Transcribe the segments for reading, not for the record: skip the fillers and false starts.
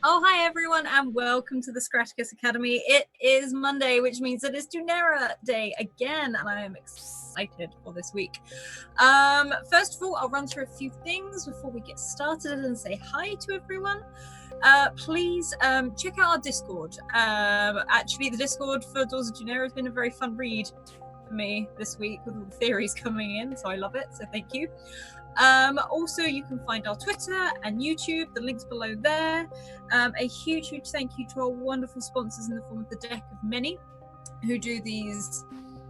Oh, hi everyone, and welcome to the Scratticus Academy. It is Monday, which means it is Dunera Day again, and I am excited for this week. First of all, I'll run through a few things before we get started and say hi to everyone. Please check out our Discord. Actually, the Discord for Doors of Dunera has been a very fun read for me this week with all the theories coming in, so I love it, so thank you. Also, you can find our Twitter and YouTube, the links below there. A huge thank you to our wonderful sponsors in the form of the Deck of Many, who do these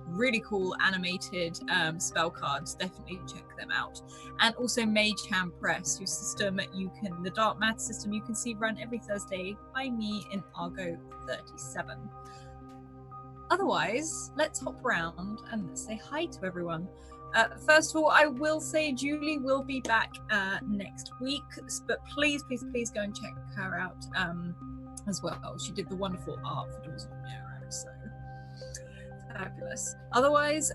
really cool animated spell cards. Definitely check them out. And also Mage Hand Press, whose system the Dark Math system you can see run every Thursday by me in Argo 37. Otherwise, let's hop around and let's say hi to everyone. First of all, I will say Julie will be back next week, but please go and check her out as well. She did the wonderful art for Doors of Dunera, so fabulous. Otherwise,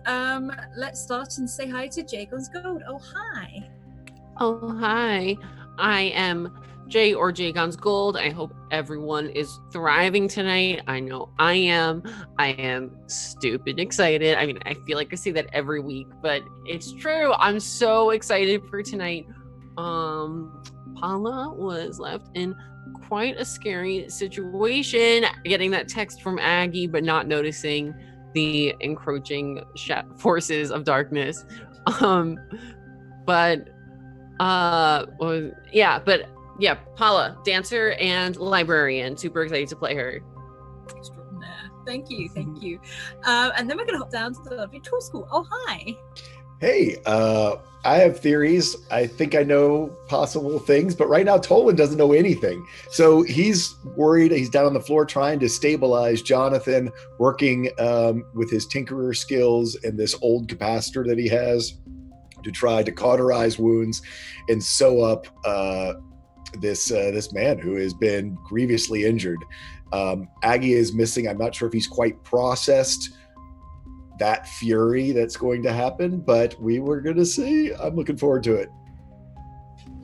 let's start and say hi to Jagon's Gold. Oh, hi. Oh, hi. I am Jay or Jagon's Gold. I hope everyone is thriving tonight. I know I am. I am stupid excited. I mean, I feel like I say that every week, but it's true. I'm so excited for tonight. Paula was left in quite a scary situation, getting that text from Aggie, but not noticing the encroaching forces of darkness. Yeah, Paula, dancer and librarian. Super excited to play her. Extraordinaire. Thank you. And then we're going to hop down to the lovely tool school. Oh, hi. Hey, I have theories. I think I know possible things, but right now Tolan doesn't know anything. So he's worried. He's down on the floor trying to stabilize Jonathan, working with his tinkerer skills and this old capacitor that he has to try to cauterize wounds and sew up this man who has been grievously injured. Aggie is missing. I'm not sure if he's quite processed that fury that's going to happen, but we were going to see. I'm looking forward to it.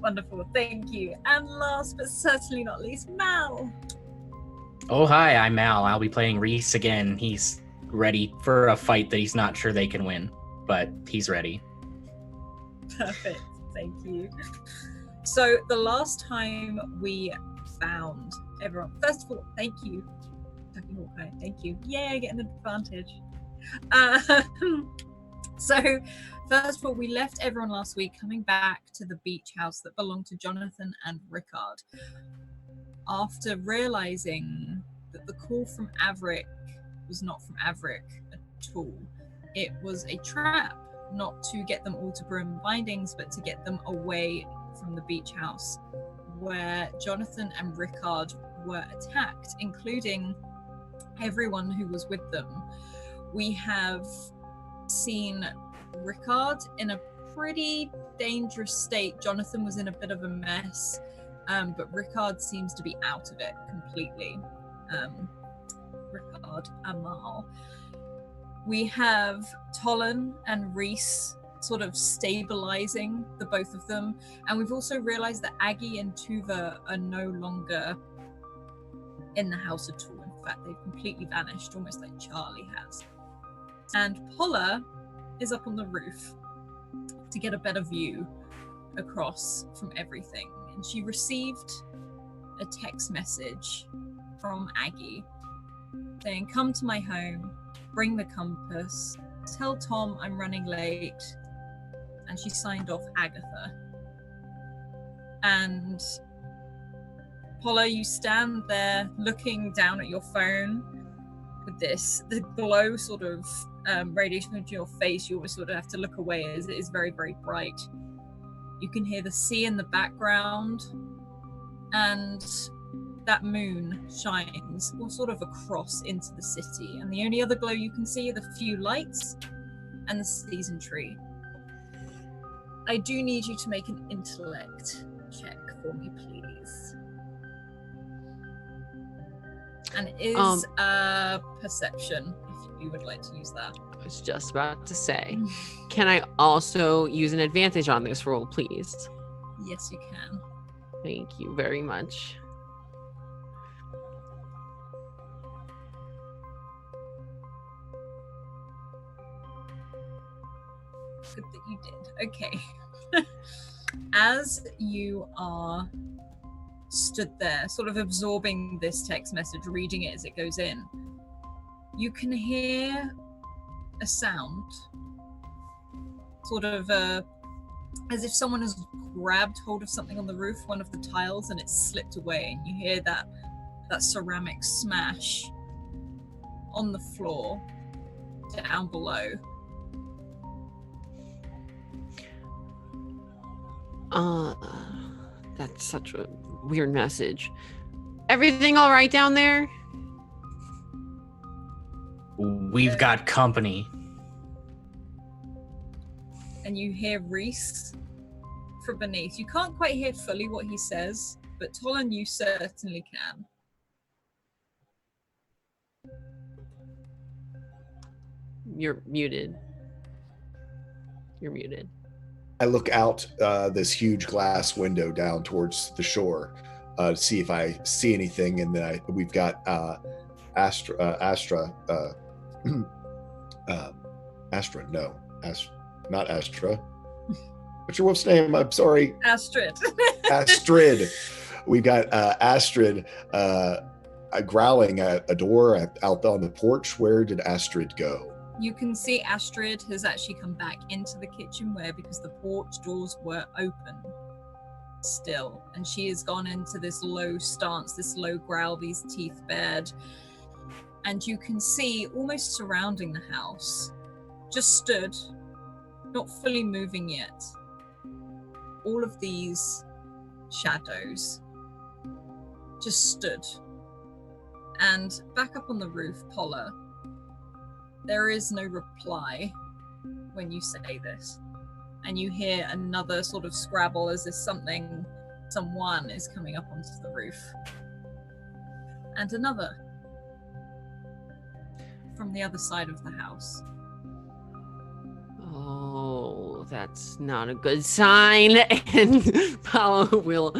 Wonderful, thank you. And last but certainly not least, Mal. Oh, hi, I'm Mal. I'll be playing Reese again. He's ready for a fight that he's not sure they can win, but he's ready. Perfect, thank you. So the last time we found everyone, first of all, thank you. Thank you. Yay, I get an advantage. So first of all, we left everyone last week coming back to the beach house that belonged to Jonathan and Rickard after realizing that the call from Averick was not from Averick at all. It was a trap, not to get them all to Brim Bindings, but to get them away from the beach house where Jonathan and Rickard were attacked, including everyone who was with them. We have seen Rickard in a pretty dangerous state. Jonathan was in a bit of a mess, but Rickard seems to be out of it completely. Rickard Amal. We have Tolan and Reese sort of stabilizing the both of them, and we've also realized that Aggie and Tuva are no longer in the house at all. In fact, they've completely vanished, almost like Charlie has. And Paula is up on the roof to get a better view across from everything, and she received a text message from Aggie saying, "Come to my home, bring the compass, tell Tom I'm running late," and she signed off Agatha. And Paula, you stand there looking down at your phone with the glow sort of radiation into your face. You always sort of have to look away as it is very, very bright. You can hear the sea in the background, and that moon shines all sort of across into the city, and the only other glow you can see are the few lights and the season tree. I do need you to make an intellect check for me, please. And it is perception, if you would like to use that. I was just about to say, can I also use an advantage on this roll, please? Yes, you can. Thank you very much. Good that you did. Okay. As you are stood there, sort of absorbing this text message, reading it as it goes in, you can hear a sound, sort of as if someone has grabbed hold of something on the roof, one of the tiles, and it's slipped away, and you hear that ceramic smash on the floor down below. That's such a weird message. Everything all right down there? We've got company. And you hear Reese from beneath. You can't quite hear fully what he says, but Tolan, you certainly can. You're muted. You're muted. I look out this huge glass window down towards the shore to see if I see anything, and then we've got Astra. Not Astra. What's your wolf's name? I'm sorry. Astrid. Astrid. We've got Astrid growling at a door out on the porch. Where did Astrid go? You can see Astrid has actually come back into the kitchenware because the porch doors were open still. And she has gone into this low stance, this low growl, these teeth bared. And you can see almost surrounding the house, just stood, not fully moving yet, all of these shadows just stood. And back up on the roof, Paula, there is no reply when you say this. And you hear another sort of scrabble as if someone is coming up onto the roof. And another from the other side of the house. Oh, that's not a good sign. And Paula will,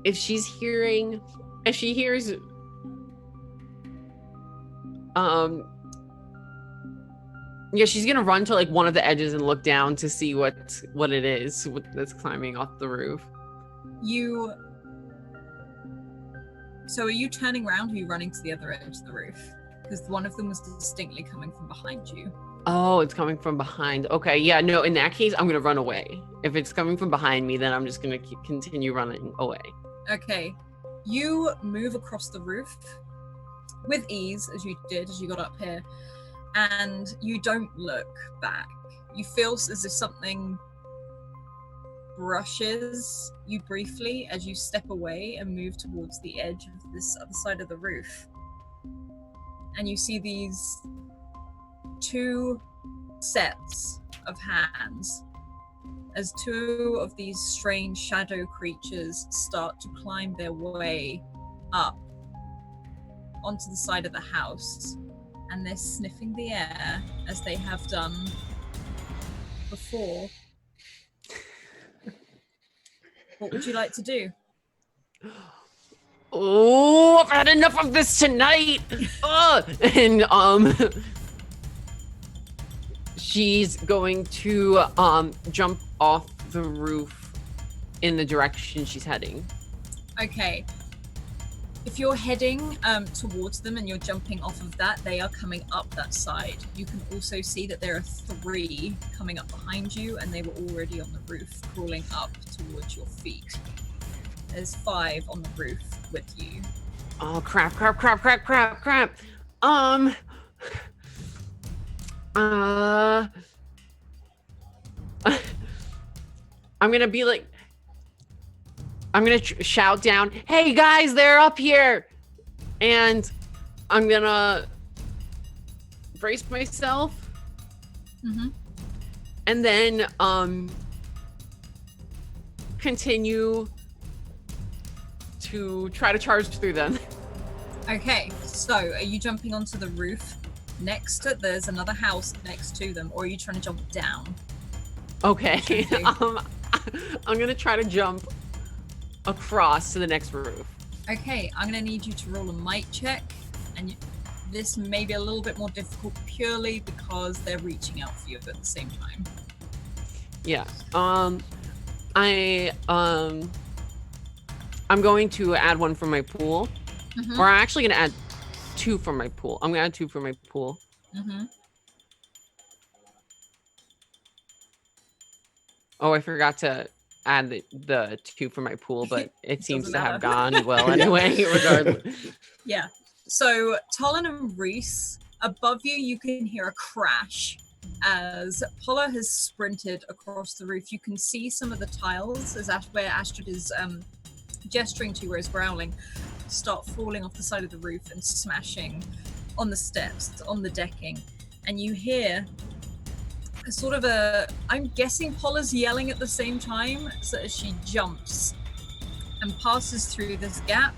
if she hears, yeah, she's gonna run to like one of the edges and look down to see what it is that's climbing off the roof. So are you turning around, or are you running to the other edge of the roof? Because one of them was distinctly coming from behind you. Oh, it's coming from behind. Okay, yeah, no, in that case, I'm gonna run away. If it's coming from behind me, then I'm just gonna continue running away. Okay, you move across the roof with ease, as you did as you got up here, and you don't look back. You feel as if something brushes you briefly as you step away and move towards the edge of this other side of the roof. And you see these two sets of hands as two of these strange shadow creatures start to climb their way up onto the side of the house, and they're sniffing the air as they have done before. What would you like to do? Oh, I've had enough of this tonight. And she's going to jump off the roof in the direction she's heading. Okay. If you're heading towards them and you're jumping off of that, they are coming up that side. You can also see that there are 3 coming up behind you, and they were already on the roof, crawling up towards your feet. There's 5 on the roof with you. Oh, crap. I'm gonna be like, I'm gonna shout down, "Hey guys, they're up here!" And I'm gonna brace myself. Mm-hmm. And then continue to try to charge through them. Okay, so are you jumping onto the roof next to, there's another house next to them, or are you trying to jump down? Okay, I'm gonna try to jump across to the next roof. Okay, I'm gonna need you to roll a might check, and this may be a little bit more difficult purely because they're reaching out for you at the same time. Yeah. I'm going to add one from my pool. Mm-hmm. Or I'm actually going to add 2 from my pool. I'm going to add 2 from my pool. Mm-hmm. Oh, I forgot to add the 2 from my pool, but it seems to have matter. gone well anyway, regardless. Yeah. So, Tolan and Reese, above you, you can hear a crash as Paula has sprinted across the roof. You can see some of the tiles as where Astrid is gesturing to where he's growling, start falling off the side of the roof and smashing on the steps, on the decking. And you hear a sort of I'm guessing Paula's yelling at the same time, so as she jumps and passes through this gap,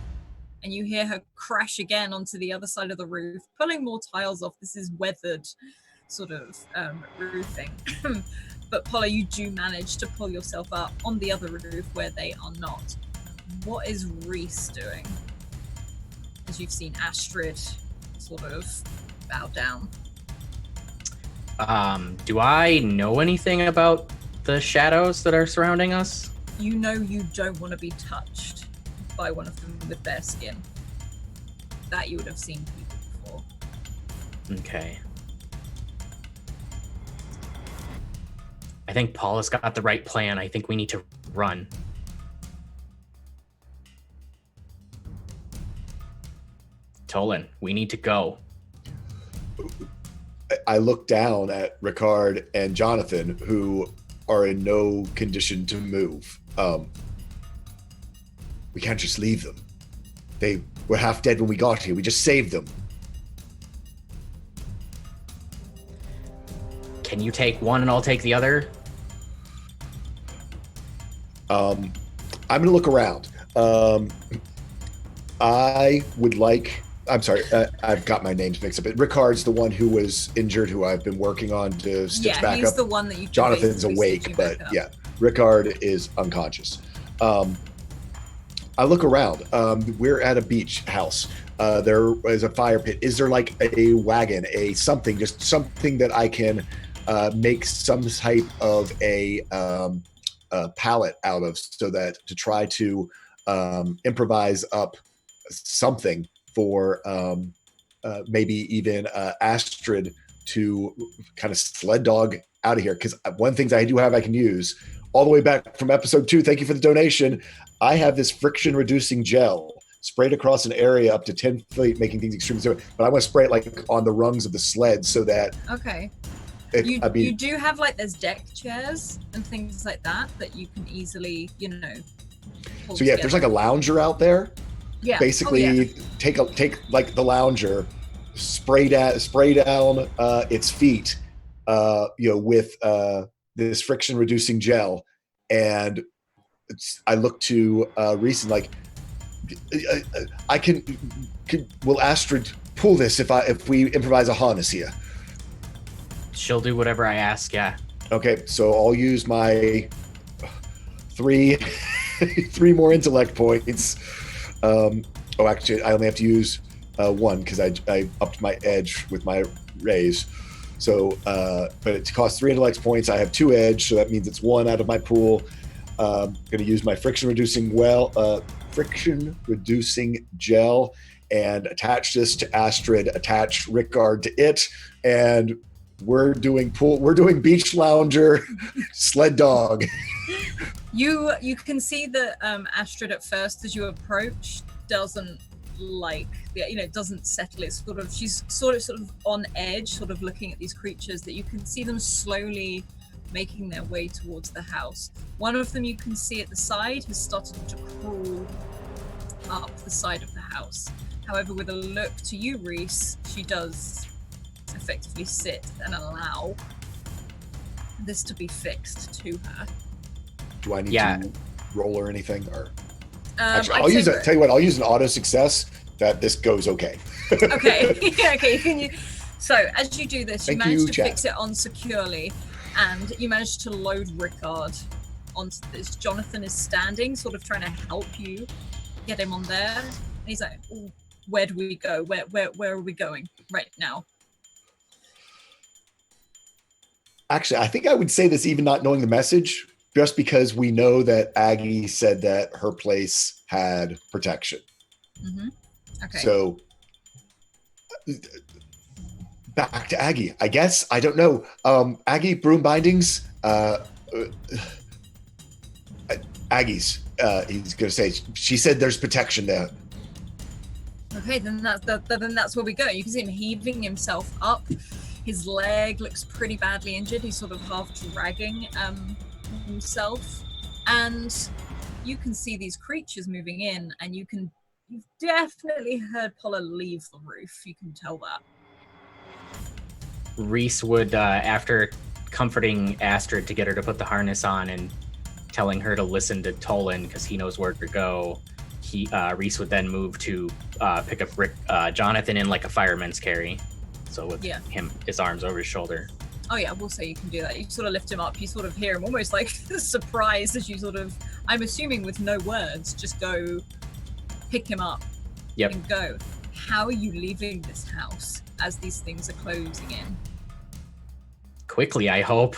and you hear her crash again onto the other side of the roof, pulling more tiles off. This is weathered sort of roofing. But Paula, you do manage to pull yourself up on the other roof where they are not. What is Reese doing? As you've seen Astrid sort of bow down. Do I know anything about the shadows that are surrounding us? You know you don't want to be touched by one of them with bare skin. That you would have seen people before. Okay. I think Paula's got the right plan. I think we need to run. Tolan, we need to go. I look down at Ricard and Jonathan, who are in no condition to move. We can't just leave them. They were half dead when we got here. We just saved them. Can you take one and I'll take the other? I'm going to look around. I would like... I'm sorry, I've got my names mixed up. Ricard's the one who was injured, who I've been working on to stitch back up. Yeah, he's the one that you. Jonathan's awake, but yeah, Ricard is unconscious. I look around. We're at a beach house. There is a fire pit. Is there like a wagon, something that I can make some type of a pallet out of, so that to try to improvise up something for maybe even Astrid to kind of sled dog out of here. Because one of the things I do have I can use all the way back from episode 2, thank you for the donation, I have this friction reducing gel sprayed across an area up to 10 feet, making things extremely safe. But I want to spray it like on the rungs of the sled so that... Okay. You do have like there's deck chairs and things like that you can easily, So yeah, if there's like a lounger out there, yeah, basically take like the lounger, spray down its feet, with this friction reducing gel, and I look to Reese and like, will Astrid pull this if we improvise a harness here? She'll do whatever I ask, yeah. Okay, so I'll use my 3 more intellect points. Actually, I only have to use 1 because I upped my edge with my raise. So, but it costs 3 intellect points. I have 2 edge, so that means it's 1 out of my pool. I'm going to use my friction reducing gel and attach this to Astrid, attach Ricard to it, and we're doing beach lounger sled dog. You can see that Astrid at first, as you approach, doesn't doesn't settle. It's she's sort of on edge, sort of looking at these creatures that you can see them slowly making their way towards the house. One of them you can see at the side has started to crawl up the side of the house. However, with a look to you, Reese, she does effectively sit and allow this to be fixed to her. Do I need to roll or anything? Or actually, I'll tell you what, I'll use an auto success that this goes okay. Okay. Okay. So as you do this, you manage to fix it on securely, and you manage to load Ricard onto this. Jonathan is standing, sort of trying to help you get him on there. And he's like, "Oh, where do we go? Where are we going right now? Actually, I think I would say this even not knowing the message, just because we know that Aggie said that her place had protection. Mm-hmm. Okay. So back to Aggie, I guess. I don't know. Aggie, broom bindings. Aggie's. He's going to say. She said there's protection there. Okay, then that's where we go. You can see him heaving himself up. His leg looks pretty badly injured. He's sort of half dragging himself, and you can see these creatures moving in, and you've definitely heard Paula leave the roof. You can tell that. Reese would, after comforting Astrid to get her to put the harness on and telling her to listen to Tolan because he knows where to go, Reese would then move to pick up Jonathan in like a fireman's carry. So with his arms over his shoulder. Oh yeah, we'll say you can do that. You sort of lift him up. You sort of hear him almost like surprised as you sort of, I'm assuming with no words, just go pick him up. Yep. And go. How are you leaving this house as these things are closing in? Quickly, I hope.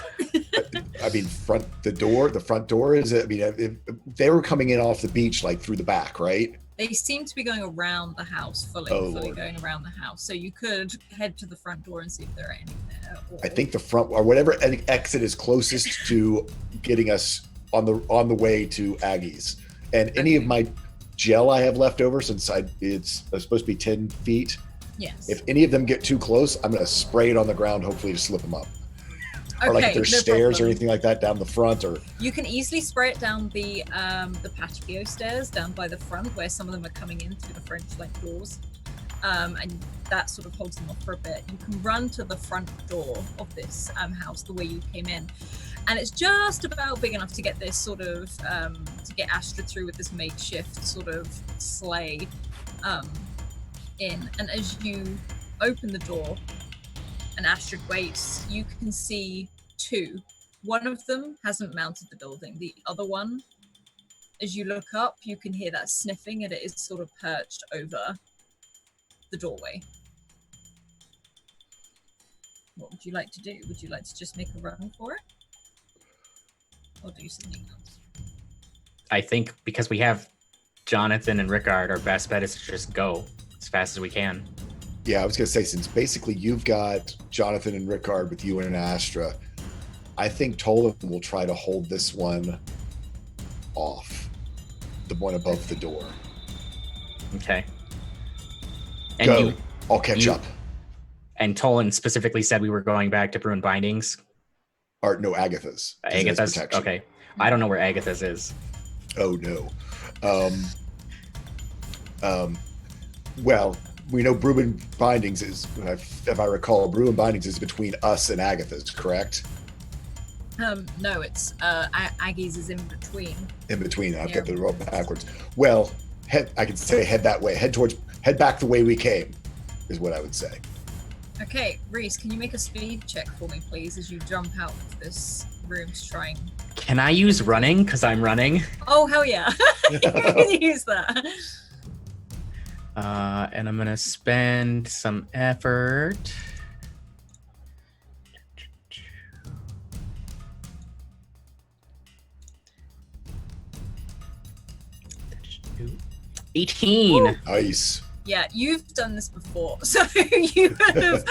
I mean, the front door is. I mean, if they were coming in off the beach, like through the back, right? They seem to be going around the house, fully going around the house. So you could head to the front door and see if there are any there. I think the front or whatever exit is closest to getting us on the way to Aggie's. And any of my gel I have left over, since it's supposed to be 10 feet. Yes. If any of them get too close, I'm going to spray it on the ground, hopefully to slip them up. Okay, or like if there's stairs or anything like that down the front, or you can easily spray it down the patio stairs down by the front where some of them are coming in through the French like doors, and that sort of holds them off for a bit. You can run to the front door of this house the way you came in, and it's just about big enough to get this sort of to get Astrid through with this makeshift sort of sleigh in. And as you open the door and Astrid waits, you can see two. One of them hasn't mounted the building. The other one, as you look up, you can hear that sniffing, and it is sort of perched over the doorway. What would you like to do? Would you like to just make a run for it? Or do something else? I think because we have Jonathan and Rickard, our best bet is to just go as fast as we can. Yeah, I was going to say, since basically you've got Jonathan and Rickard with you and Astra, I think Tolan will try to hold this one off, the one above the door. Okay. And go. I'll catch up. And Tolan specifically said we were going back to Bruin Bindings? Or no, Agatha's. Agatha's? Okay. I don't know where Agatha's is. Oh, no. Well, we know Bruin Bindings is, if I recall, Bruin Bindings is between us and Agatha's, correct? No, it's Aggies is in between. In between. I've got the rope backwards. Well, I could say head that way. Head back the way we came, is what I would say. Okay, Reese, can you make a speed check for me, please, as you jump out of this room to try and... Can I use running? Because I'm running. Oh, hell yeah. You can use that. And I'm going to spend some effort. Ooh. 18. Ooh. Nice. Yeah, you've done this before. So you have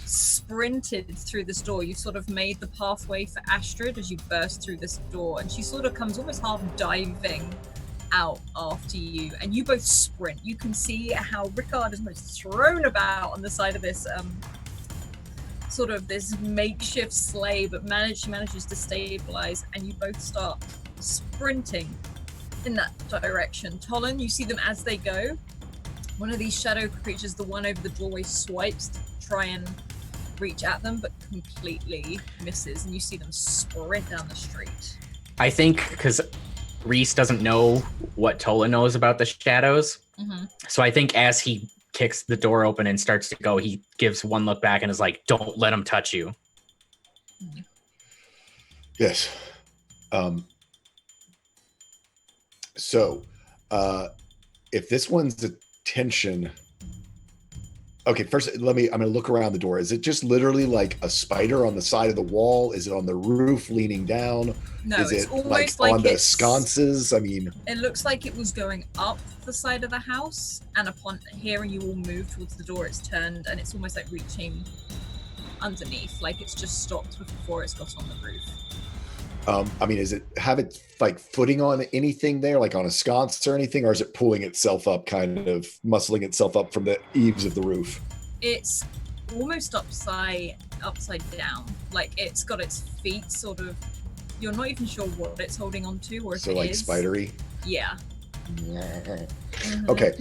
sprinted through this door. You've sort of made the pathway for Astrid as you burst through this door. And she sort of comes almost half diving out after you. And you both sprint. You can see how Rickard is almost thrown about on the side of this sort of this makeshift sleigh, but she manages to stabilize. And you both start sprinting in that direction. Tolan, you see them as they go. One of these shadow creatures, the one over the doorway, swipes to try and reach at them, but completely misses, and you see them sprint down the street. I think because Reese doesn't know what Tolan knows about the shadows, so I think as he kicks the door open and starts to go, he gives one look back and is like, "Don't let him touch you." Yes. So, if this one's attention Okay, first I'm gonna look around the door. Is it just literally like a spider on the side of the wall? Is it on the roof leaning down? No, Is it's it almost like on the it's sconces? I mean, It looks like it was going up the side of the house, and upon hearing you all move towards the door, it's turned, and it's almost like reaching underneath, like it's just stopped before it's got on the roof. I mean, is it have it like footing on anything there, like on a sconce or anything, or is it pulling itself up, kind of muscling itself up from the eaves of the roof? It's almost upside down, like it's got its feet sort of. You're not even sure what it's holding on to, or if So it like is. spidery. Yeah. Okay.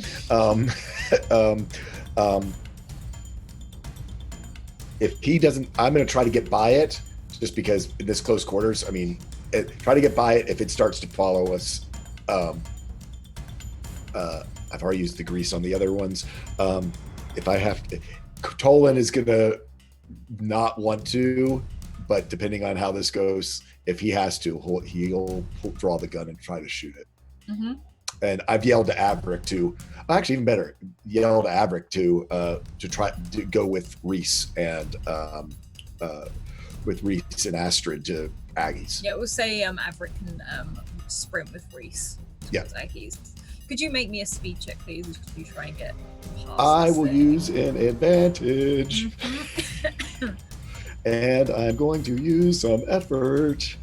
If he doesn't, I'm going to try to get by it, just because in this close quarters, I mean, try to get by it. If it starts to follow us, I've already used the grease on the other ones. If I have to, Tolan is going to not want to, but depending on how this goes, if he has to, he'll draw the gun and try to shoot it. Mm-hmm. And I've yelled to Averick to, actually even better, yell to Averick to try to go with Reese and Astrid to Aggies. Yeah, we'll say Averick can sprint with Reese. Yeah. Aggies. Could you make me a speed check, please, to try and get past I this will thing? use an advantage. Mhm. And I'm going to use some effort.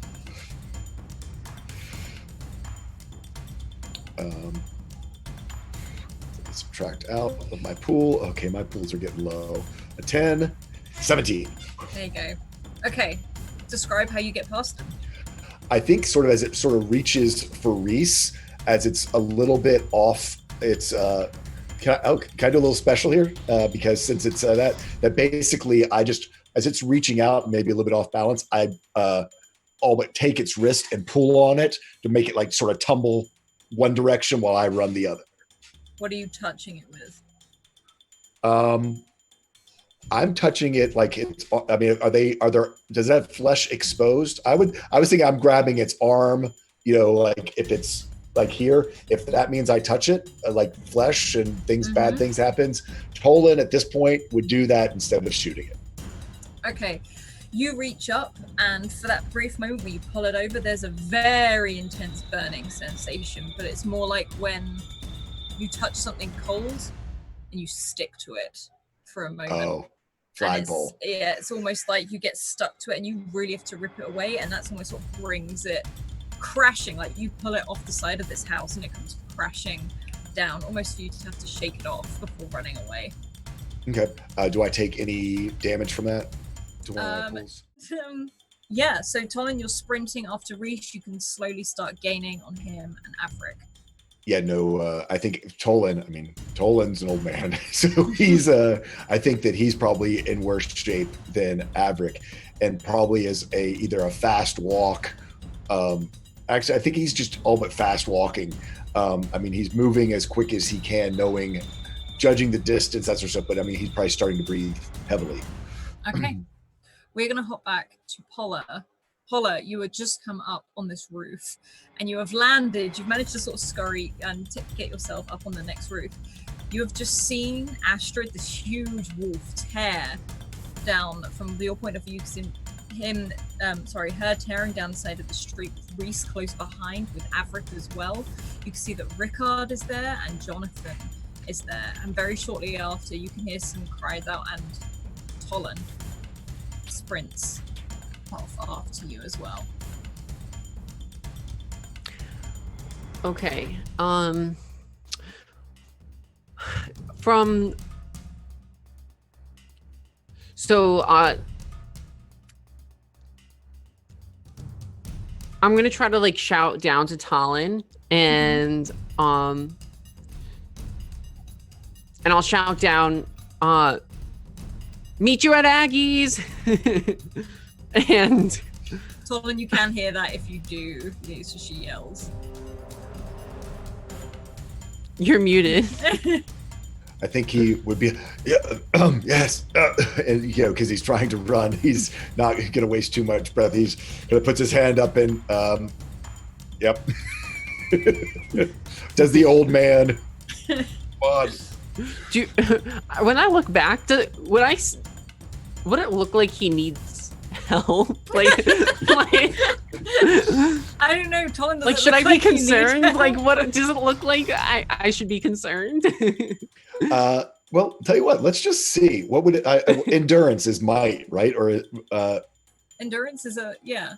Subtract out of my pool. Okay, my pools are getting low. A 10, 17. There you go. Okay, describe how you get past them. I think sort of as it sort of reaches for Reese, as it's a little bit off. It's can I do a little special here? Because since it's that basically I just, as it's reaching out, maybe a little bit off balance, I all but take its wrist and pull on it to make it like sort of tumble one direction while I run the other. What are you touching it with? I'm touching it like it's, I mean, does it have flesh exposed? I was thinking I'm grabbing its arm, like if it's like here, if that means I touch it, like flesh and things, bad things happens. Tolan at this point would do that instead of shooting it. Okay, you reach up, and for that brief moment where you pull it over, there's a very intense burning sensation, but it's more like when you touch something cold and you stick to it for a moment. Oh, flagpole. Yeah, it's almost like you get stuck to it and you really have to rip it away, and that's almost what brings it crashing. Like you pull it off the side of this house and it comes crashing down, almost for you to have to shake it off before running away. Okay. Do I take any damage from that? Yeah, so Tolan, you're sprinting after Reese. You can slowly start gaining on him and Averick. Yeah, no, I think Tolan's an old man. So he's, I think that he's probably in worse shape than Averick, and probably is either a fast walk. Actually, I think he's just all but fast walking. He's moving as quick as he can, judging the distance, that sort of stuff. But he's probably starting to breathe heavily. Okay. We're going to hop back to Polla. Polla, you had just come up on this roof and you have landed. You've managed to sort of scurry and get yourself up on the next roof. You have just seen Astrid, this huge wolf, tear down from your point of view. Her tearing down the side of the street with Reese close behind, with Averick as well. You can see that Rickard is there and Jonathan is there. And very shortly after, you can hear some cries out, and Tolan sprints off after you as well. Okay. I'm gonna try to shout down to Tolan, and I'll shout down, meet you at Aggies. And Tolan, you can hear that if you do. So she yells. You're muted. I think he would be, yes, and because he's trying to run, he's not going to waste too much breath. He's going to put his hand up and, yep. Does the old man? Come on. Do you, when I look back, would it look like he needs help? Like I don't know, Tolan. Like, should I be concerned? Like, what does it look like? I should be concerned. Well, tell you what. Let's just see. What would endurance is might, right? Or endurance is yeah.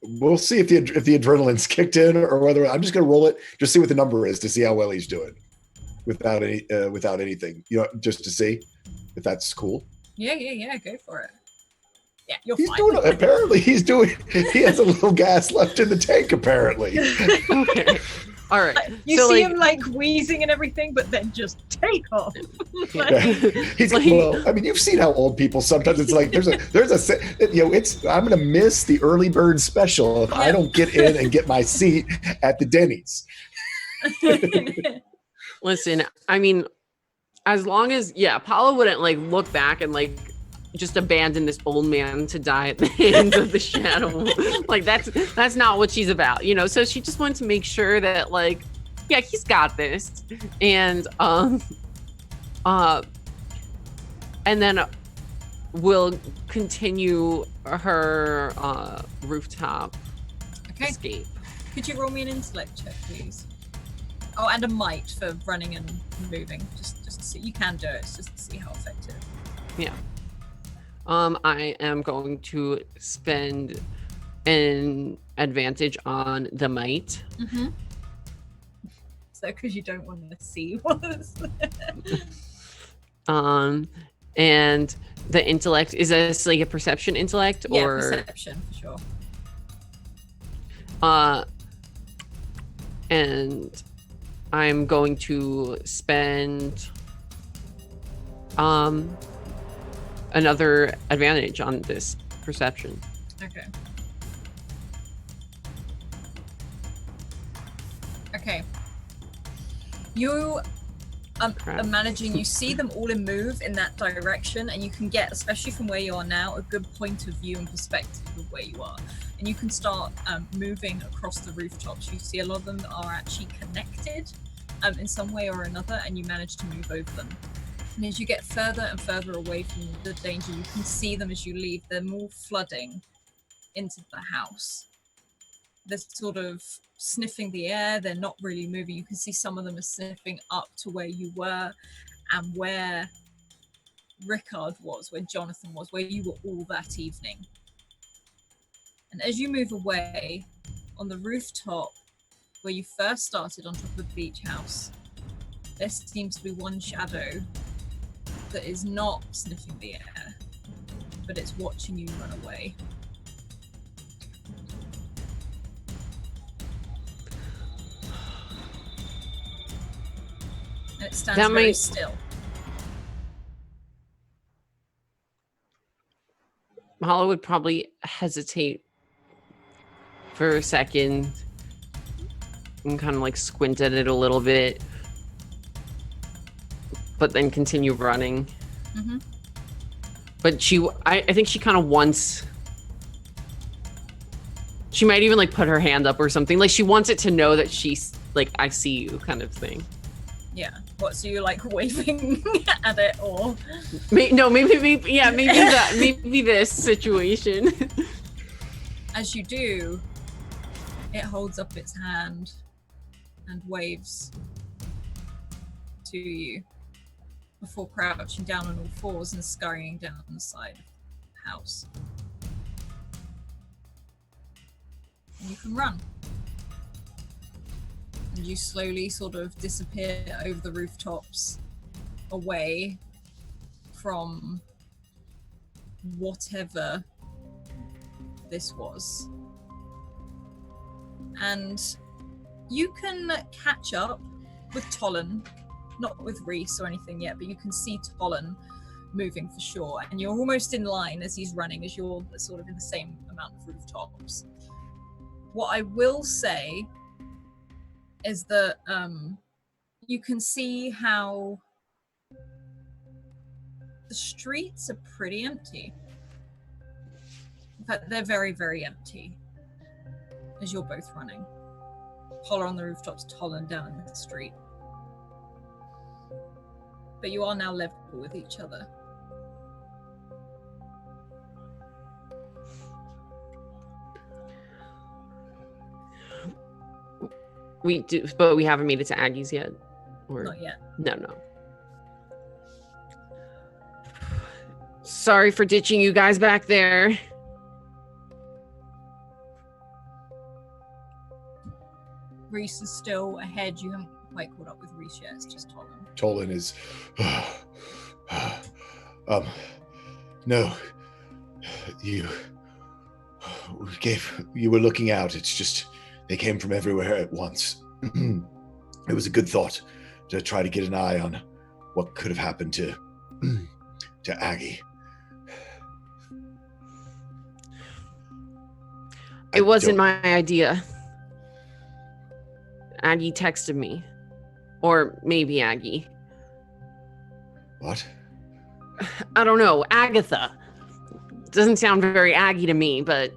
We'll see if the adrenaline's kicked in or whether I'm just going to roll it. Just see what the number is to see how well he's doing without anything. Just to see if that's cool. Yeah. Go for it. Yeah, he's fine. Doing. Apparently, he has a little gas left in the tank. Apparently. Okay. All right. You see him like wheezing and everything, but then just take off. He's like, well, I mean, you've seen how old people sometimes. It's like there's a I'm gonna miss the early bird special if I don't get in and get my seat at the Denny's. Listen, I mean, as long as Paula wouldn't like look back and like just abandon this old man to die at the hands of the shadow. Like that's not what she's about, so she just wanted to make sure that like he's got this. And and then we'll continue her rooftop escape. Could you roll me an intellect check, please? Oh, and a might for running and moving, just to see. You can do it, just to see how effective. Yeah. I am going to spend an advantage on the might. Mm-hmm. So, because you don't want to see what's and the intellect, is this like a perception intellect or perception for sure? And I'm going to spend another advantage on this perception. Okay. You are managing, you see them all move in that direction, and you can get, especially from where you are now, a good point of view and perspective of where you are. And you can start moving across the rooftops. You see a lot of them are actually connected in some way or another, and you manage to move over them. And as you get further and further away from the danger, you can see them as you leave. They're more flooding into the house. They're sort of sniffing the air. They're not really moving. You can see some of them are sniffing up to where you were and where Rickard was, where Jonathan was, where you were all that evening. And as you move away, on the rooftop where you first started on top of the beach house, there seems to be one shadow that is not sniffing the air, but it's watching you run away. And it stands very still. Hollow would probably hesitate for a second and kind of like squint at it a little bit, but then continue running. Mm-hmm. But I think she kind of wants, she might even like put her hand up or something. Like she wants it to know that she's like, I see you kind of thing. Yeah. What, so you're like waving at it or? Maybe that, maybe this situation. As you do, it holds up its hand and waves to you before crouching down on all fours and scurrying down the side of the house. And you can run. And you slowly sort of disappear over the rooftops, away from whatever this was. And you can catch up with Tolan, not with Reese or anything yet, but you can see Tolan moving for sure. And you're almost in line as he's running, as you're sort of in the same amount of rooftops. What I will say is that you can see how the streets are pretty empty. In fact, they're very, very empty as you're both running. Holler on the rooftops, Tolan down in the street. but you are now level with each other. We do, but we haven't made it to Aggies yet. Or Not yet. no. Sorry for ditching you guys back there. Reese is still ahead. You haven't quite caught up with Reese yet. It's just Tolan. Tolan is, no, you were looking out. It's just, they came from everywhere at once. It was a good thought to try to get an eye on what could have happened to Aggie. It wasn't my idea. Aggie texted me. Or maybe Aggie. What? I don't know. Agatha. Doesn't sound very Aggie to me, but...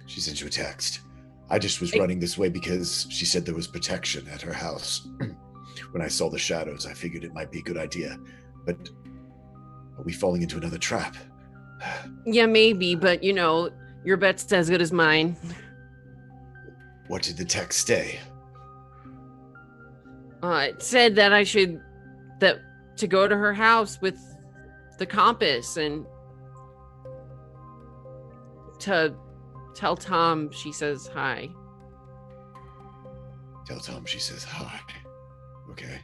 She sent you a text. I just was running this way because she said there was protection at her house. When I saw the shadows, I figured it might be a good idea. But are we falling into another trap? Yeah, maybe, but you know, your bet's as good as mine. What did the text say? It said that to go to her house with the compass and to tell Tom she says hi. Tell Tom she says hi. Okay.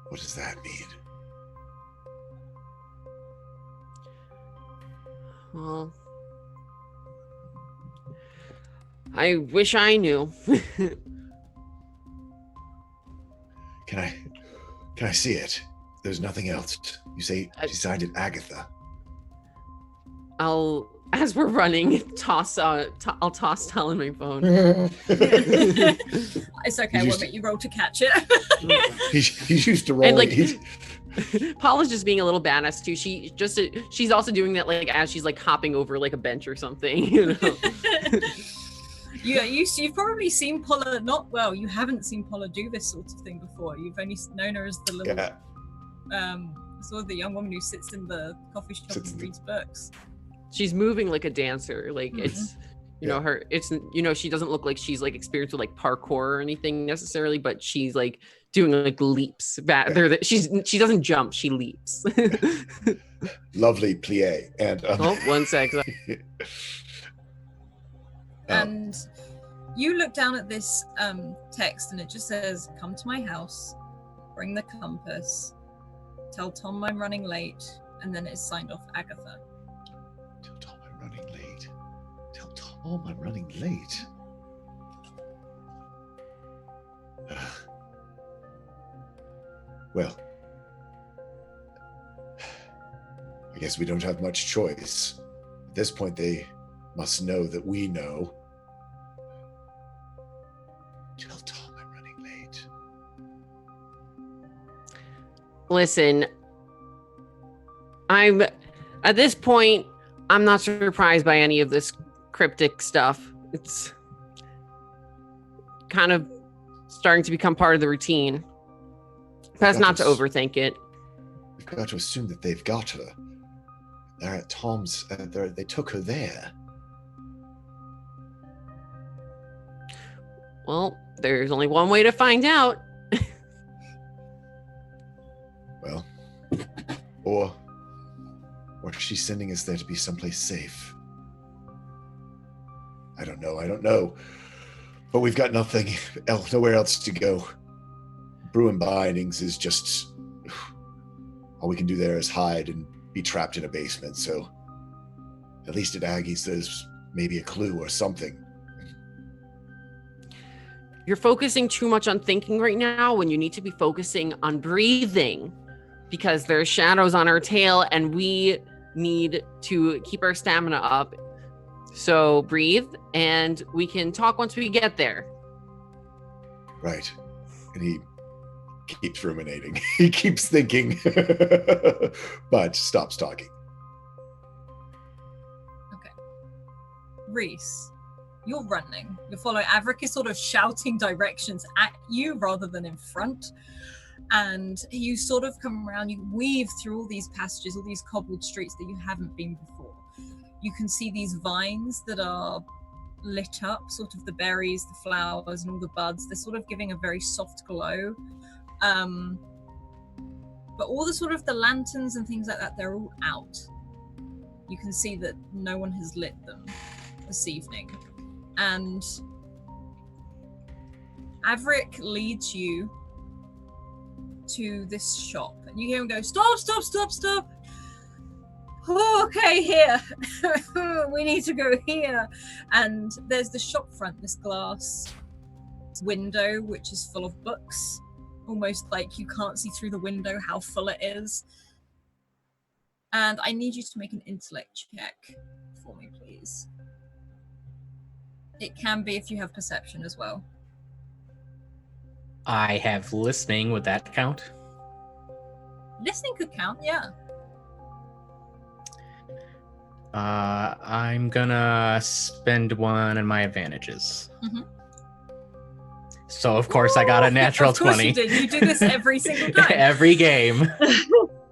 What does that mean? Well, I wish I knew. Can I see it? There's nothing else. You say she signed it Agatha. As we're running, I'll toss Talon my phone. It's okay. I won't make you roll to catch it. he's used to rolling. And Paula's just being a little badass too. She's also doing that like as she's like hopping over like a bench or something, you know. You've probably seen Paula. You haven't seen Paula do this sort of thing before. You've only known her as the little, sort of the young woman who sits in the coffee shop and reads books. She's moving like a dancer. Like it's, you know, she doesn't look like she's like experienced with like parkour or anything necessarily, but she's like doing like leaps back there. She doesn't jump, she leaps. Lovely plie. And 1 sec. And you look down at this text and it just says, "Come to my house, bring the compass, tell Tom I'm running late," and then it's signed off Agatha. Tell Tom I'm running late. Tell Tom I'm running late. Well, I guess we don't have much choice. At this point, they must know that we know. Tell Tom I'm running late. Listen, at this point, I'm not surprised by any of this cryptic stuff. It's kind of starting to become part of the routine. Best not to overthink it. We've got to assume that they've got her. They're at Tom's. They took her there. Well, there's only one way to find out. Well, or she's sending us there to be someplace safe. I don't know. But we've got nothing else, nowhere else to go. Bruin Bindings is just all we can do there is hide and be trapped in a basement. So at least at Aggies, there's maybe a clue or something. You're focusing too much on thinking right now when you need to be focusing on breathing, because there's shadows on our tail and we need to keep our stamina up. So breathe and we can talk once we get there. Right. And he keeps ruminating. He keeps thinking, but stops talking. Okay. Reese, You're running. You follow. Averick is sort of shouting directions at you rather than in front. And you sort of come around, you weave through all these passages, all these cobbled streets that you haven't been before. You can see these vines that are lit up, sort of the berries, the flowers, and all the buds. They're sort of giving a very soft glow. But all the sort of the lanterns and things like that, they're all out. You can see that no one has lit them this evening. And Averick leads you to this shop. And you hear him go, stop, stop, stop, stop. Oh, okay, here. We need to go here. And there's the shop front, this glass window, which is full of books. Almost like you can't see through the window how full it is. And I need you to make an intellect check for me, please. It can be if you have perception as well. I have listening. Would that count? Listening could count, yeah. I'm gonna spend one on my advantages. Mm-hmm. So of course I got a natural 20. Of course you did. You do this every single time. Every game.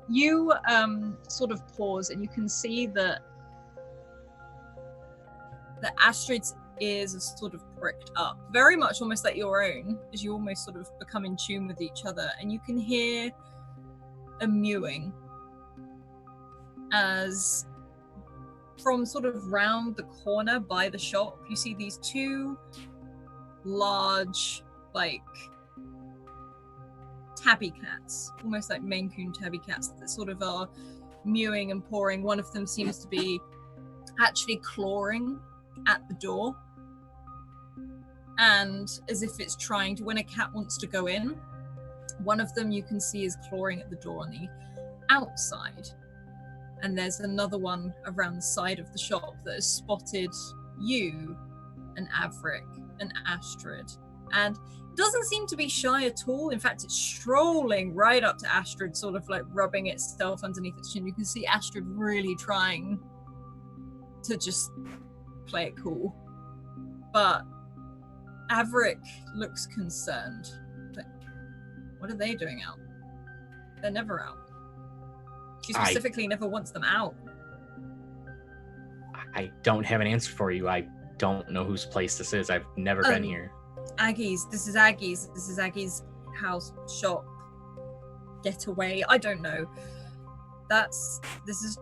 You sort of pause and you can see that Astrid's ears are sort of pricked up, very much almost like your own, as you almost sort of become in tune with each other, and you can hear a mewing as from sort of round the corner by the shop, you see these two large, like, tabby cats, almost like Maine Coon tabby cats that sort of are mewing and pawing. One of them seems to be actually clawing at the door, and as if it's trying to, when a cat wants to go in, one of them you can see is clawing at the door on the outside, and there's another one around the side of the shop that has spotted you and Averick and Astrid, and it doesn't seem to be shy at all. In fact, it's strolling right up to Astrid, sort of like rubbing itself underneath its chin. You can see Astrid really trying to just play it cool, but Averick looks concerned. Like, what are they doing out? They're never out. She specifically never wants them out. I don't have an answer for you. I don't know whose place this is. I've never been here. Aggies. This is Aggies. This is Aggies' house, shop, getaway. I don't know. This is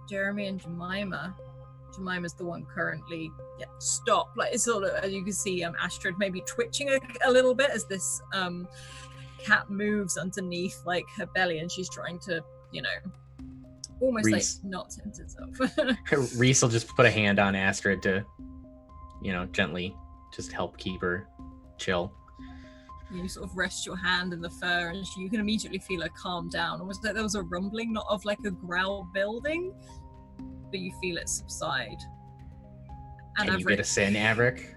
Jeremy and Jemima. Jemima's the one currently stopped. Like, it's sort of, as you can see, Astrid maybe twitching a little bit as this cat moves underneath like her belly, and she's trying to, almost Reese. like not tempt itself. Reese will just put a hand on Astrid to, gently just help keep her chill. You sort of rest your hand in the fur, and you can immediately feel her calm down. Almost like there was a rumbling, not of like a growl building, but you feel it subside. And Can you get us in, Averick?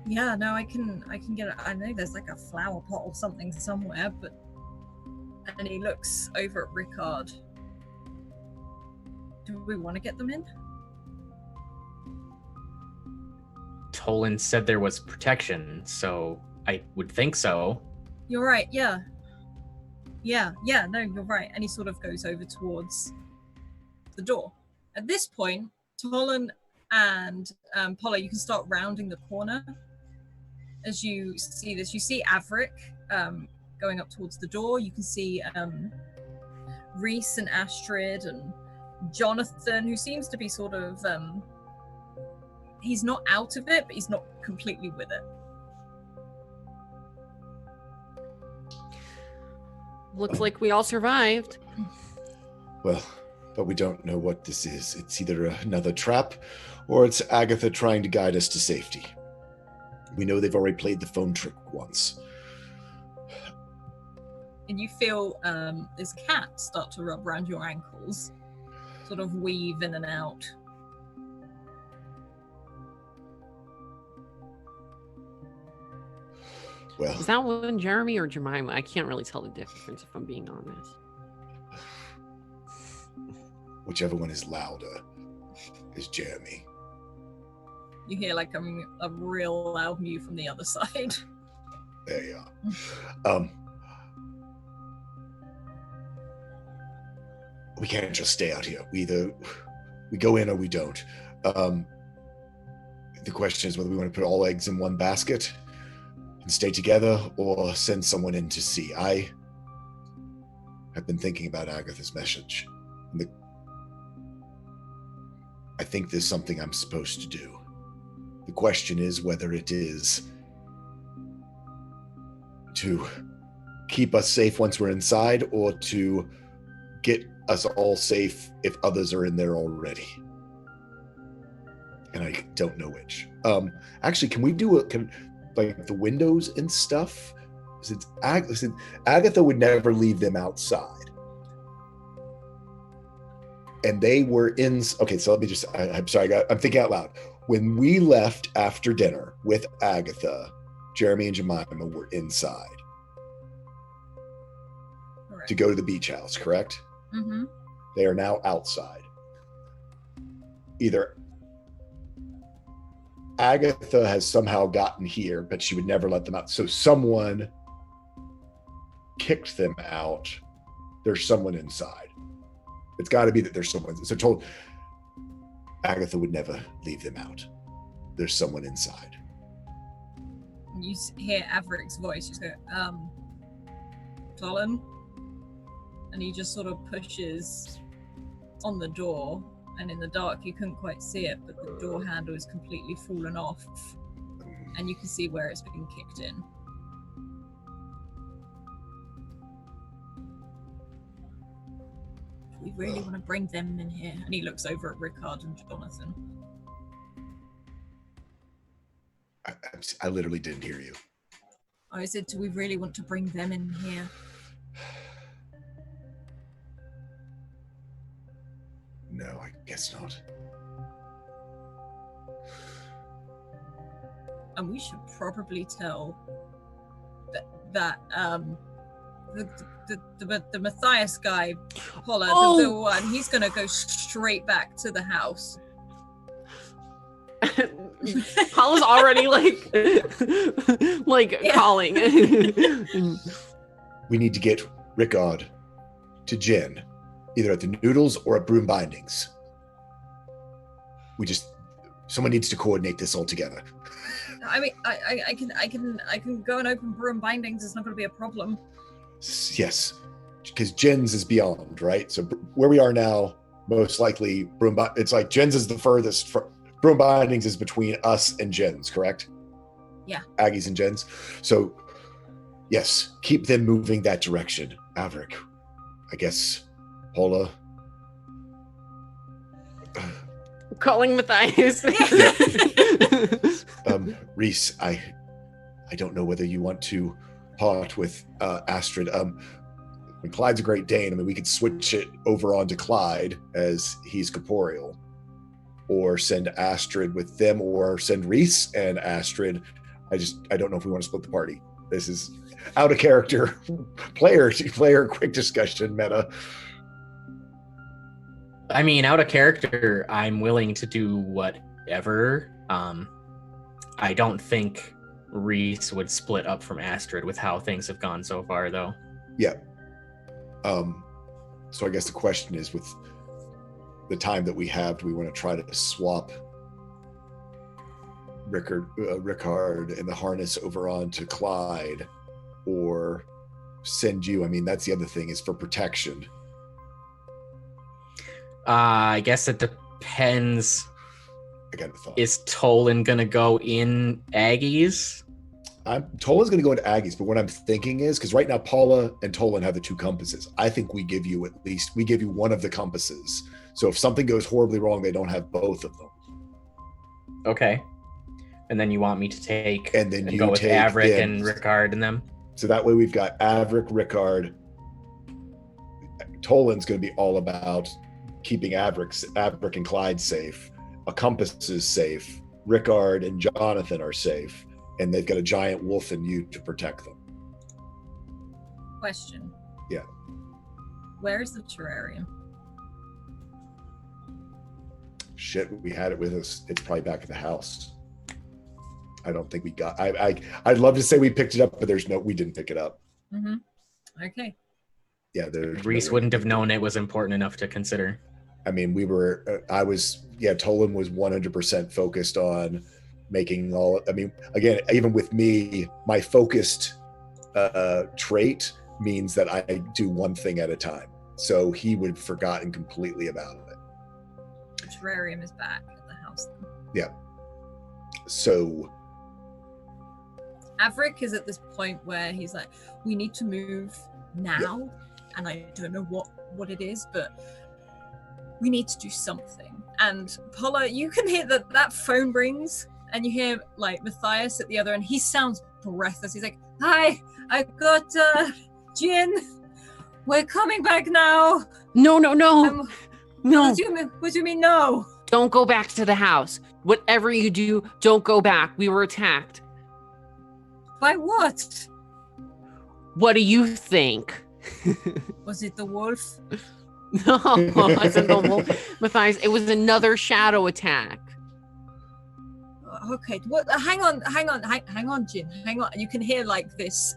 Yeah, no, I can get it. I know there's like a flower pot or something somewhere, but... And he looks over at Rickard. Do we want to get them in? Tolan said there was protection, so I would think so. You're right, yeah. Yeah, no, you're right. And he sort of goes over towards the door. At this point, Tolan and Paula, you can start rounding the corner. As you see this, you see Averick going up towards the door. You can see Reese and Astrid and Jonathan, who seems to be sort of... he's not out of it, but he's not completely with it. Looks like we all survived. Well, but we don't know what this is. It's either another trap, or it's Agatha trying to guide us to safety. We know they've already played the phone trick once. And you feel this cat start to rub around your ankles, sort of weave in and out. Well, Is that one Jeremy or Jemima? I can't really tell the difference if I'm being honest. whichever one is louder is Jeremy. You hear like a real loud mew from the other side. There you are. We can't just stay out here. We go in or we don't. The question is whether we want to put all eggs in one basket and stay together, or send someone in to see. I have been thinking about Agatha's message. I think there's something I'm supposed to do. The question is whether it is to keep us safe once we're inside, or to get us all safe if others are in there already. And I don't know which. Actually, can we do like the windows and stuff? Since Agatha would never leave them outside. And they were in. Okay, so let me just. I'm sorry, I'm thinking out loud. When we left after dinner with Agatha, Jeremy and Jemima were inside. Correct. To go to the beach house, correct? Mm-hmm. They are now outside. Either Agatha has somehow gotten here, but she would never let them out. So someone kicked them out. There's someone inside. It's got to be that there's someone. So told Agatha would never leave them out. There's someone inside. You hear Averick's voice. Just go, Colin? And he just sort of pushes on the door, and in the dark you couldn't quite see it, but the door handle is completely fallen off, and you can see where it's been kicked in. We really want to bring them in here. And he looks over at Rickard and Jonathan. I literally didn't hear you. I said, do we really want to bring them in here? No, I guess not. And we should probably tell that the Matthias guy, Paula, the one, he's gonna go straight back to the house. Paula's already calling. We need to get Rickard to Jen, either at the Noodles or at Broom Bindings. Someone needs to coordinate this all together. I mean, I can go and open Broom Bindings. It's not going to be a problem. Yes, because Jen's is beyond, right? So where we are now, most likely it's like Jen's is the furthest. Broom Bindings is between us and Jen's, correct? Yeah. Aggies and Jen's. So yes, keep them moving that direction. Averick, I guess. Paula. Calling Matthias. Reese, I don't know whether you want to part with Astrid. When Clyde's a Great Dane, I mean, we could switch it over onto Clyde as he's corporeal, or send Astrid with them, or send Reese and Astrid. I don't know if we want to split the party. This is out of character, player quick discussion meta. I mean, out of character, I'm willing to do whatever. I don't think Reese would split up from Astrid with how things have gone so far, though. Yeah. So I guess the question is, with the time that we have, do we want to try to swap Rickard and the harness over onto Clyde, or send you? I mean, that's the other thing, is for protection. I guess it depends. I got a thought. Is Tolan gonna go in Aggies? Tolan's going to go into Aggies, but what I'm thinking is, because right now Paula and Tolan have the two compasses. I think we give you one of the compasses. So if something goes horribly wrong, they don't have both of them. Okay. And then you want me to take and then you go with take Averick and Rickard and them? So that way we've got Averick, Rickard. Tolan's going to be all about keeping Averick and Clyde safe. A compass is safe. Rickard and Jonathan are safe. And they've got a giant wolf in you to protect them. Question. Yeah. Where is the terrarium? shit, we had it with us. It's probably back at the house. I don't think we got. I'd love to say we picked it up, but we didn't pick it up. Mm-hmm. Okay. Yeah, Reese wouldn't have known it was important enough to consider. I mean, Tolan was 100% focused on making all. I mean, again, even with me, my focused trait means that I do one thing at a time. So he would have forgotten completely about it. The terrarium is back at the house. Yeah. So Averick is at this point where he's like, we need to move now. Yeah. And I don't know what it is, but we need to do something. And Paula, you can hear that phone rings, and you hear like Matthias at the other end. He sounds breathless. He's like, hi, I got Jin. We're coming back now. No. No. What do you mean no? Don't go back to the house. Whatever you do, don't go back. We were attacked. By what? What do you think? Was it the wolf? No, it wasn't the wolf. Matthias, it was another shadow attack. Okay, hang on, Jin. Hang on. You can hear like this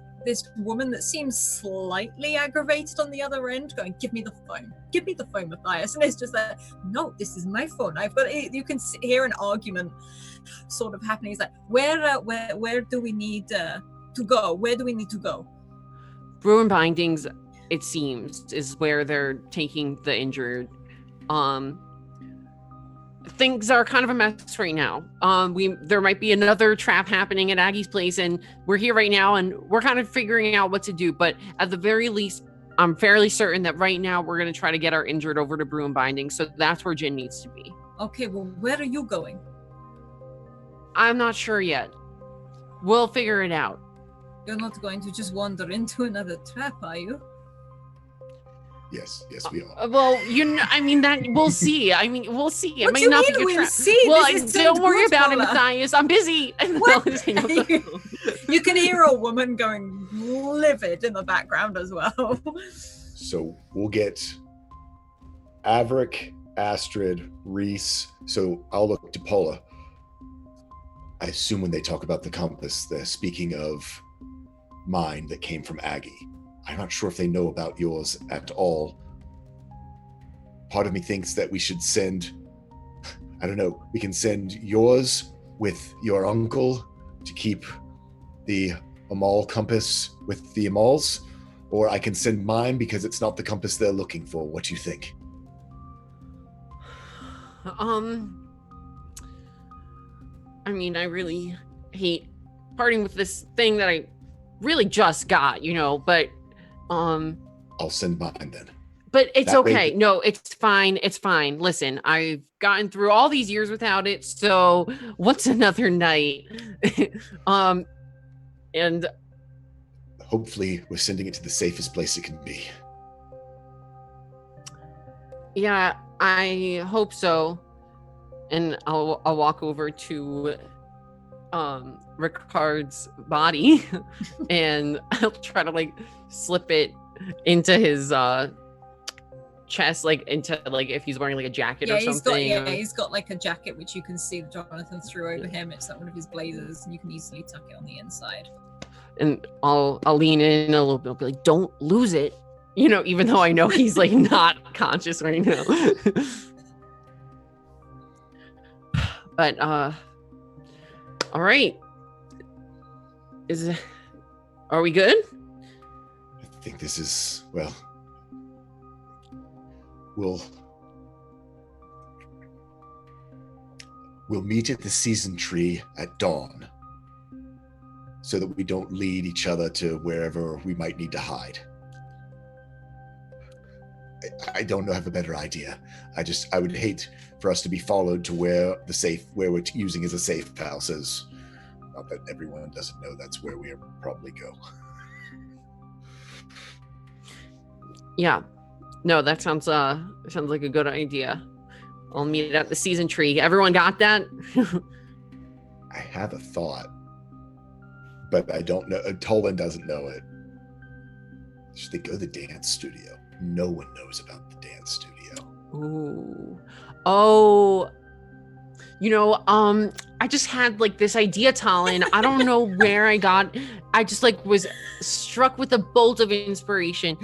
woman that seems slightly aggravated on the other end going, give me the phone, Matthias. And it's just like, no, this is my phone, I've got it. You can hear an argument sort of happening. It's like, where do we need to go? Where do we need to go? Ruin Bindings, it seems, is where they're taking the injured. Things are kind of a mess right now. There might be another trap happening at Aggie's place, and we're here right now, and we're kind of figuring out what to do. But at the very least, I'm fairly certain that right now we're going to try to get our injured over to Bruin Binding. So that's where Jin needs to be. Okay, well, where are you going? I'm not sure yet. We'll figure it out. You're not going to just wander into another trap, are you? Yes, we are. Well, I mean, that we'll see. I mean, we'll see. It what might do you not mean be a we'll trap. see? Well, don't worry good, about it, Paula. Matthias. I'm busy. You can hear a woman going livid in the background as well. So we'll get Averick, Astrid, Reese. So I'll look to Paula. I assume when they talk about the compass, they're speaking of mine that came from Aggie. I'm not sure if they know about yours at all. Part of me thinks that we should send, I don't know, we can send yours with your uncle to keep the Amal compass with the Amals, or I can send mine because it's not the compass they're looking for. What do you think? I mean, I really hate parting with this thing that I really just got, but I'll send mine then. But it's That okay. way- No, it's fine. It's fine. Listen, I've gotten through all these years without it, so what's another night? And Hopefully we're sending it to the safest place it can be. yeah, I hope so. And I'll walk over to Ricard's body and I'll try to slip it into his chest, into if he's wearing a jacket or something. He's got a jacket which you can see that Jonathan threw over him. It's one of his blazers, and you can easily tuck it on the inside. And I'll lean in a little bit, be like, don't lose it, even though I know he's not conscious right now. But all right, are we good? I think this is, we'll meet at the season tree at dawn so that we don't lead each other to wherever we might need to hide. I don't have a better idea. I would hate for us to be followed to where we're using as a safe house is. Not that everyone doesn't know that's where we'll probably go. Yeah. No, that sounds like a good idea. I'll meet at the season tree. Everyone got that? I have a thought, but I don't know. Tolan doesn't know it. Should they go to the dance studio? No one knows about the dance studio. Ooh. Oh, I just had like this idea, Talon. I don't know where I just like was struck with a bolt of inspiration.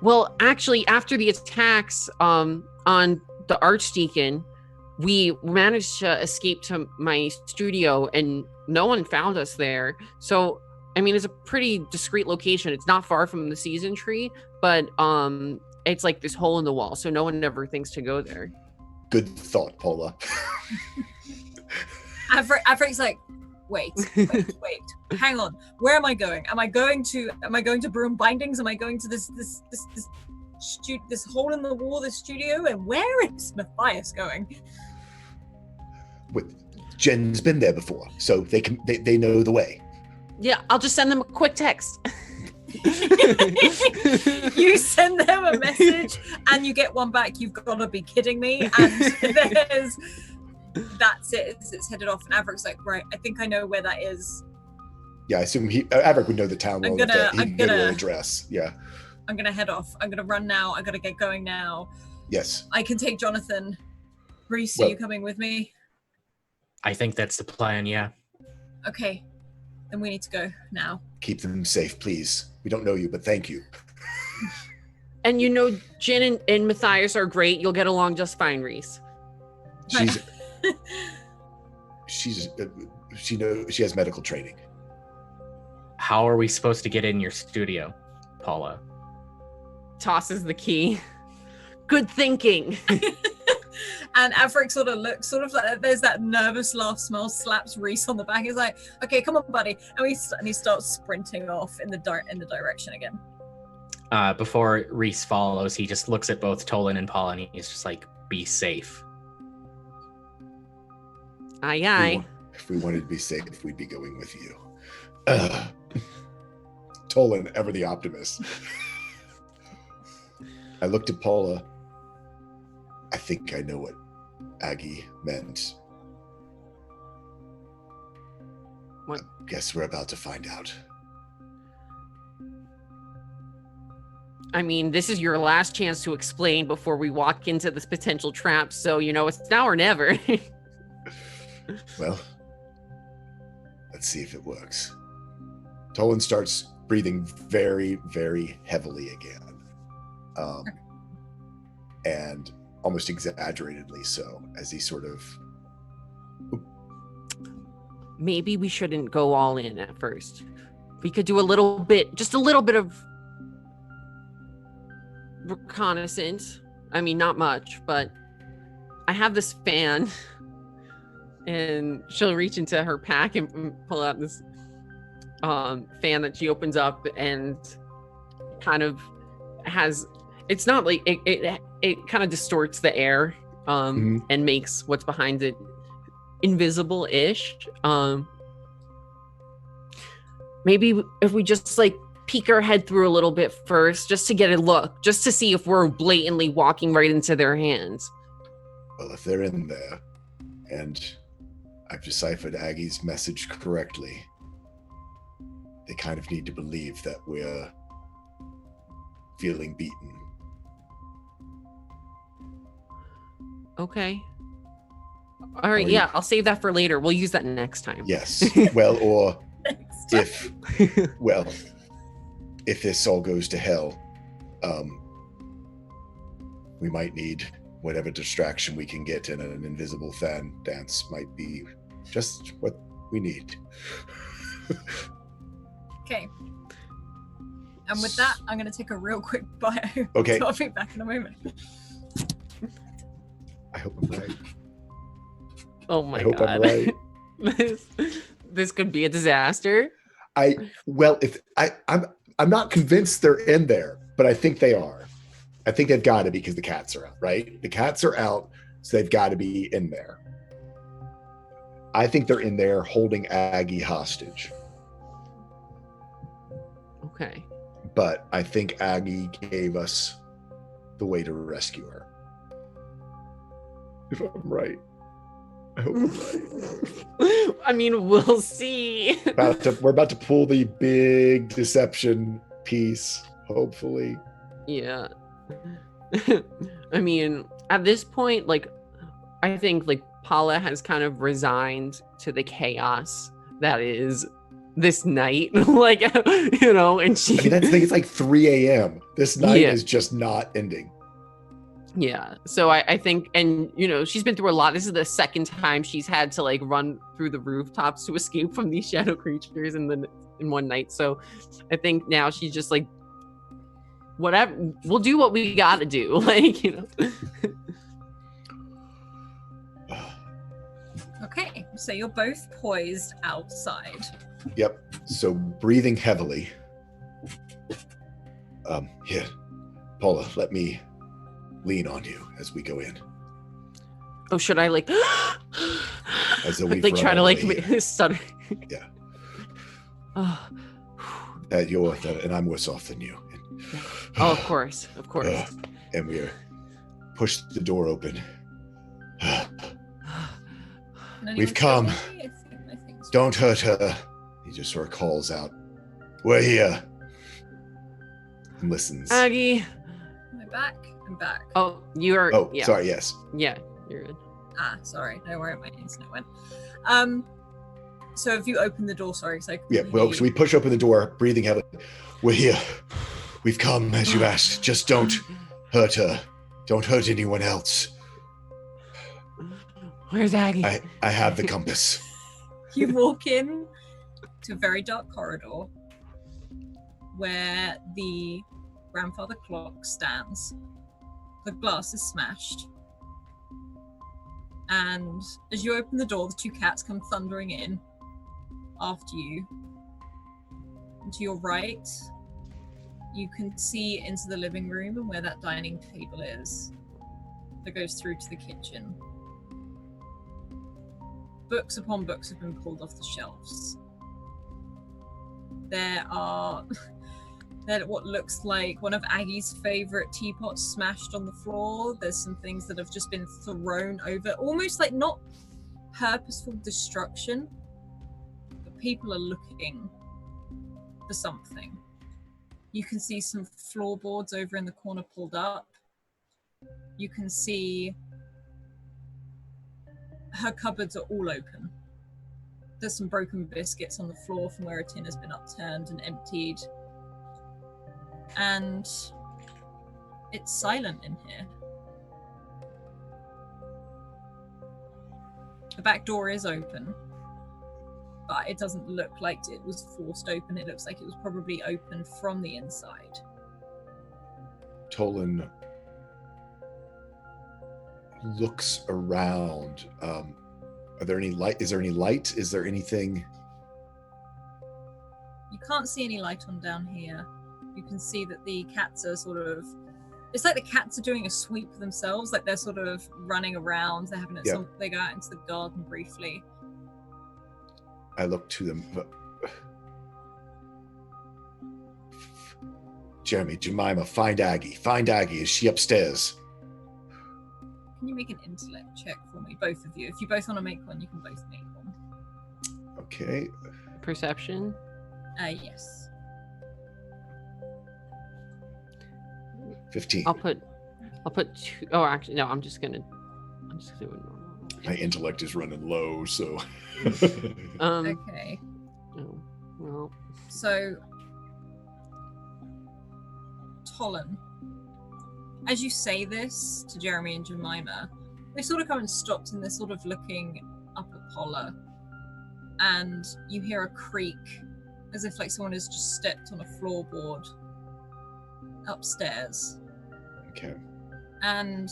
Well, actually, after the attacks on the Archdeacon, we managed to escape to my studio and no one found us there. So, I mean, it's a pretty discreet location. It's not far from the season tree, but it's like this hole in the wall, so no one ever thinks to go there. Good thought, Paula. Avric's like, wait, hang on. Where am I going? Am I going to Broom Bindings? Am I going to this hole in the wall, this studio? And where is Matthias going? Jen's been there before, so they know the way. Yeah, I'll just send them a quick text. You send them a message and you get one back. You've got to be kidding me. And that's it. It's headed off. And Avric's like, right, I think I know where that is. Yeah, I assume Averick would know the town well enough that he can get an address. Yeah. I'm going to head off. I'm going to run now. I got to get going now. Yes. I can take Jonathan. Reese, are you coming with me? I think that's the plan, yeah. Okay. Then we need to go now. Keep them safe, please. We don't know you, but thank you. And Jen and Matthias are great. You'll get along just fine, Reese. She has medical training. How are we supposed to get in your studio, Paula? Tosses the key. Good thinking. And Averick sort of looks, like there's that nervous laugh smell, slaps Reese on the back. He's like, okay, come on, buddy. And he starts sprinting off in the direction again. Before Reese follows, he just looks at both Tolan and Paula and he's just like, be safe. Aye, aye. If we wanted to be safe, we'd be going with you. Tolan, ever the optimist. I looked at Paula. I think I know what Aggie meant. What? I guess we're about to find out. I mean, this is your last chance to explain before we walk into this potential trap. So, it's now or never. Well, let's see if it works. Tolan starts breathing very, very heavily again. And almost exaggerately so, as he sort of... Maybe we shouldn't go all in at first. We could do just a little bit of reconnaissance. I mean, not much, but I have this fan, and she'll reach into her pack and pull out this fan that she opens up and kind of has... It's not like it kind of distorts the air and makes what's behind it invisible-ish. Maybe if we just like peek our head through a little bit first, just to get a look, just to see if we're blatantly walking right into their hands. Well, if they're in there and I've deciphered Aggie's message correctly, they kind of need to believe that we're feeling beaten. Okay. All right, yeah, I'll save that for later. We'll use that next time. Yes. Well, or if this all goes to hell, we might need whatever distraction we can get, and an invisible fan dance might be just what we need. Okay. And with that, I'm going to take a real quick bio. Okay. So I'll be back in a moment. I hope I'm right. Oh my God. I'm right. This could be a disaster. I'm not convinced they're in there, but I think they are. I think they've got to be because the cats are out, right? The cats are out, so they've got to be in there. I think they're in there holding Aggie hostage. Okay. But I think Aggie gave us the way to rescue her. If I'm right. I hope I'm right. I mean, we'll see. We're about to pull the big deception piece, hopefully. Yeah. I mean, at this point, like, I think like Paula has kind of resigned to the chaos that is this night. Like, you know, and she I mean, that's the thing. It's like 3 a.m. This night is just not ending. Yeah. So I think, and you know, she's been through a lot. This is the second time she's had to like run through the rooftops to escape from these shadow creatures in one night. So I think now she's just like, whatever, we'll do what we gotta do. Like, you know. Okay, so you're both poised outside. Yep. So breathing heavily. Here, Paula, let me lean on you as we go in. Oh, should I like As though we've like try to like stutter? Yeah. Oh. And I'm worse off than you. Oh, of course. And we push the door open. We've come. Don't hurt her. He just sort of calls out, "We're here." And listens. Aggie. Am I back? I'm back. Oh, you are. Oh, yeah. sorry. Yes. Yeah, you're good. Sorry. Don't worry, my internet went. So if you open the door, sorry. So yeah. Well, so we push open the door, breathing heavily. We're here. We've come as you asked. Just don't hurt her. Don't hurt anyone else. Where's Aggie? I have the compass. You walk in to a very dark corridor where the grandfather clock stands. The glass is smashed. And as you open the door, the two cats come thundering in after you. And to your right, you can see into the living room and where that dining table is that goes through to the kitchen. Books upon books have been pulled off the shelves. There are what looks like one of Aggie's favorite teapots smashed on the floor. There's some things that have just been thrown over, almost like not purposeful destruction, but people are looking for something. You can see some floorboards over in the corner pulled up. You can see her cupboards are all open. There's some broken biscuits on the floor from where a tin has been upturned and emptied. And it's silent in here. The back door is open, but it doesn't look like it was forced open. It looks like it was probably opened from the inside. Tolan looks around. Are there any light? Is there any light? Is there anything? You can't see any light on down here. You can see that the cats are sort of, it's like the cats are doing a sweep themselves, like they're sort of running around. They're having they go out into the garden briefly. I look to them. Jeremy, Jemima, find Aggie. Find Aggie. Is she upstairs? Can you make an intellect check for me, both of you? If you both want to make one, you can both make one. Okay. Perception? Yes. 15. I'll put two. Oh, actually, no. I'm just gonna do it normal. My intellect is running low, so. Okay. Oh, well. So, Tolan, as you say this to Jeremy and Jemima, they sort of come and stopped and they're sort of looking up at Paula, and you hear a creak as if like someone has just stepped on a floorboard upstairs. Okay. And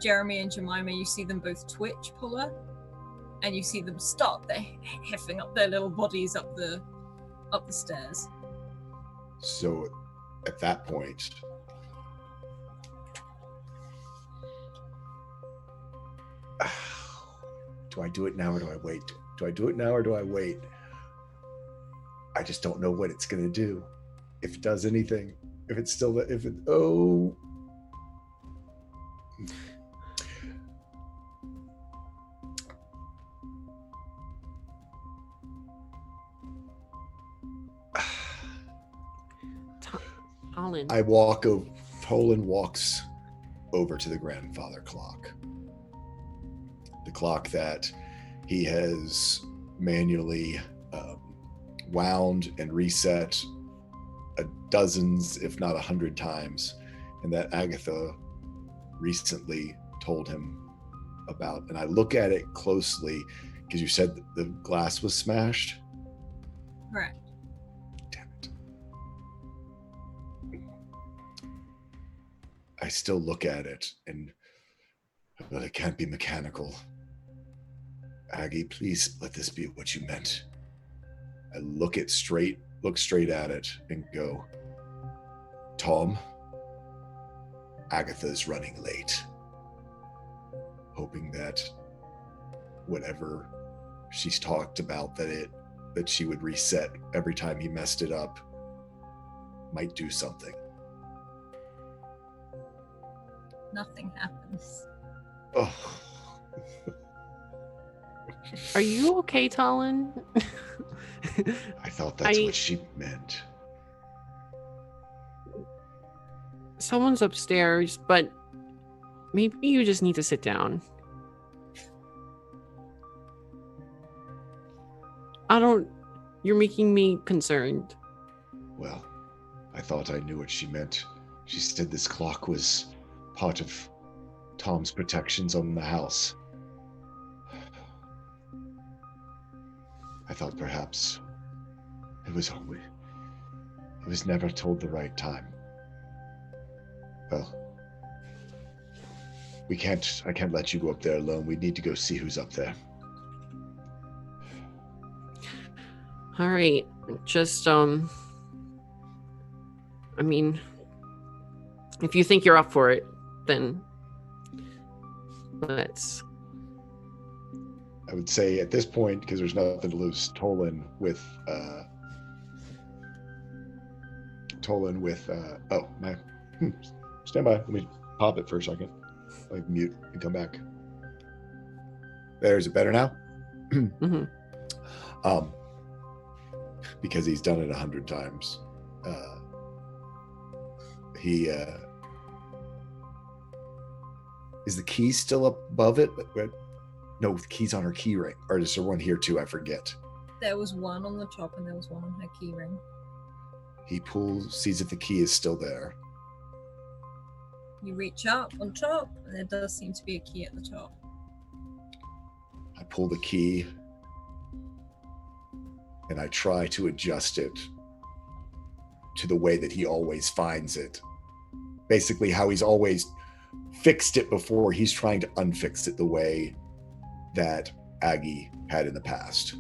Jeremy and Jemima, you see them both twitch, Paula, and you see them stop. They're heffing up their little bodies up the stairs. So at that point, do I do it now or do I wait? Do I do it now or do I wait? I just don't know what it's going to do. If it does anything, if it's still, oh. Tolan. I walk over, Tolan walks over to the grandfather clock. The clock that he has manually wound and reset dozens, if not 100 times, and that Agatha recently told him about. And I look at it closely because you said that the glass was smashed. Correct. Damn it. I still look at it, but it can't be mechanical. Aggie, please let this be what you meant. I look straight at it and go, Tom, Agatha's running late. Hoping that whatever she's talked about, that she would reset every time he messed it up, might do something. Nothing happens. Oh. Are you okay, Talon? I thought that's what she meant. Someone's upstairs, but maybe you just need to sit down. You're making me concerned. Well, I thought I knew what she meant. She said this clock was part of Tom's protections on the house. I thought perhaps it was never told the right time. Well, I can't let you go up there alone. We need to go see who's up there. All right. Just, I mean, if you think you're up for it, then let's. I would say at this point, because there's nothing to lose, Tolan with stand by. Let me pop it for a second. Like mute and come back. Is it better now? Mm-hmm. Because he's done it 100 times. Is the key still up above it? No, the key's on her key ring. Or is there one here too? I forget. There was one on the top and there was one on her key ring. He sees if the key is still there. You reach up on top, and there does seem to be a key at the top. I pull the key, and I try to adjust it to the way that he always finds it. Basically, how he's always fixed it before, he's trying to unfix it the way that Aggie had in the past.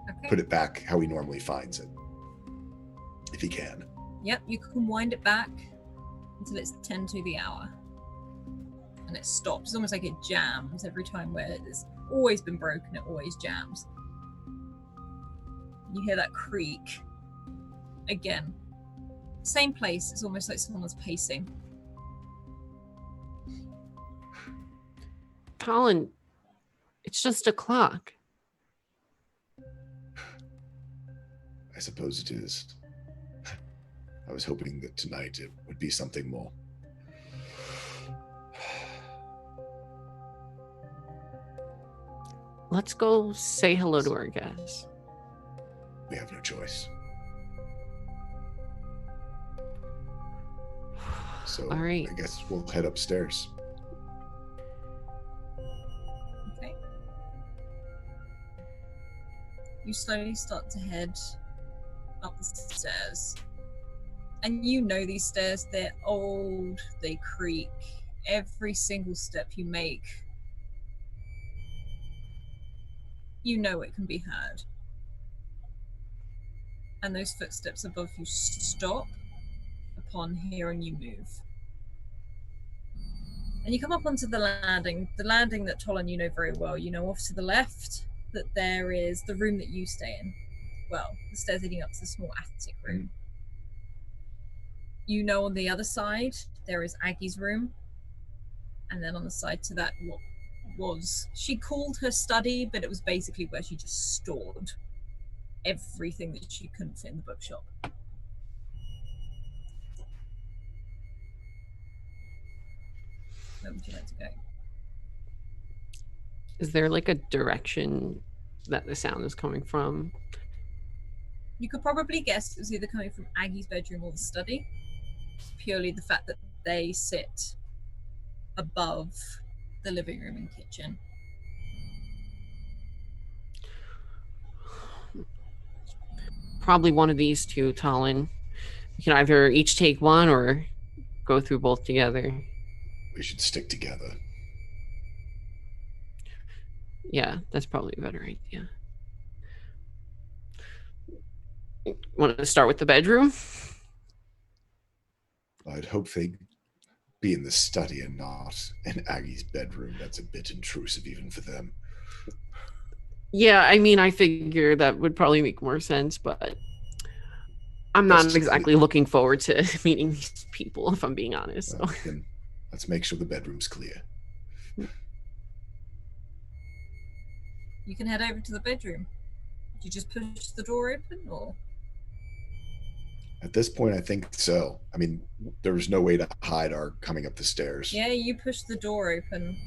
Okay. Put it back how he normally finds it, if he can. Yep, you can wind it back until it's 10 to the hour. And it stops. It's almost like it jams every time where it's always been broken, it always jams. You hear that creak. Again. Same place, it's almost like someone's pacing. Colin, it's just a clock. I suppose it is. I was hoping that tonight it would be something more. Let's go say hello to our guests. We have no choice. So all right. I guess we'll head upstairs. Okay. You slowly start to head up the stairs. And you know these stairs, they're old, they creak. Every single step you make, you know it can be heard. And those footsteps above you stop upon hearing you move. And you come up onto the landing that Tolan you know very well. You know off to the left that there is the room that you stay in. Well, the stairs leading up to the small attic room. You know on the other side, there is Aggie's room. And then on the side to that, what was, she called her study, but it was basically where she just stored everything that she couldn't fit in the bookshop. Where would you like to go? Is there like a direction that the sound is coming from? You could probably guess it was either coming from Aggie's bedroom or the study. Purely the fact that they sit above the living room and kitchen. Probably one of these two, Talon. You can either each take one or go through both together. We should stick together. Yeah, that's probably a better idea. Want to start with the bedroom? I'd hope they'd be in the study and not in Aggie's bedroom. That's a bit intrusive even for them. Yeah, I mean, I figure that would probably make more sense, but I'm not exactly looking forward to meeting these people, if I'm being honest. Well, then let's make sure the bedroom's clear. You can head over to the bedroom. Do you just push the door open, or? At this point, I think so. I mean, there's no way to hide our coming up the stairs. Yeah, you push the door open.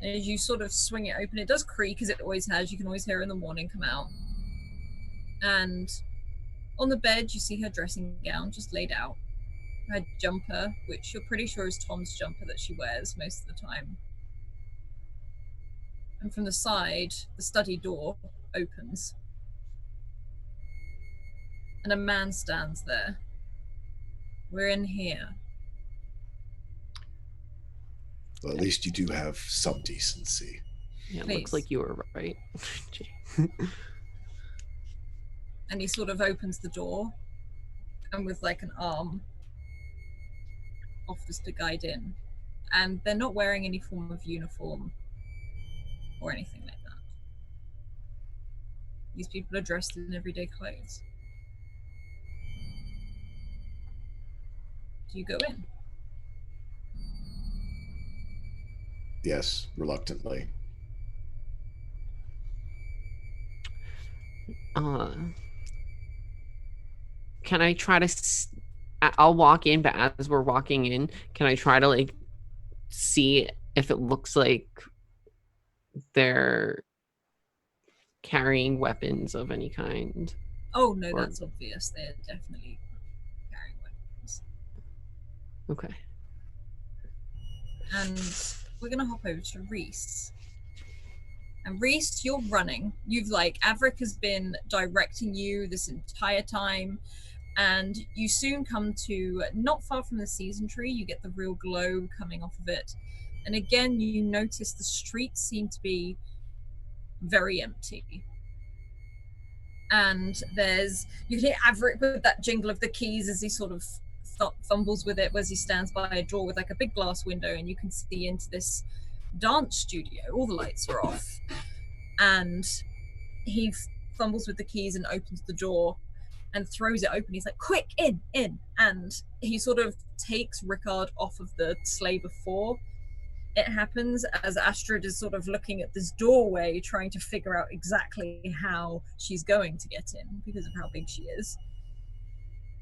And as you sort of swing it open, it does creak, as it always has. You can always hear her in the morning come out. And on the bed, you see her dressing gown just laid out. Her jumper, which you're pretty sure is Tom's jumper that she wears most of the time. And from the side, the study door opens. And a man stands there. We're in here. Well, at least you do have some decency. Yeah, it Please. looks like you were right. And he sort of opens the door, and with like an arm, offers to guide in. And they're not wearing any form of uniform or anything like that. These people are dressed in everyday clothes. Do you go in? Yes, reluctantly. Can I try to... I'll walk in, but as we're walking in, can I try to like see if it looks like they're carrying weapons of any kind? Oh no, Or- that's obvious. They're definitely carrying weapons. Okay. And we're gonna hop over to Reese. And Reese, you're running. You've like, Averick has been directing you this entire time. And you soon come to, not far from the season tree, you get the real glow coming off of it. And again, you notice the streets seem to be very empty. And you can hear Averick with that jingle of the keys as he sort of fumbles with it as he stands by a door with like a big glass window, and you can see into this dance studio. All the lights are off. And he fumbles with the keys and opens the door and throws it open. He's like, quick, in. And he sort of takes Rickard off of the sleigh before it happens, as Astrid is sort of looking at this doorway, trying to figure out exactly how she's going to get in because of how big she is.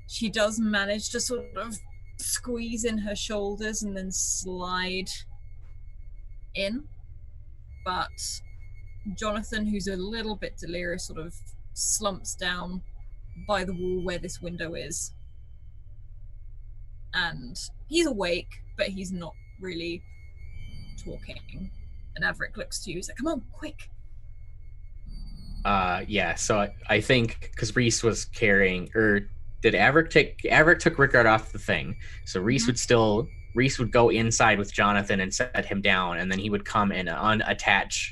She does manage to sort of squeeze in her shoulders and then slide in. But Jonathan, who's a little bit delirious, sort of slumps down by the wall where this window is. And he's awake, but he's not really talking. And Averick looks to you, he's like, come on, quick. Yeah, so I think because Reese was carrying, or did Averick took Rickard off the thing. So Reese would go inside with Jonathan and set him down, and then he would come and unattach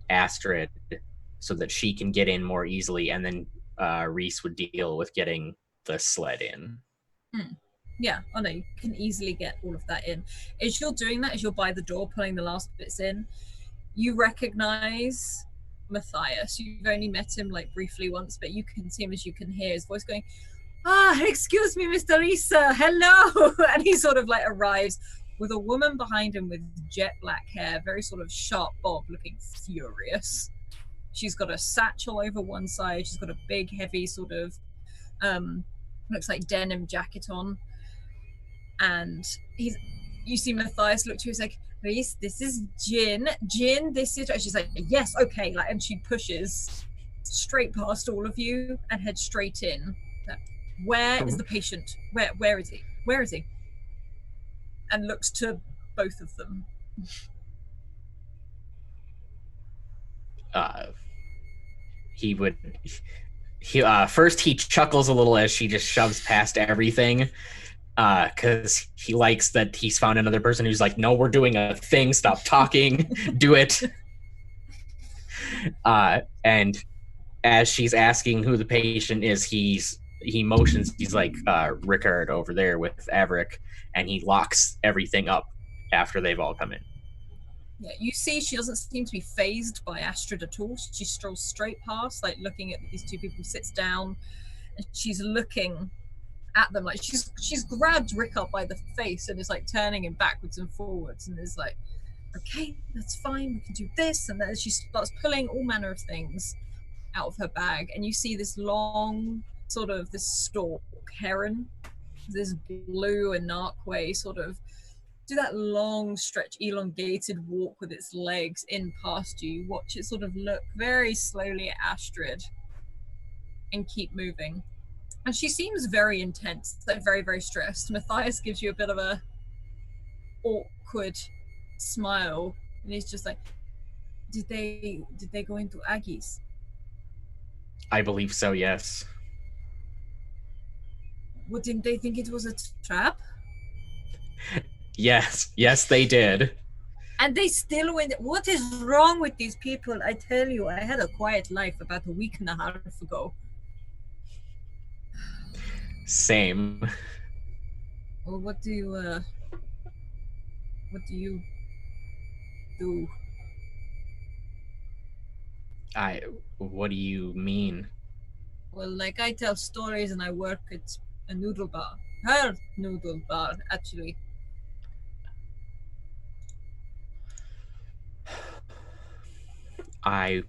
Astrid so that she can get in more easily, and then Reese would deal with getting the sled in. Yeah, oh no, you can easily get all of that in. As you're doing that, as you're by the door pulling the last bits in, you recognize Matthias. You've only met him like briefly once, but you can see him as you can hear his voice going, excuse me, Mr. Lisa, hello. And he sort of like arrives with a woman behind him with jet black hair, very sort of sharp bob, looking furious. She's got a satchel over one side. She's got a big, heavy sort of, looks like denim jacket on. And you see Matthias look to you, he's like, Reese, this is Jin. Jin, this is, and she's like, yes, okay, like, and she pushes straight past all of you and heads straight in. Where is the patient? Where is he? Where is he? And looks to both of them. First he chuckles a little as she just shoves past everything, because he likes that he's found another person who's like, no, we're doing a thing, stop talking, do it. And as she's asking who the patient is, he motions, he's like, Rickard over there with Averick, and he locks everything up after they've all come in. Yeah, you see she doesn't seem to be phased by Astrid at all. She strolls straight past, like looking at these two people, sits down, and she's looking at them like she's grabbed Rick up by the face and is like turning him backwards and forwards and is like, okay, that's fine, we can do this. And then she starts pulling all manner of things out of her bag, and you see this long sort of this stalk heron, this blue and narquay sort of do that long stretch elongated walk with its legs in past you. Watch it sort of look very slowly at Astrid and keep moving, and she seems very intense, like very, very stressed. Matthias gives you a bit of a awkward smile, and he's just like, did they go into Aggies? I believe so, yes. Well, didn't they think it was a trap? Yes, they did. And they still went. What is wrong with these people? I tell you, I had a quiet life about a week and a half ago. Same. Well, what do you do? What do you mean? Well, like, I tell stories and I work at a noodle bar. Her noodle bar, actually. I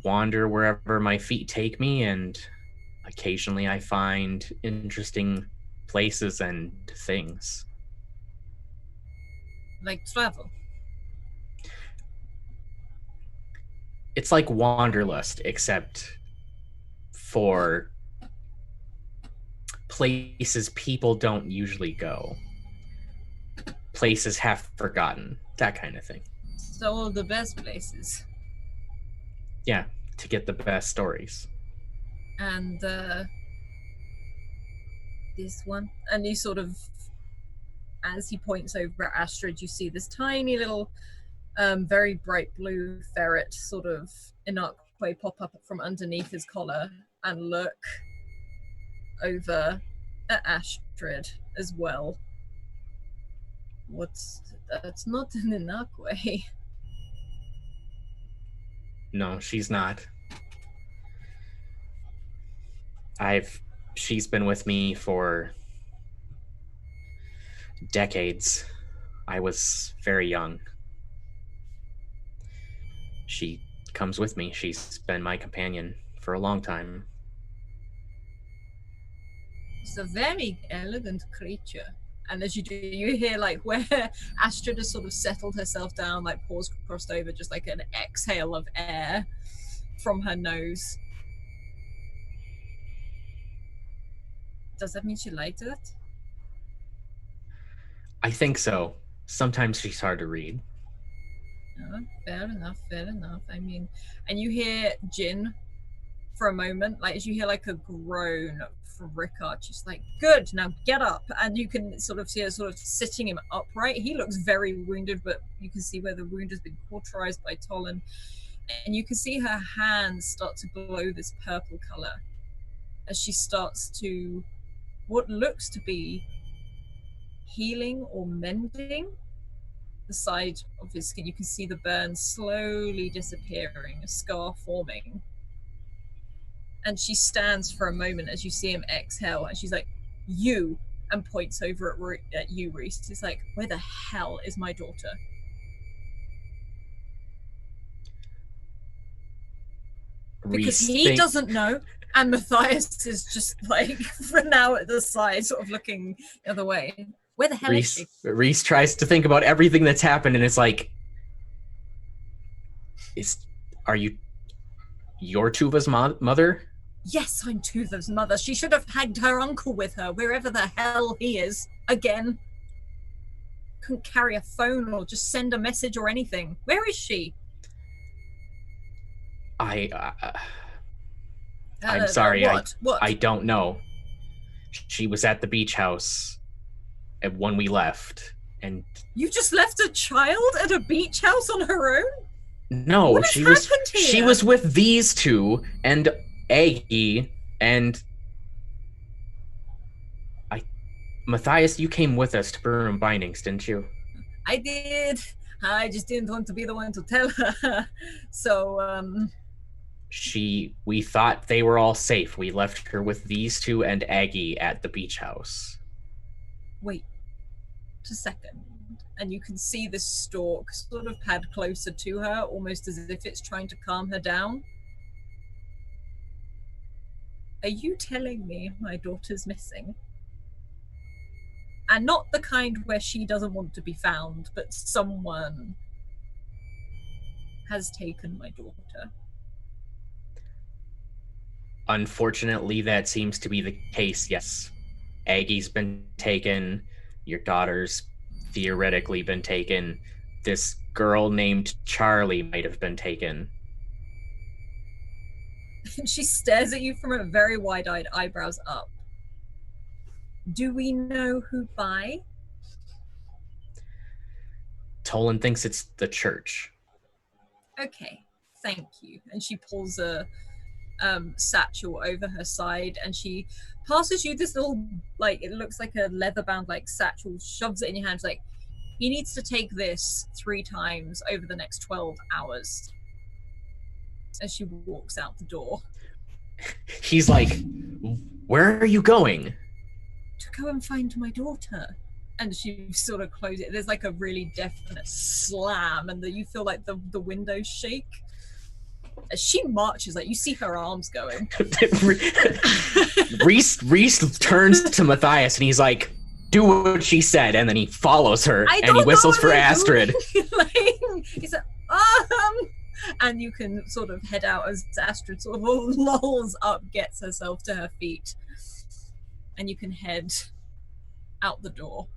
wander wherever my feet take me, and occasionally I find interesting places and things. Like travel. It's like Wanderlust, except for places people don't usually go. Places half forgotten, that kind of thing. So all the best places. Yeah, to get the best stories. And this one, and you sort of, as he points over at Astrid, you see this tiny little very bright blue ferret sort of inarquely pop up from underneath his collar and look over at Astrid as well. That's not an inarquely. No, she's not. She's been with me for decades. I was very young. She comes with me. She's been my companion for a long time. It's a very elegant creature. And as you do, you hear like where Astrid has sort of settled herself down, like paws crossed over, just like an exhale of air from her nose. Does that mean she liked it? I think so. Sometimes she's hard to read. Oh, fair enough. I mean, and you hear Jin for a moment, like as you hear like a groan from Rickard, she's like, good, now get up. And you can sort of see her sort of sitting him upright. He looks very wounded, but you can see where the wound has been cauterized by Tolan. And you can see her hands start to glow this purple color as she starts to what looks to be healing or mending the side of his skin. You can see the burn slowly disappearing, a scar forming. And she stands for a moment as you see him exhale, and she's like, you, and points over at you, Reese. It's like, where the hell is my daughter? Because he doesn't know, and Matthias is just like, for now at the side, sort of looking the other way. Where the hell is she? Reese tries to think about everything that's happened, and it's like, are you your Tuva's mother? Yes, I'm Tuva's mother. She should have had her uncle with her, wherever the hell he is. Again. Couldn't carry a phone or just send a message or anything. Where is she? I'm sorry. What? I don't know. She was at the beach house when we left, and you just left a child at a beach house on her own? No, she was with these two and Aggie and Matthias. You came with us to Burn Bindings, didn't you? I did. I just didn't want to be the one to tell her. So, we thought they were all safe. We left her with these two and Aggie at the beach house. Wait a second. And you can see this stalk sort of pad closer to her, almost as if it's trying to calm her down. Are you telling me my daughter's missing? And not the kind where she doesn't want to be found, but someone has taken my daughter. Unfortunately, that seems to be the case, yes. Aggie's been taken. Your daughter's theoretically been taken. This girl named Charlie might have been taken. And she stares at you from her very wide-eyed eyebrows up. Do we know who by? Tolan thinks it's the church. Okay, thank you. And she pulls a satchel over her side, and she passes you this little, like, it looks like a leather-bound, like, satchel, shoves it in your hands, like, he needs to take this 3 times over the next 12 hours. As she walks out the door. He's like, where are you going? To go and find my daughter. And she sort of closes it. There's like a really definite slam, and you feel like the windows shake. As she marches, like you see her arms going. Reese turns to Matthias and he's like, do what she said, and then he follows her and he whistles for Astrid. He's like, and you can sort of head out as Astrid sort of lolls up, gets herself to her feet, and you can head out the door.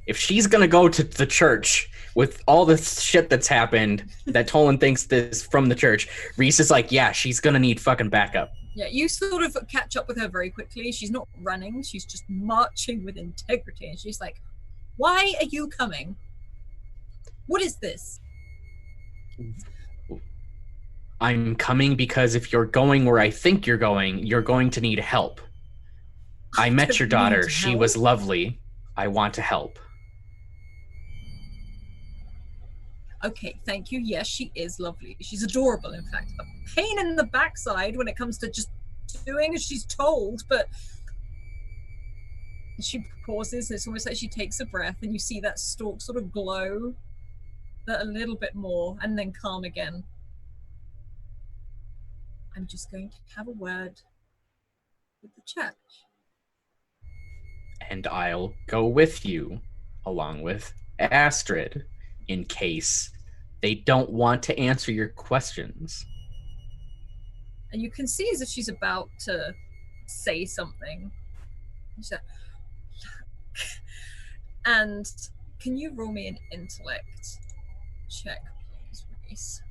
If she's gonna go to the church with all this shit that's happened that Tolan thinks this from the church, Reese is like, yeah, she's gonna need fucking backup. Yeah, you sort of catch up with her very quickly. She's not running, she's just marching with integrity, and she's like, why are you coming? What is this? I'm coming because if you're going where I think you're going to need help. I met your daughter. She was lovely. I want to help. Okay, thank you. Yes, she is lovely. She's adorable, in fact. A pain in the backside when it comes to just doing as she's told, but she pauses. It's almost like she takes a breath, and you see that stalk sort of glow a little bit more and then calm again. I'm just going to have a word with the church. And I'll go with you, along with Astrid, in case they don't want to answer your questions. And you can see as if she's about to say something. She's like, and can you roll me an intellect check, please, Reese?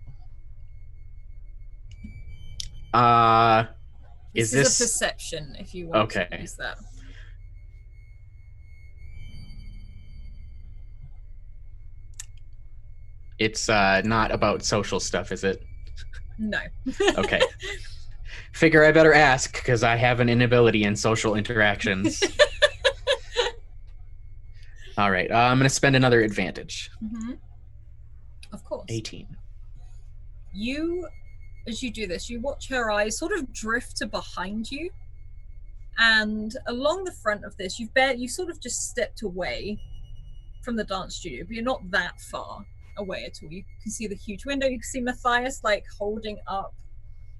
Is this a perception if you want to use that? It's not about social stuff, is it? No. Okay. Figure I better ask because I have an inability in social interactions. All right. I'm going to spend another advantage. Mm-hmm. Of course. 18. As you do this, you watch her eyes sort of drift to behind you. And along the front of this, you sort of just stepped away from the dance studio, but you're not that far away at all. You can see the huge window. You can see Matthias like holding up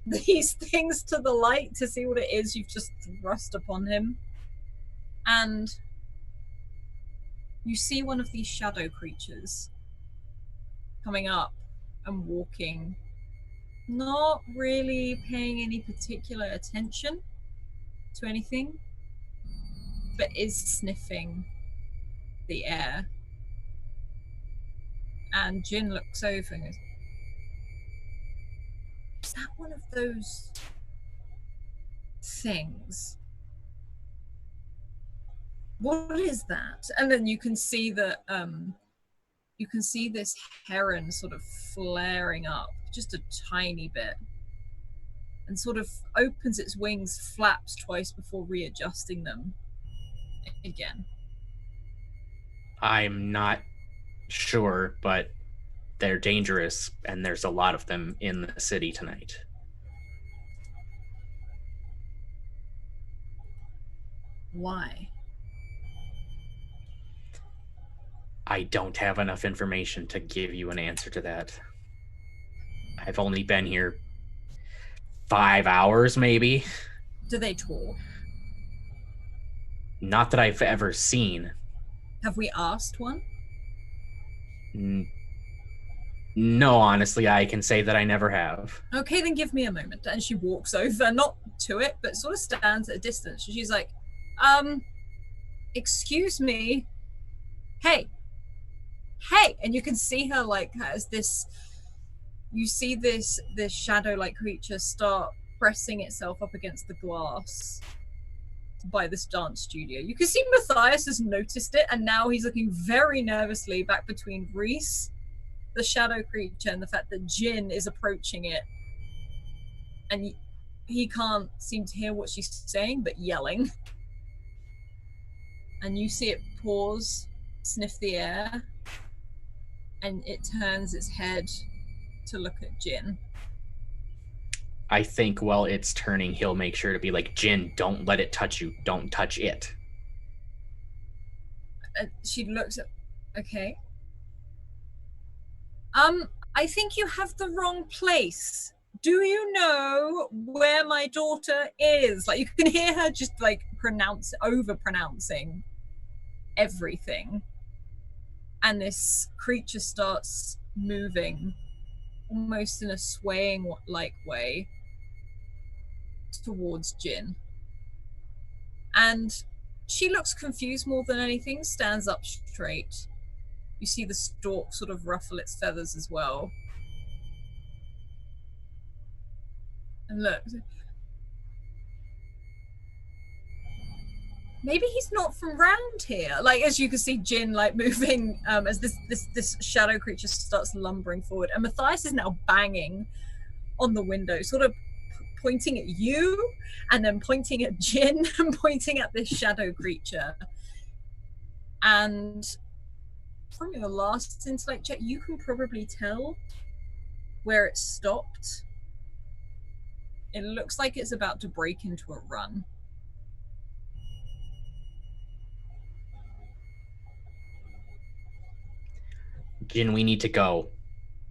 these things to the light to see what it is you've just thrust upon him. And you see one of these shadow creatures coming up and walking, not really paying any particular attention to anything, but is sniffing the air. And Jin looks over and goes, is that one of those things? What is that? And then you can see that you can see this heron sort of flaring up just a tiny bit and sort of opens its wings, flaps twice before readjusting them again. I'm not sure, but they're dangerous, and there's a lot of them in the city tonight. Why? I don't have enough information to give you an answer to that. I've only been here 5 hours, maybe. Do they talk? Not that I've ever seen. Have we asked one? No, honestly, I can say that I never have. Okay, then give me a moment. And she walks over, not to it, but sort of stands at a distance. She's like, excuse me. Hey. And you can see her like as this, you see this shadow-like creature start pressing itself up against the glass by this dance studio. You can see Matthias has noticed it, and now he's looking very nervously back between Reese, the shadow creature, and the fact that Jin is approaching it. And he can't seem to hear what she's saying, but yelling. And you see it pause, sniff the air, and it turns its head to look at Jin. I think while it's turning, he'll make sure to be like, Jin, don't let it touch you. Don't touch it. She looks at, okay. I think you have the wrong place. Do you know where my daughter is? Like, you can hear her just like over-pronouncing everything. And this creature starts moving almost in a swaying like way towards Jin. And she looks confused more than anything, stands up straight. You see the stork sort of ruffle its feathers as well. And look, maybe he's not from round here. Like, as you can see Jin like moving as this shadow creature starts lumbering forward, and Matthias is now banging on the window, sort of pointing at you, and then pointing at Jin, and pointing at this shadow creature. And from your last intellect check, you can probably tell where it stopped. It looks like it's about to break into a run. Jin, we need to go.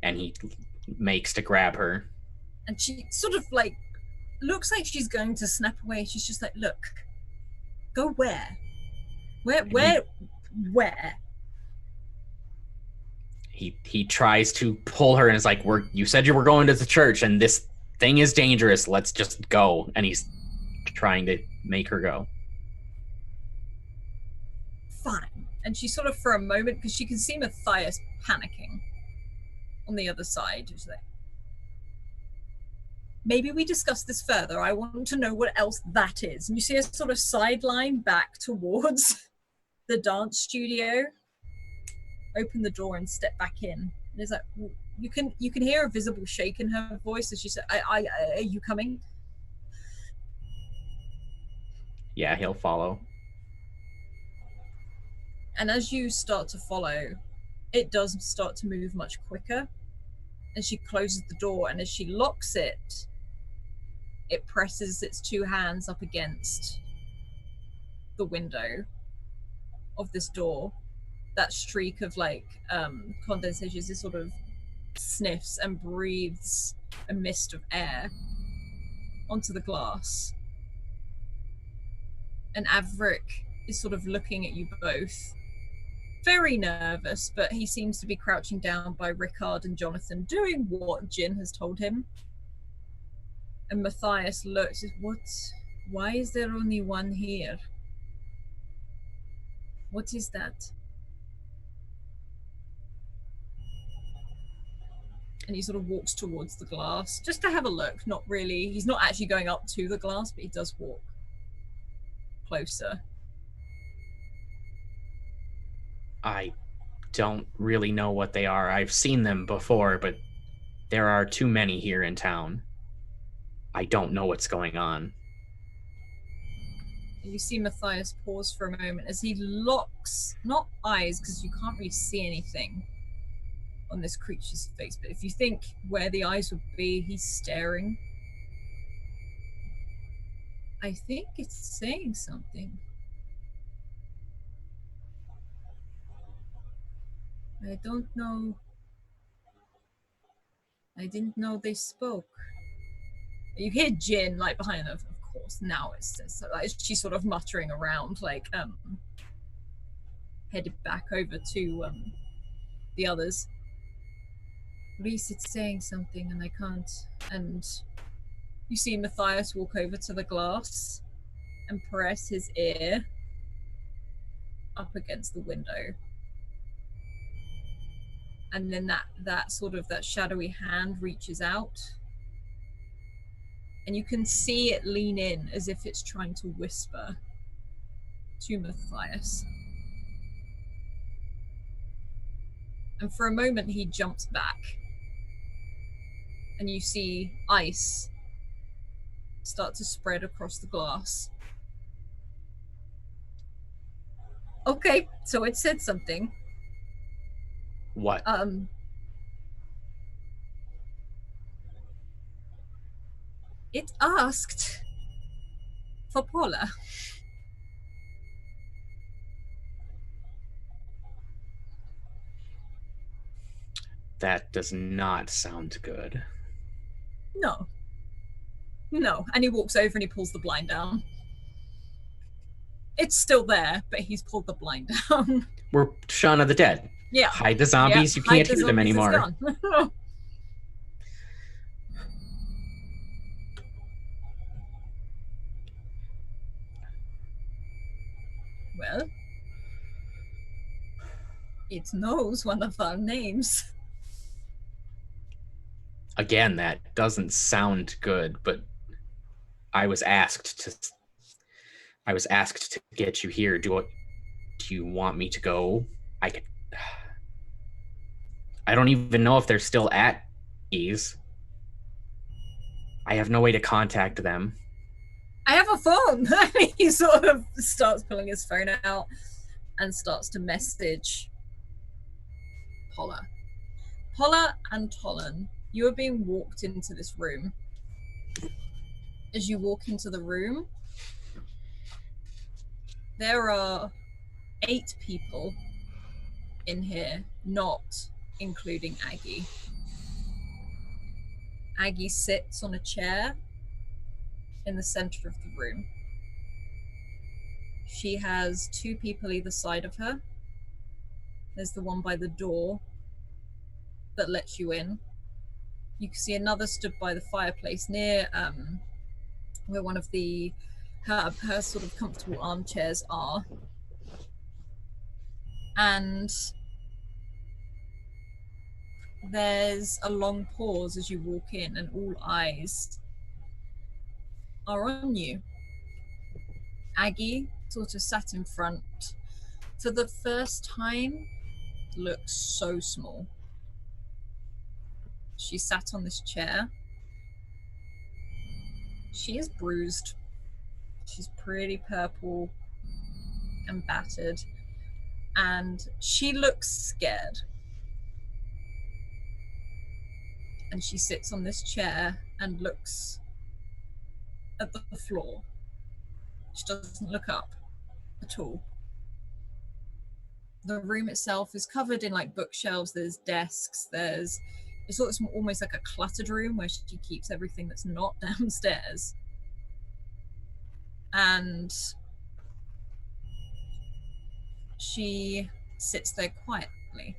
And he makes to grab her. And she sort of like looks like she's going to snap away. She's just like, look, go where? Where? He tries to pull her and is like, you said you were going to the church and this thing is dangerous. Let's just go. And he's trying to make her go. Fine. And she sort of, for a moment, because she can see Matthias panicking on the other side. She's like, maybe we discuss this further. I want to know what else that is. And you see a sort of sideline back towards the dance studio, open the door and step back in. And it's like, you can hear a visible shake in her voice as she said, are you coming? Yeah, he'll follow. And as you start to follow, it does start to move much quicker. And she closes the door, and as she locks it, it presses its two hands up against the window of this door. That streak of like condensation is sort of sniffs and breathes a mist of air onto the glass. And Averick is sort of looking at you both. very nervous, but he seems to be crouching down by Rickard and Jonathan, doing what Jin has told him. And Matthias looks, why is there only one here? What is that? And he sort of walks towards the glass, just to have a look, not really. He's not actually going up to the glass, but he does walk closer. I don't really know what they are. I've seen them before, but there are too many here in town. I don't know what's going on. You see Matthias pause for a moment as he locks, not eyes, because you can't really see anything on this creature's face, but if you think where the eyes would be, he's staring. I think it's saying something. I don't know. I didn't know they spoke. You hear Jin like behind her, of course. Now it's like she's sort of muttering around, like headed back over to the others. At least it's saying something, and I can't. And you see Matthias walk over to the glass and press his ear up against the window. And then that sort of that shadowy hand reaches out, and you can see it lean in as if it's trying to whisper to Matthias. And for a moment he jumps back, and you see ice start to spread across the glass. Okay, so it said something. What? It asked for Paula. That does not sound good. No. No. And he walks over and he pulls the blind down. It's still there, but he's pulled the blind down. We're Shaun of the Dead. Yeah. Hide the zombies. Yeah, you can't hear them anymore. Well, it knows one of our names. Again, that doesn't sound good, but I was asked to get you here. Do you want me to go? I don't even know if they're still at Aggies. I have no way to contact them. I have a phone. He sort of starts pulling his phone out and starts to message Paula. Paula and Tolan, you are being walked into this room. As you walk into the room, there are 8 people in here, not including Aggie. Aggie sits on a chair in the center of the room. She has 2 people either side of her. There's the one by the door that lets you in. You can see another stood by the fireplace near where one of the her sort of comfortable armchairs are. And there's a long pause as you walk in, and all eyes are on you. Aggie, sort of sat in front, for the first time, looks so small. She sat on this chair. She is bruised. She's pretty purple and battered, and she looks scared. And she sits on this chair and looks at the floor. She doesn't look up at all. The room itself is covered in like bookshelves, there's desks, it's sort of almost like a cluttered room where she keeps everything that's not downstairs. And she sits there quietly.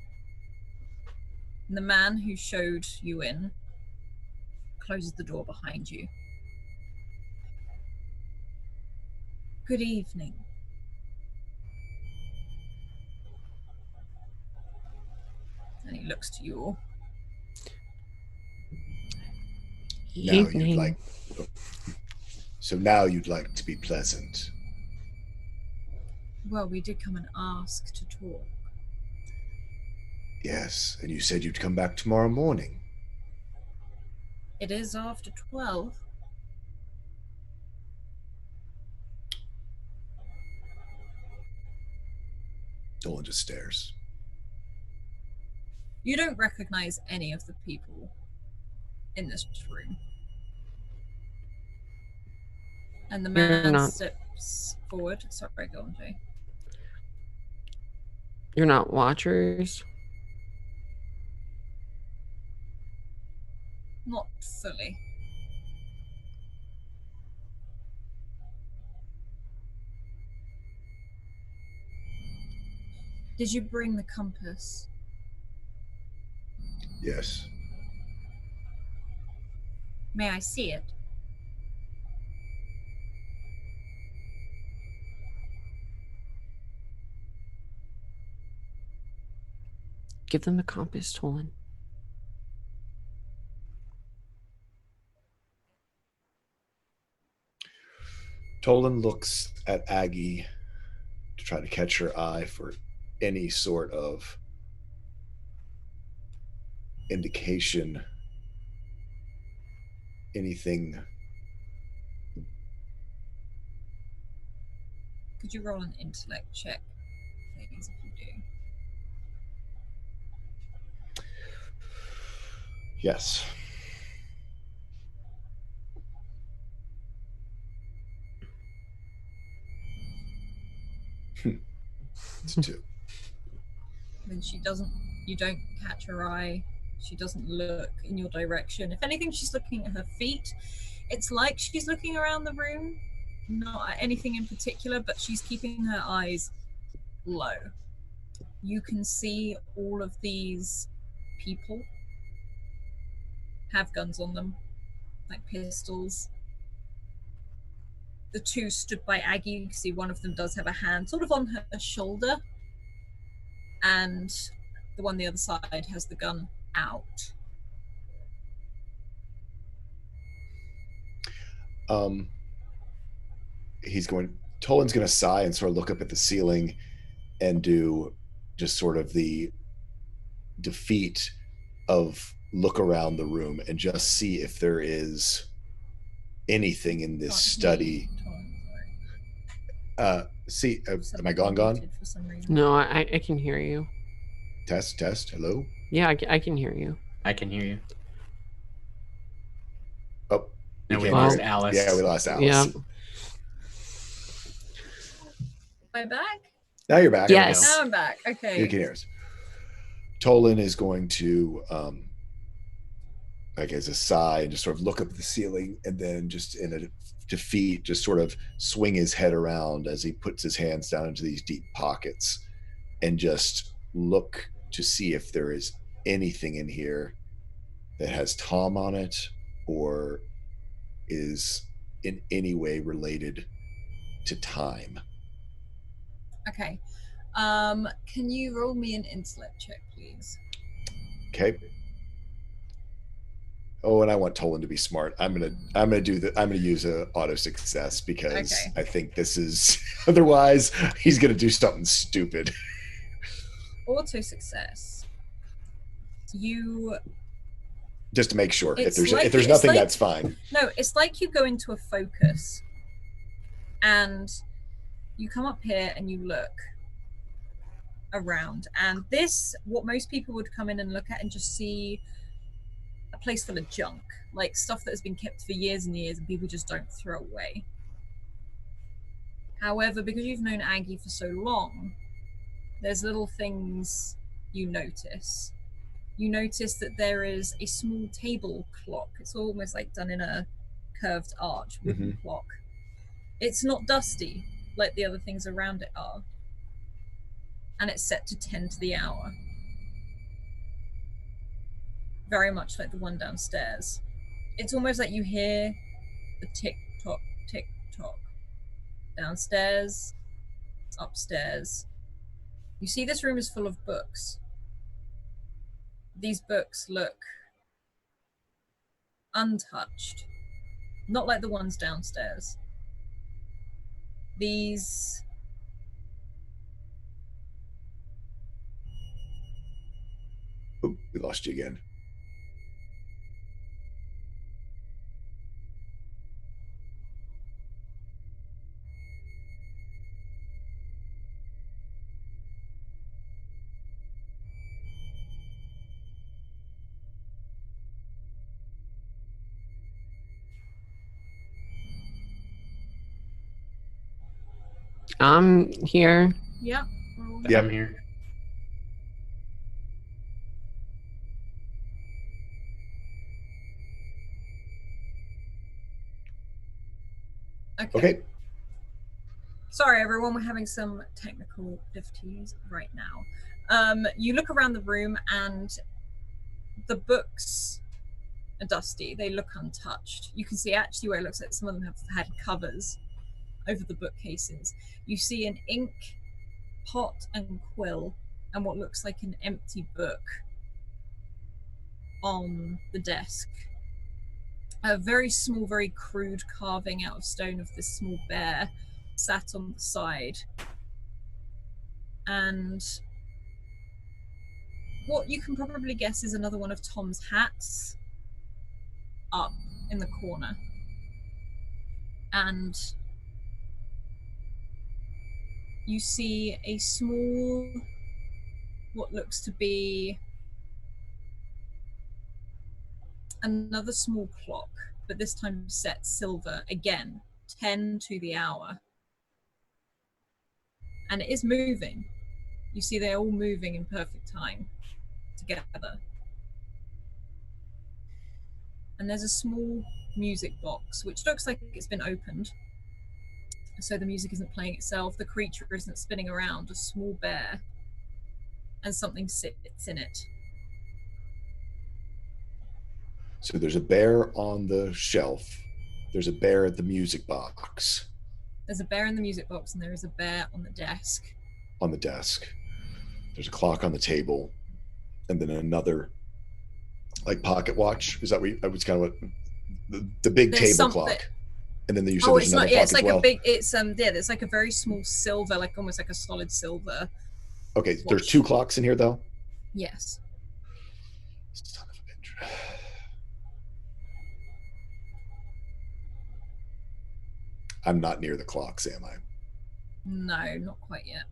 And the man who showed you in closes the door behind you. Good evening. And he looks to you all. Now you'd like... So now you'd like to be pleasant. Well, we did come and ask to talk. Yes, and you said you'd come back tomorrow morning. It is after 12. Dolan just stares. You don't recognize any of the people in this room. And the man steps forward. Sorry, go on, Jay. You're not watchers? Not fully. Did you bring the compass? Yes. May I see it? Give them the compass, Tolan. Tolan looks at Aggie to try to catch her eye for any sort of indication, anything. Could you roll an intellect check, please, if you do? Yes. It's 2. Then you don't catch her eye. She doesn't look in your direction. If anything, she's looking at her feet. It's like she's looking around the room, not at anything in particular, but she's keeping her eyes low. You can see all of these people have guns on them, like pistols. The 2 stood by Aggie. You can see one of them does have a hand sort of on her shoulder, and the one on the other side has the gun out. Tolan's going to sigh and sort of look up at the ceiling and do just sort of the defeat of look around the room and just see if there is anything in this study. Am I gone? No, I can hear you. Test. Hello? Yeah, I can hear you. I can hear you. Oh. And we lost Alice. Yeah, we lost Alice. Yeah. Am I back? Now you're back. Yes. Now I'm back. Okay. You can hear us. Tolan is going to, like as a sigh, and just sort of look up at the ceiling, and then just in a defeat, just sort of swing his head around as he puts his hands down into these deep pockets and just look to see if there is anything in here that has Tom on it or is in any way related to time. Okay. Can you roll me an intellect check, please? Okay. Oh, and I want Tolan to be smart. I'm gonna use a auto success because I think this is otherwise he's gonna do something stupid. Auto success. You just to make sure. If there's it's nothing, like, that's fine. No, it's like you go into a focus and you come up here and you look around, and this, what most people would come in and look at and just see a place full of junk, like stuff that has been kept for years and years and people just don't throw away. However, because you've known Aggie for so long, there's little things you notice. You notice that there is a small table clock. It's almost like done in a curved arch wooden clock. It's not dusty like the other things around it are. and it's set to 10 to the hour. Very much like the one downstairs. It's almost like you hear the tick-tock, tick-tock. Downstairs, upstairs. You see this room is full of books. These books look untouched. Not like the ones downstairs. These... Oh, we lost you again. I'm here. Yep. Yeah. I'm here. Okay. Sorry, everyone. We're having some technical difficulties right now. You look around the room and the books are dusty. They look untouched. You can see actually where it looks like some of them have had covers over the bookcases. You see an ink pot and quill and what looks like an empty book on the desk. A very small, very crude carving out of stone of this small bear sat on the side. And what you can probably guess is another one of Tom's hats up in the corner. And you see a small, what looks to be another small clock, but this time set silver again, 10 to the hour. And it is moving. You see they're all moving in perfect time together. And there's a small music box, which looks like it's been opened. So the music isn't playing itself, the creature isn't spinning around, a small bear, and something sits in it. So there's a bear on the shelf. There's a bear at the music box. There's a bear in the music box, and there is a bear on the desk. On the desk. There's a clock on the table, and then another, like, pocket watch. Is that what? That was kind of what the big There's table clock. And then you said it's there's another not. Yeah, clock it's like as well. a big. It's yeah. There's like a very small silver, like almost like a solid silver. Okay, watch. there's two clocks in here though. Yes. Son of a bitch. I'm not near the clocks, am I? No, not quite yet.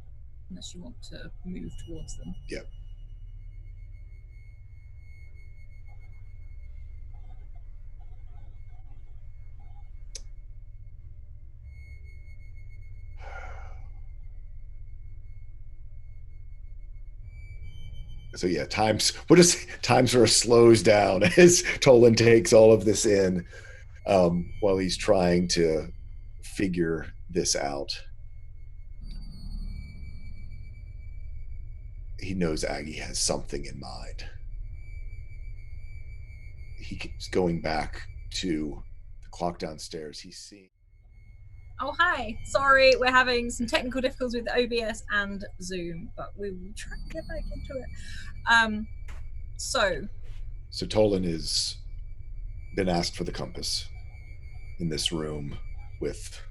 Unless you want to move towards them. Yep. So yeah, time sort of slows down as Tolan takes all of this in, while he's trying to figure this out. He knows Aggie has something in mind. He keeps going back to the clock downstairs. He's seeing. Oh, hi. Sorry, we're having some technical difficulties with OBS and Zoom, but we will try to get back into it. So Tolan has been asked for the compass in this room with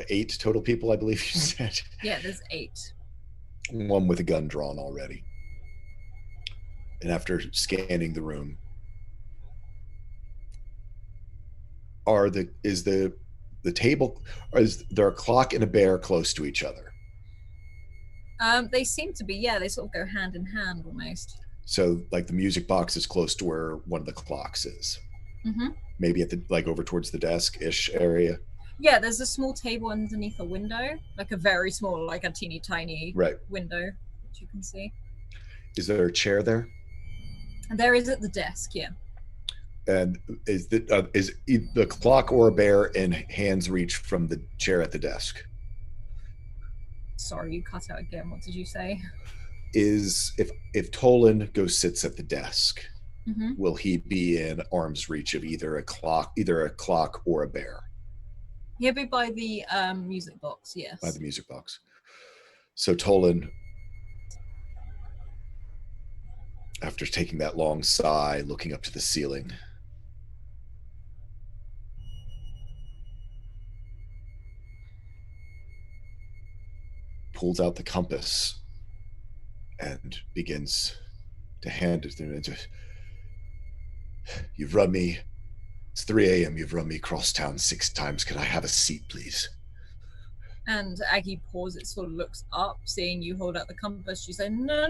8 total people, I believe you said. Yeah, there's 8. One with a gun drawn already. And after scanning the room, is the table, or is there a clock and a bear close to each other? They seem to be, yeah, they sort of go hand in hand almost. So like the music box is close to where one of the clocks is. Mm-hmm. Maybe at the, like, over towards the desk-ish area. Yeah, there's a small table underneath a window, like a very small, like a teeny tiny window, which you can see. Is there a chair there? And there is at the desk, yeah. And is the clock or a bear in hand's reach from the chair at the desk? Sorry, you cut out again. What did you say? Is if Tolan goes sits at the desk, Mm-hmm. will he be in arm's reach of either a clock or a bear? He'll be by the music box, yes. By the music box. So Tolan, after taking that long sigh, looking up to the ceiling, pulls out the compass and begins to hand it to him. You've run me. It's 3 a.m. You've run me across town 6 times. Could I have a seat, please? And Aggie pauses, sort of looks up, seeing you hold out the compass. She's like, no,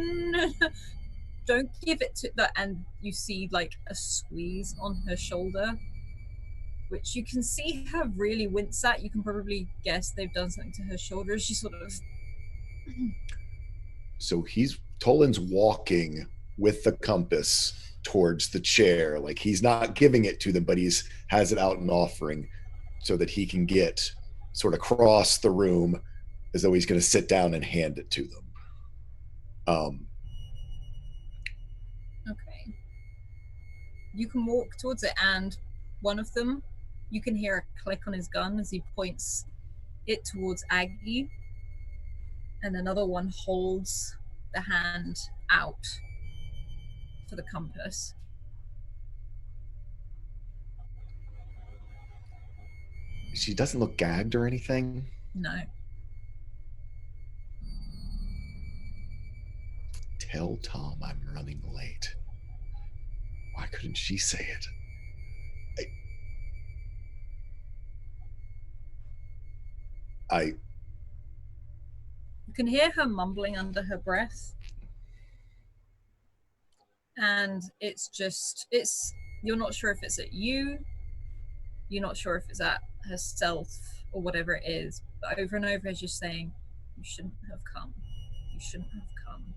don't give it to that. And you see like a squeeze on her shoulder, which you can see her really wince at. You can probably guess they've done something to her shoulder. She sort of... So Tolan's walking with the compass towards the chair. Like he's not giving it to them, but has it out and offering so that he can get sort of across the room as though he's going to sit down and hand it to them. Okay. You can walk towards it, and one of them, you can hear a click on his gun as he points it towards Aggie, and another one holds the hand out for the compass. She doesn't look gagged or anything. No. Tell Tom I'm running late. Why couldn't she say it? You can hear her mumbling under her breath. And you're not sure if it's at you, you're not sure if it's at herself or whatever it is, but over and over is just saying, you shouldn't have come. You shouldn't have come.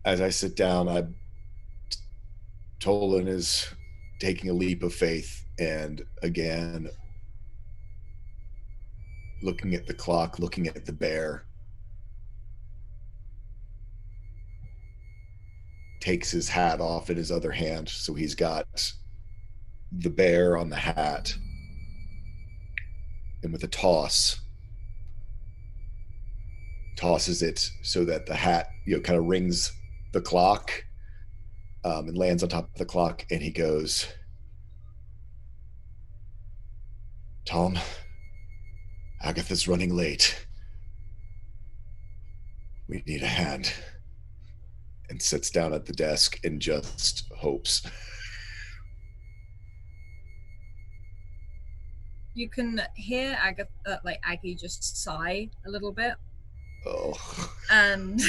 As I sit down, Tolan is taking a leap of faith and again looking at the clock, looking at the bear, takes his hat off in his other hand. So he's got the bear on the hat, and with a toss, tosses it so that the hat, kind of rings the clock and lands on top of the clock. And he goes, Tom, Agatha's running late. We need a hand. And sits down at the desk and just hopes. You can hear Aggie just sigh a little bit. Oh. And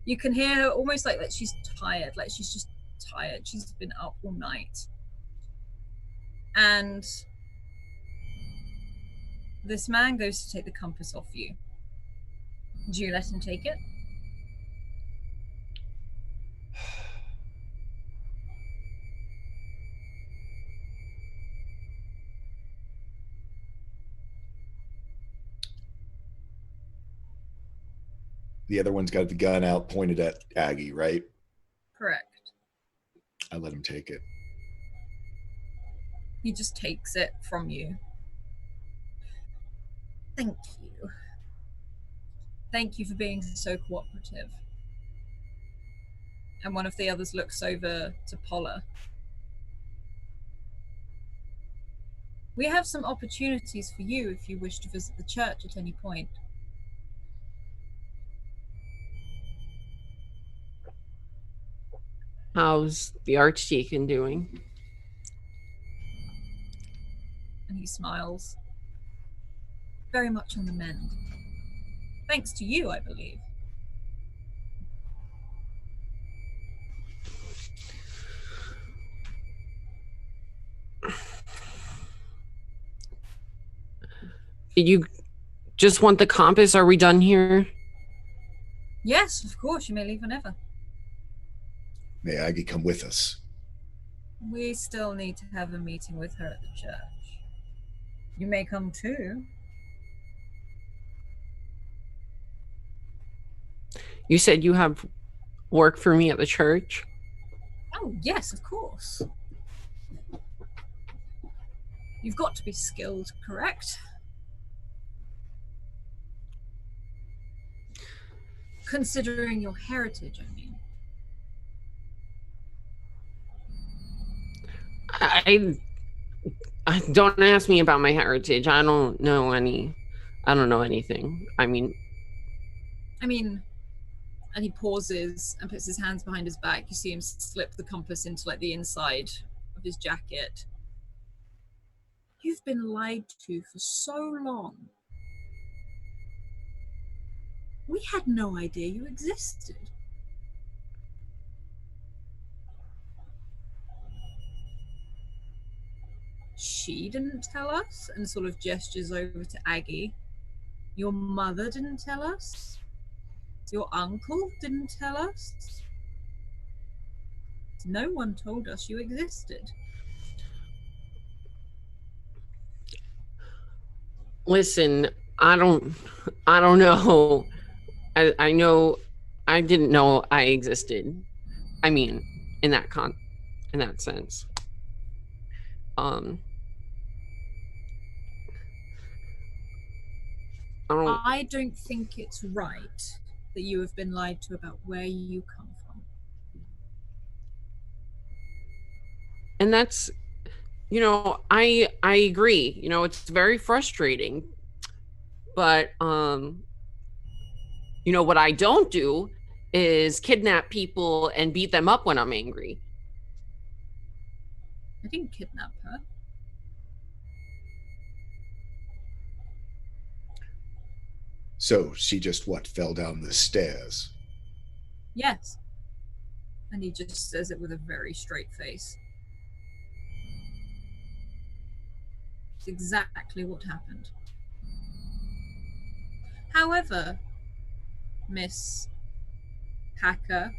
you can hear her almost like she's tired, like she's just tired. She's been up all night. And this man goes to take the compass off you. Do you let him take it? The other one's got the gun out, pointed at Aggie, right? Correct. I let him take it. He just takes it from you. Thank you. Thank you for being so cooperative. And one of the others looks over to Paula. We have some opportunities for you if you wish to visit the church at any point. How's the Archdeacon doing? And he smiles. Very much on the mend. Thanks to you, I believe. You just want the compass? Are we done here? Yes, of course. You may leave whenever. May Aggie come with us? We still need to have a meeting with her at the church. You may come too. You said you have work for me at the church? Oh, yes, of course. You've got to be skilled, correct? Considering your heritage, I mean. I don't ask me about my heritage. I don't know anything. I mean, and he pauses and puts his hands behind his back. You see him slip the compass into like the inside of his jacket. You've been lied to for so long. We had no idea you existed. She didn't tell us, and sort of gestures over to Aggie. Your mother didn't tell us. Your uncle didn't tell us. No one told us you existed. listen, I don't know. I know I didn't know I existed. I mean, in that sense. I don't think it's right that you have been lied to about where you come from. And that's, I agree. It's very frustrating. But what I don't do is kidnap people and beat them up when I'm angry. I didn't kidnap her. So she just, fell down the stairs? Yes. And he just says it with a very straight face. It's exactly what happened. However, Miss Hacker,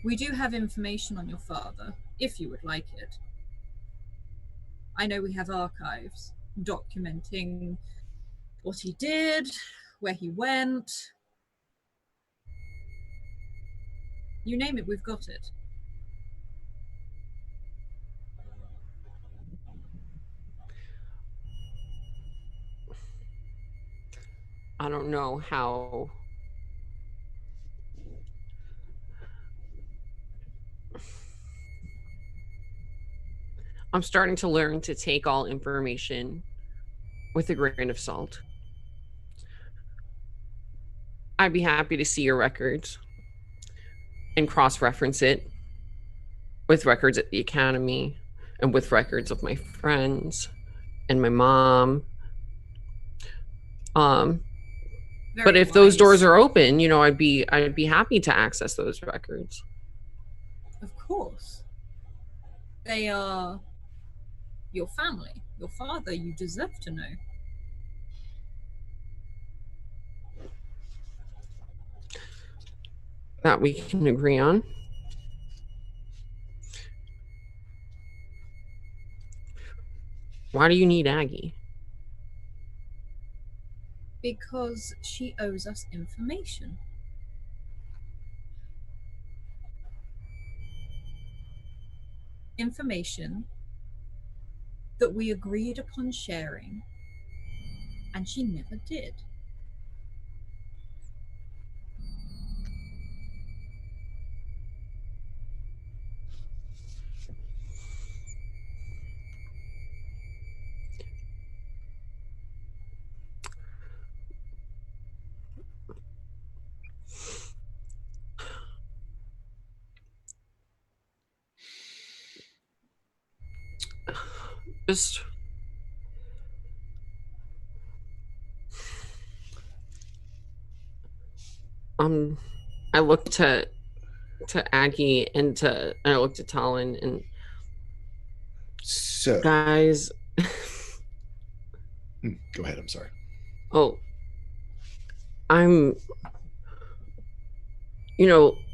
we do have information on your father, if you would like it. I know we have archives documenting what he did, where he went. You name it, we've got it. I don't know how. I'm starting to learn to take all information with a grain of salt. I'd be happy to see your records and cross-reference it with records at the academy and with records of my friends and my mom. But if those doors are open, I'd be happy to access those records. Of course. They are your family, your father. You deserve to know. That we can agree on. Why do you need Aggie? Because she owes us information. Information that we agreed upon sharing, and she never did. Just I looked to Aggie and I looked at Talon and so guys. Go ahead, I'm sorry. Oh, I'm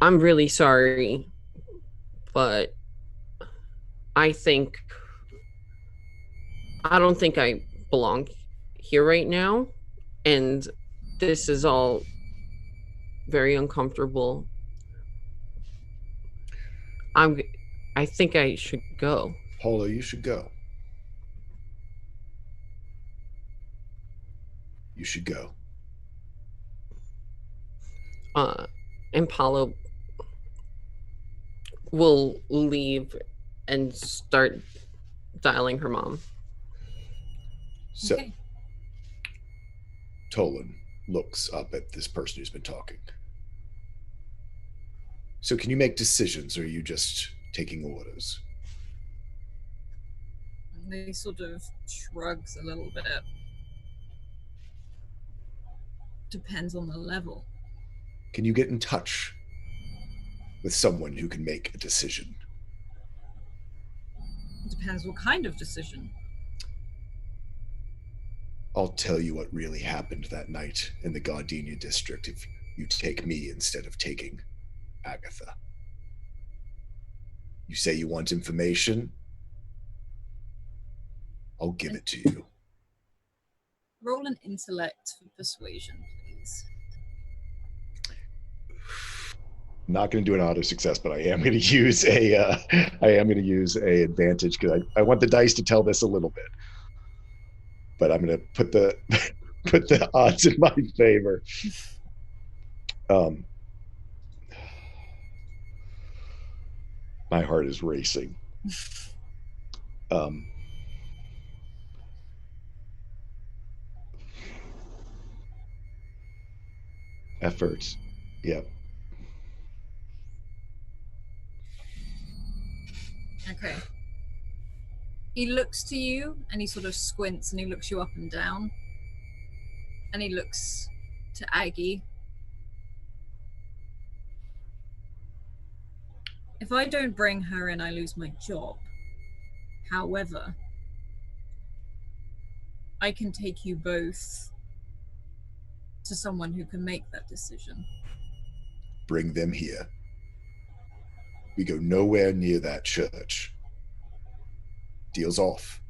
really sorry but I don't think I belong here right now, and this is all very uncomfortable. I think I should go. Paula, you should go. You should go. And Paula will leave and start dialing her mom. So, Okay. Tolan looks up at this person who's been talking. So, can you make decisions, or are you just taking orders? And he sort of shrugs a little bit. Depends on the level. Can you get in touch with someone who can make a decision? Depends what kind of decision. I'll tell you what really happened that night in the Gardenia district if you take me instead of taking Agatha. You say you want information? I'll give it to you. Roll an intellect for persuasion, please. I'm not going to do an auto success, but I am going to use a advantage because I want the dice to tell this a little bit. But I'm going to put the put the odds in my favor. My heart is racing. Efforts. Yep. Okay. He looks to you and he sort of squints and he looks you up and down. And he looks to Aggie. If I don't bring her in, I lose my job. However, I can take you both to someone who can make that decision. Bring them here. We go nowhere near that church. Deal's off.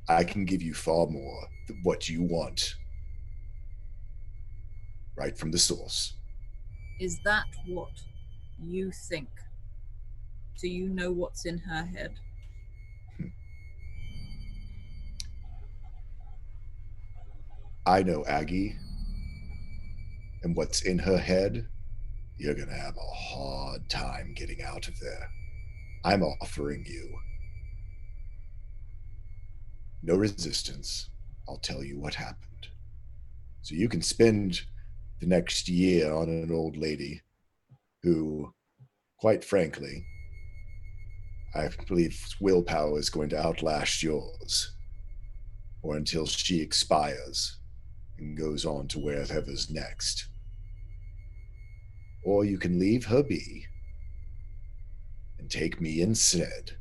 I can give you far more than what you want. Right from the source. Is that what you think? Do you know what's in her head? I know Aggie, and what's in her head, you're going to have a hard time getting out of there. I'm offering you no resistance. I'll tell you what happened. So you can spend the next year on an old lady who, quite frankly, I believe willpower is going to outlast yours, or until she expires and goes on to wherever's next. Or you can leave her be and take me instead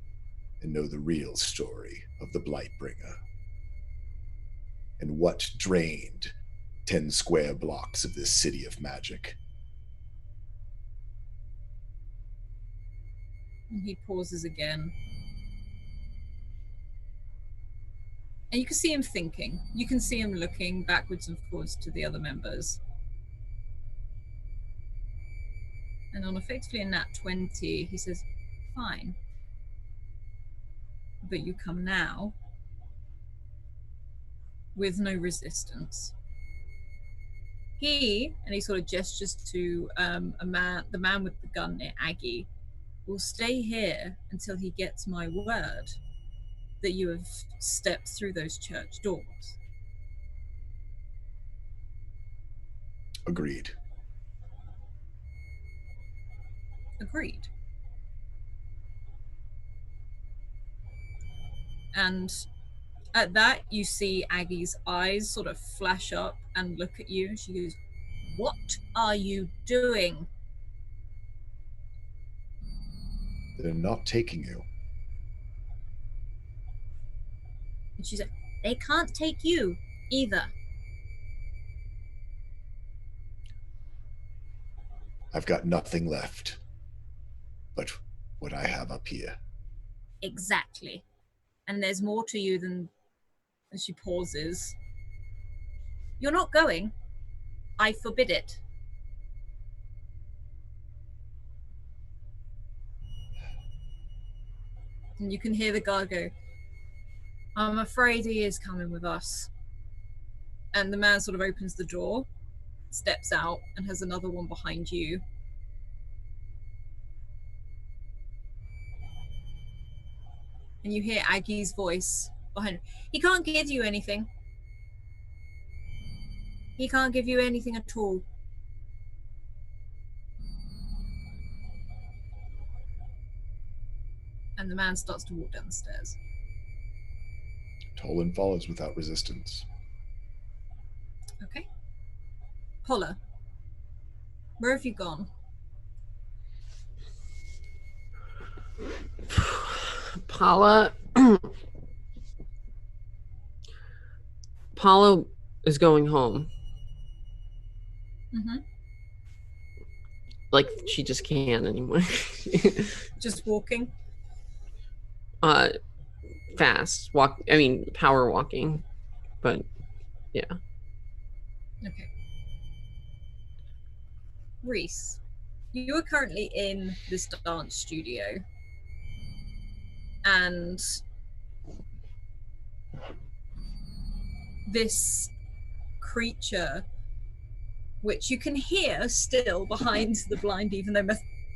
and know the real story of the Blightbringer and what drained 10 square blocks of this city of magic. And he pauses again. And you can see him thinking. You can see him looking backwards and forwards to the other members. And on effectively a nat 20, he says, fine. But you come now with no resistance. He, and he sort of gestures to the man with the gun near Aggie, will stay here until he gets my word that you have stepped through those church doors. Agreed. Agreed. And at that, you see Aggie's eyes sort of flash up and look at you. She goes, "What are you doing?" They're not taking you. And she said, "They can't take you either." I've got nothing left but what I have up here. Exactly. And there's more to you than... And she pauses. You're not going. I forbid it. And you can hear the guard go, I'm afraid he is coming with us. And the man sort of opens the door, steps out, and has another one behind you. And you hear Aggie's voice behind him. He can't give you anything. He can't give you anything at all. And the man starts to walk down the stairs. Tolan follows without resistance. Okay. Paula, where have you gone? Paula is going home. Mm-hmm. Like, she just can't anymore. Just walking? Fast. Power walking. But, yeah. Okay. Reese, you are currently in this dance studio. And this creature, which you can hear still behind the blind, even though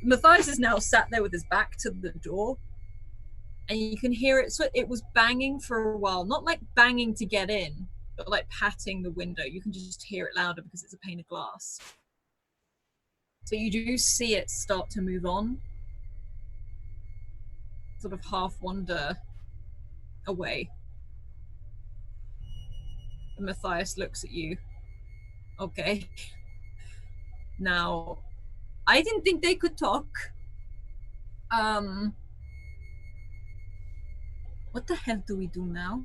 Matthias is now sat there with his back to the door, and you can hear it. So it was banging for a while, not like banging to get in, but like patting the window. You can just hear it louder because it's a pane of glass. So you do see it start to move on, sort of half wander away. And Matthias looks at you. Okay. Now, I didn't think they could talk. What the hell do we do now?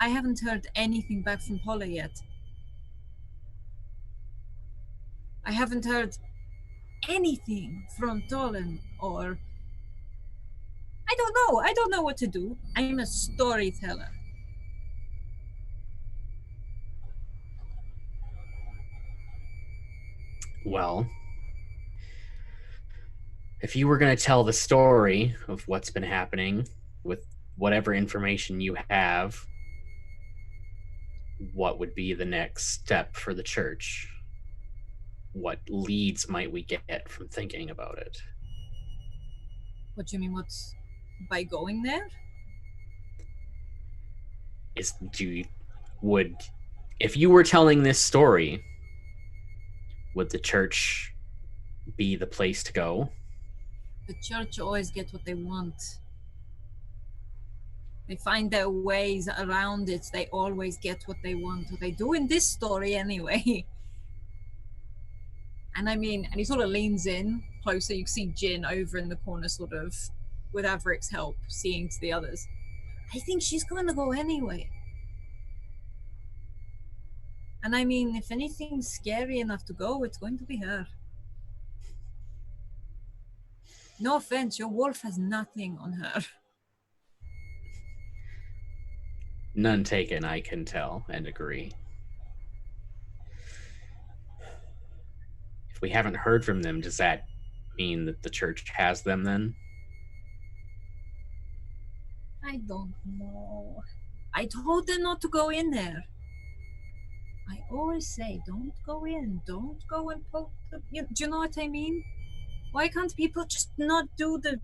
I haven't heard anything back from Paula yet. I haven't heard anything from Tolan or... I don't know what to do. I'm a storyteller. Well, if you were going to tell the story of what's been happening with whatever information you have, what would be the next step for the church? What leads might we get from thinking about it? What do you mean, what's... by going there? If you were telling this story, would the church be the place to go? The church always gets what they want. They find their ways around it. They always get what they want. What they do in this story anyway. And I mean, and he sort of leans in closer. You can see Jin over in the corner, sort of, with Averick's help, seeing to the others. I think she's going to go anyway. And I mean, if anything's scary enough to go, it's going to be her. No offense, your wolf has nothing on her. None taken, I can tell and agree. If we haven't heard from them, does that mean that the church has them then? I don't know. I told them not to go in there. I always say, don't go in. Don't go and poke the... do you know what I mean? Why can't people just not do the...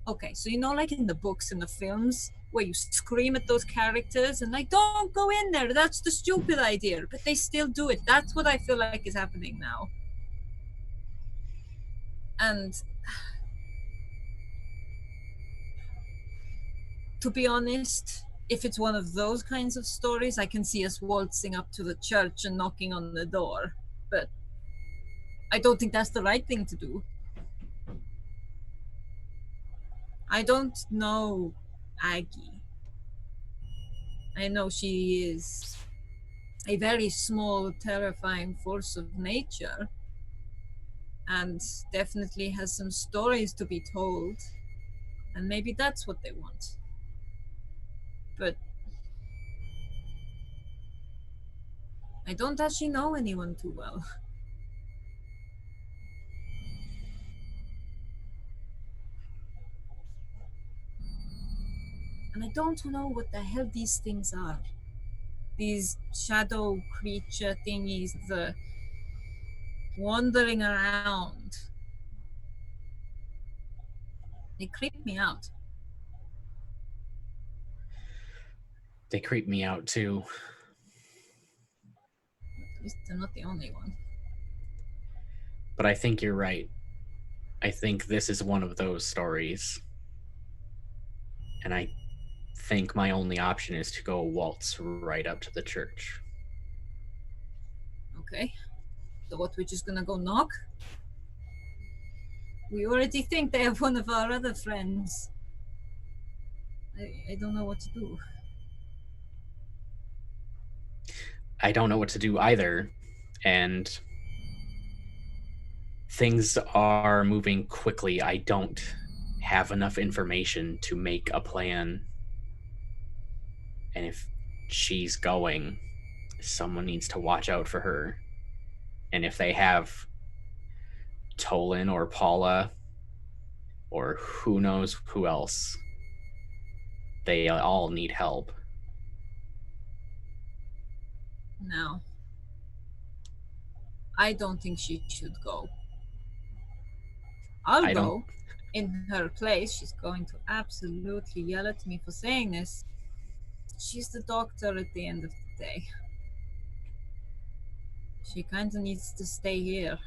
Okay, so you know, like in the books and the films, where you scream at those characters and like, don't go in there. That's the stupid idea. But they still do it. That's what I feel like is happening now. And... to be honest... if it's one of those kinds of stories, I can see us waltzing up to the church and knocking on the door. But I don't think that's the right thing to do. I don't know Aggie. I know she is a very small, terrifying force of nature. and definitely has some stories to be told, and maybe that's what they want. But I don't actually know anyone too well. And I don't know what the hell these things are. These shadow creature thingies, the wandering around. They creep me out. They creep me out too. At least they're not the only one. But I think you're right. I think this is one of those stories. And I think my only option is to go waltz right up to the church. Okay. So what, we're just gonna go knock? We already think they have one of our other friends. I don't know what to do. I don't know what to do either. And things are moving quickly. I don't have enough information to make a plan. And if she's going, someone needs to watch out for her. And if they have Tolan or Paula or who knows who else, they all need help. No. I don't think she should go. I'll go in her place. She's going to absolutely yell at me for saying this. She's the doctor at the end of the day. She kind of needs to stay here.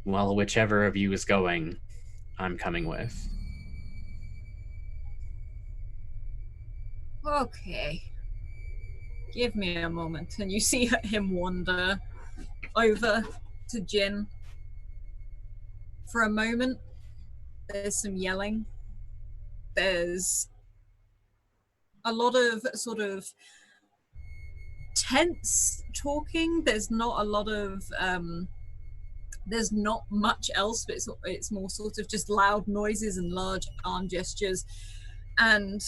Well, whichever of you is going, I'm coming with. Okay. Give me a moment. And you see him wander over to Jin. For a moment, there's some yelling. There's a lot of sort of tense talking. There's not a lot of there's not much else, but it's more sort of just loud noises and large arm gestures. And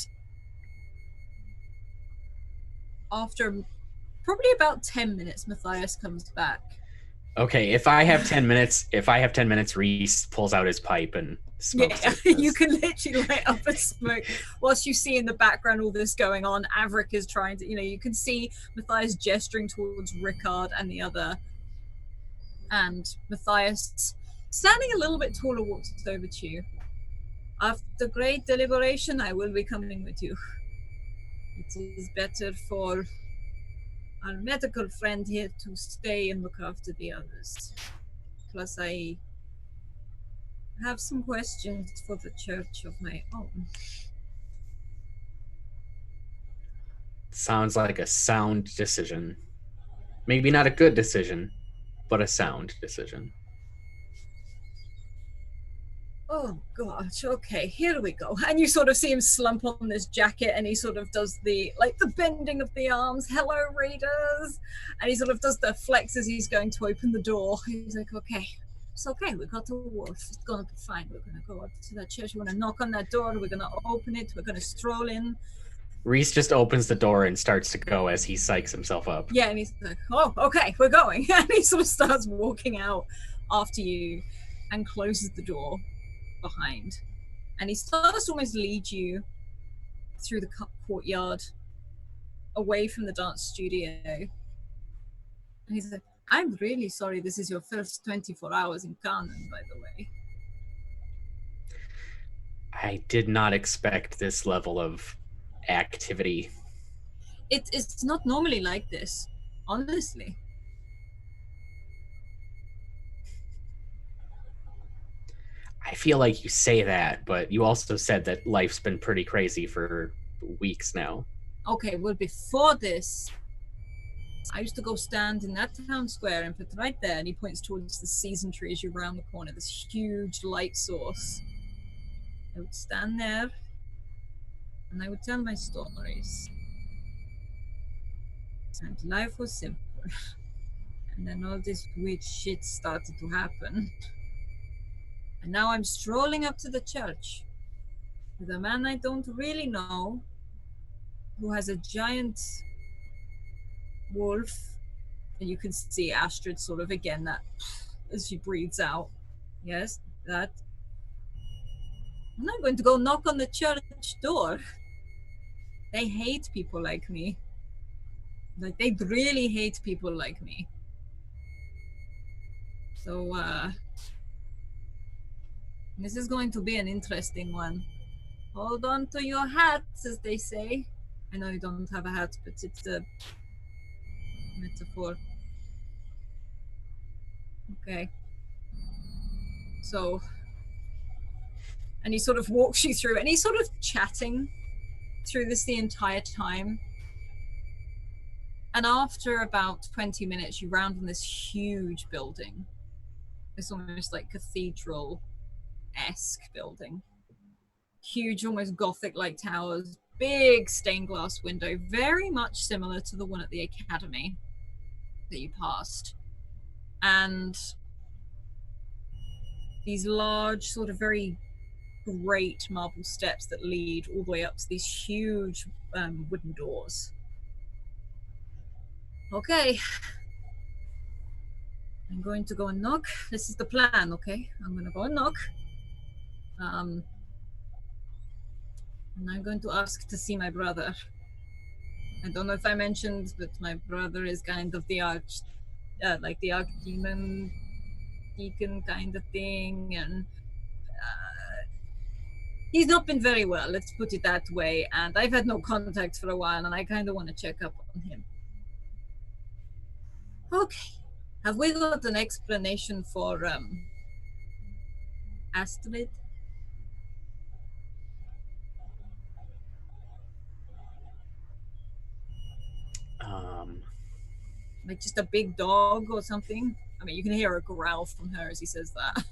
after probably about 10 minutes, Matthias comes back. Okay, if I have 10 minutes, Reese pulls out his pipe and smokes. Yeah, you can literally light up a smoke whilst you see in the background all this going on. Averick is trying to, you can see Matthias gesturing towards Rickard and the other. And Matthias, standing a little bit taller, walks over to you. After great deliberation, I will be coming with you. It is better for our medical friend here to stay and look after the others. Plus, I have some questions for the church of my own. Sounds like a sound decision. Maybe not a good decision, but a sound decision. Oh gosh, okay, here we go. And you sort of see him slump on this jacket and he sort of does the bending of the arms. Hello, readers. And he sort of does the flex as he's going to open the door. He's like, okay, it's okay, we got the wolf. It's gonna be fine. We're gonna go up to that church. We're gonna knock on that door. We're gonna open it. We're gonna stroll in. Reese just opens the door and starts to go as he psychs himself up. Yeah, and he's like, oh, okay, we're going. And he sort of starts walking out after you and closes the door behind. And he starts to almost lead you through the courtyard away from the dance studio. And he's like, I'm really sorry this is your first 24 hours in Canon, by the way. I did not expect this level of activity. It's not normally like this, honestly. I feel like you say that, but you also said that life's been pretty crazy for weeks now. Okay, well, before this, I used to go stand in that town square and put right there, and he points towards the season tree as you round the corner, this huge light source. I would stand there and I would tell my stories. And life was simple. And then all this weird shit started to happen. And now I'm strolling up to the church with a man I don't really know who has a giant wolf. And you can see Astrid sort of again that as she breathes out. Yes, that. I'm not going to go knock on the church door. They hate people like me. Like, they really hate people like me. So, this is going to be an interesting one. Hold on to your hats, as they say. I know you don't have a hat, but it's a metaphor. Okay. So, and he sort of walks you through, and he's sort of chatting through this the entire time. And after about 20 minutes, you round on this huge building. This almost like cathedral-esque building. Huge, almost Gothic-like towers, big stained glass window, very much similar to the one at the academy that you passed. And these large, sort of very great marble steps that lead all the way up to these huge wooden doors. Okay. I'm going to go and knock. This is the plan, okay? I'm going to go and knock. And I'm going to ask to see my brother. I don't know if I mentioned, but my brother is kind of the like the archdemon deacon kind of thing, and he's not been very well, let's put it that way, and I've had no contact for a while, and I kind of want to check up on him. Okay. Have we got an explanation for Astrid? Like just a big dog or something? I mean, you can hear a growl from her as he says that.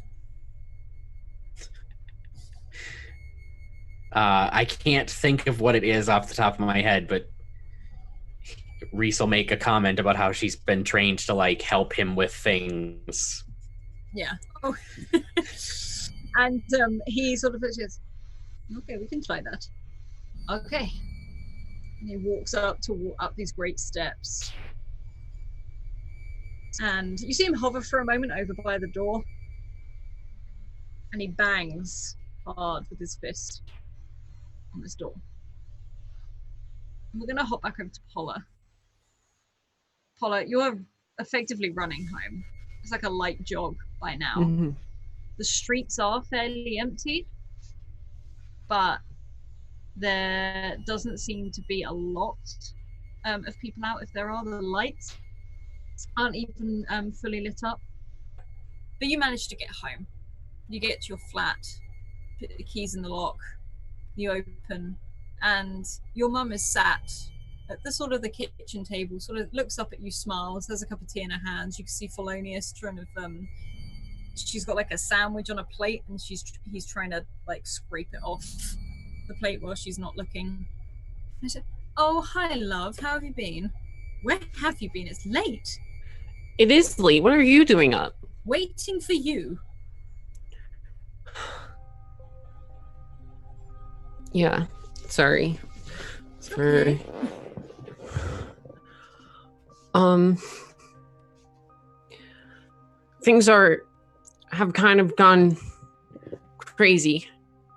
I can't think of what it is off the top of my head, but Reese will make a comment about how she's been trained to like help him with things. Yeah. Oh. And he sort of says, okay, we can try that. Okay. And he walks up these great steps. And you see him hover for a moment over by the door. And he bangs hard with his fist on this door. And we're going to hop back over to Paula. Paula, you're effectively running home. It's like a light jog by now. Mm-hmm. The streets are fairly empty, but there doesn't seem to be a lot of people out. If there are, the lights aren't even fully lit up. But you manage to get home. You get to your flat, put the keys in the lock, you open, and your mum is sat at the sort of the kitchen table, sort of looks up at you, smiles, has a cup of tea in her hands. You can see Felonius trying to she's got like a sandwich on a plate, and he's trying to like scrape it off the plate while she's not looking. I said, oh, hi love, how have you been? Where have you been? It's late. It is late. What are you doing up? Waiting for you. Yeah, sorry. Okay. Things have kind of gone crazy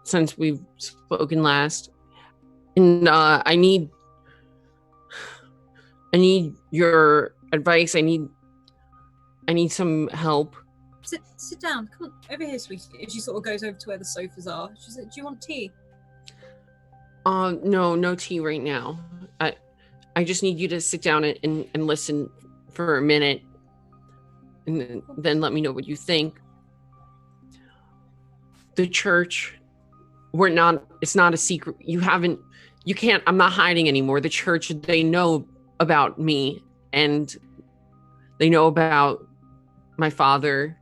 since we've spoken last, and I need your advice. I need some help. Sit down. Come on, over here, sweetie. She sort of goes over to where the sofas are. She said, do you want tea? No tea right now. I just need you to sit down and listen for a minute, and then let me know what you think. The church, it's not a secret. I'm not hiding anymore. The church, they know about me, and they know about my father,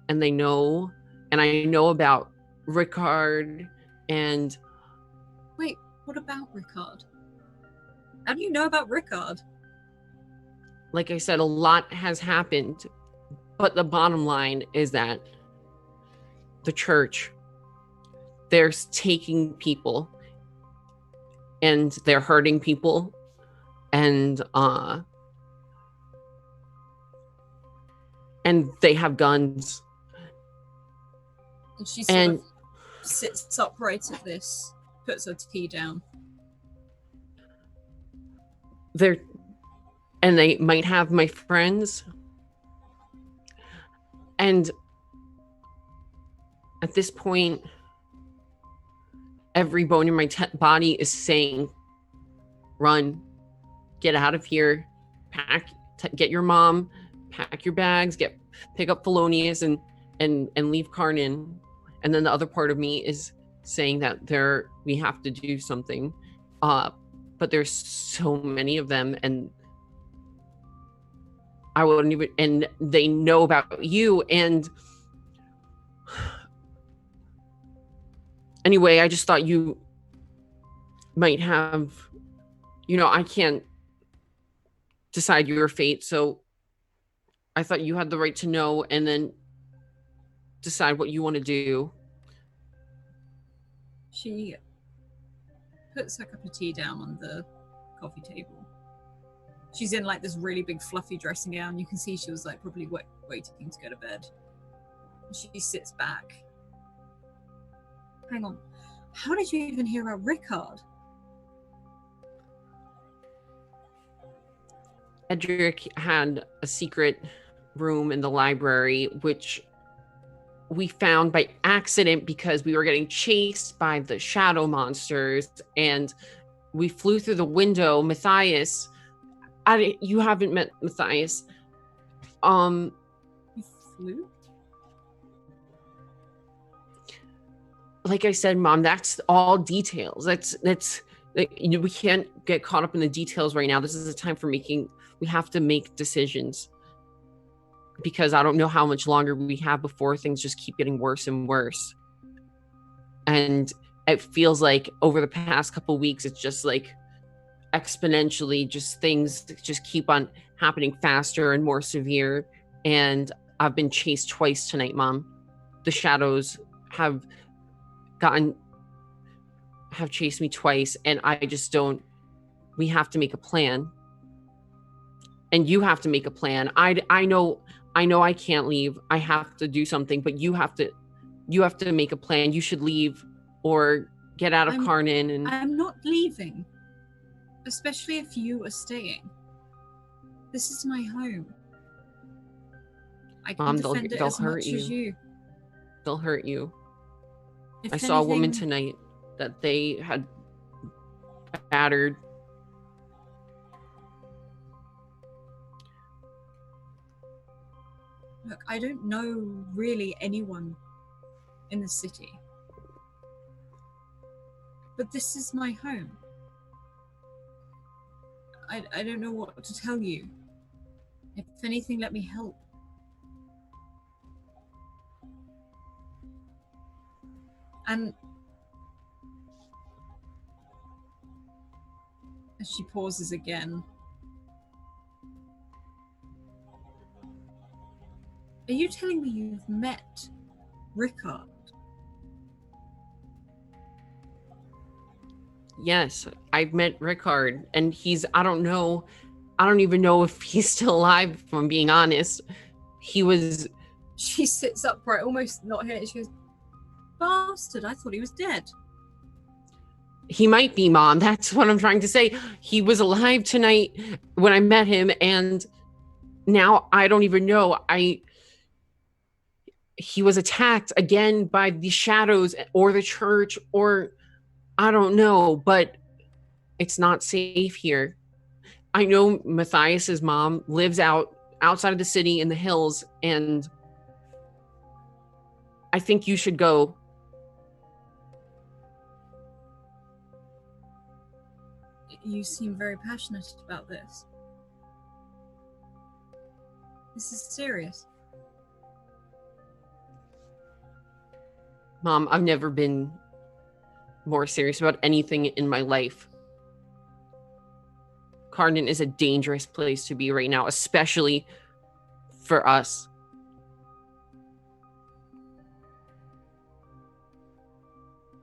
and I know about Rickard, and... Wait, What about Rickard? How do you know about Rickard? Like I said, a lot has happened, but the bottom line is that the church, they're taking people and they're hurting people, and they have guns. And she sort of sits upright at this, puts her tea down. And they might have my friends. And at this point, every bone in my body is saying, run, get out of here, get your mom, pack your bags, pick up Felonius and leave Karnan. And then the other part of me is saying that we have to do something. But there's so many of them, and I wouldn't even, and they know about you. And anyway, I just thought you might have, I can't decide your fate. So I thought you had the right to know and then decide what you want to do. She puts her cup of tea down on the coffee table. She's in like this really big fluffy dressing gown. You can see she was like probably waiting to go to bed. She sits back. Hang on. How did you even hear about Rickard? Edric had a secret room in the library, which we found by accident because we were getting chased by the shadow monsters, and we flew through the window. Matthias, you haven't met Matthias. You flew? Like I said, Mom, that's all details. That's we can't get caught up in the details right now. This is a time for we have to make decisions, because I don't know how much longer we have before things just keep getting worse and worse. And it feels like over the past couple of weeks, it's just like exponentially, just things just keep on happening faster and more severe. And I've been chased twice tonight, Mom. The shadows have chased me twice, and I just don't. We have to make a plan, and you have to make a plan. I know I can't leave. I have to do something, but you have to make a plan. You should leave or get out of Karnan. And I'm not leaving, especially if you are staying. This is my home. I can defend it as much as you. They'll hurt you. If I saw a woman tonight that they had battered. Look, I don't know really anyone in the city. But this is my home. I don't know what to tell you. If anything, let me help. And as she pauses again, are you telling me you've met Rickard? Yes, I've met Rickard, and I don't even know if he's still alive, if I'm being honest. She sits upright, almost not here. She goes, bastard, I thought he was dead. He might be, Mom. That's what I'm trying to say. He was alive tonight when I met him, and now I don't even know. He was attacked again by the shadows or the church, or I don't know, but it's not safe here. I know Matthias's mom lives outside of the city in the hills, and I think you should go. You seem very passionate about this. This is serious. Mom, I've never been more serious about anything in my life. Cardin is a dangerous place to be right now, especially for us.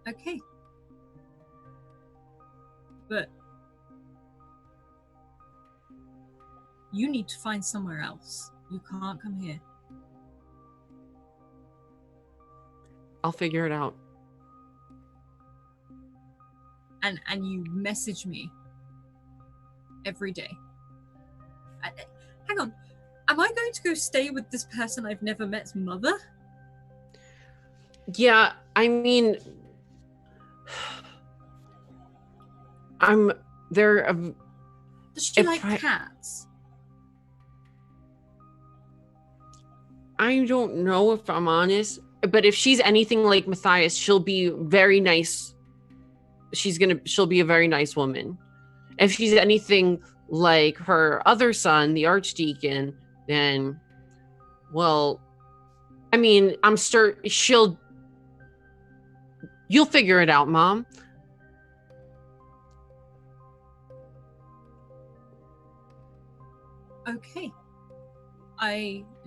Okay. But you need to find somewhere else. You can't come here. I'll figure it out. And you message me every day. Hang on. Am I going to go stay with this person I've never met's mother? Yeah, I mean, I'm there. Does she If like I- cats? I don't know, if I'm honest, but if she's anything like Matthias, she'll be very nice. She'll be a very nice woman. If she's anything like her other son, the Archdeacon, then, well, I mean, you'll figure it out, Mom. Okay.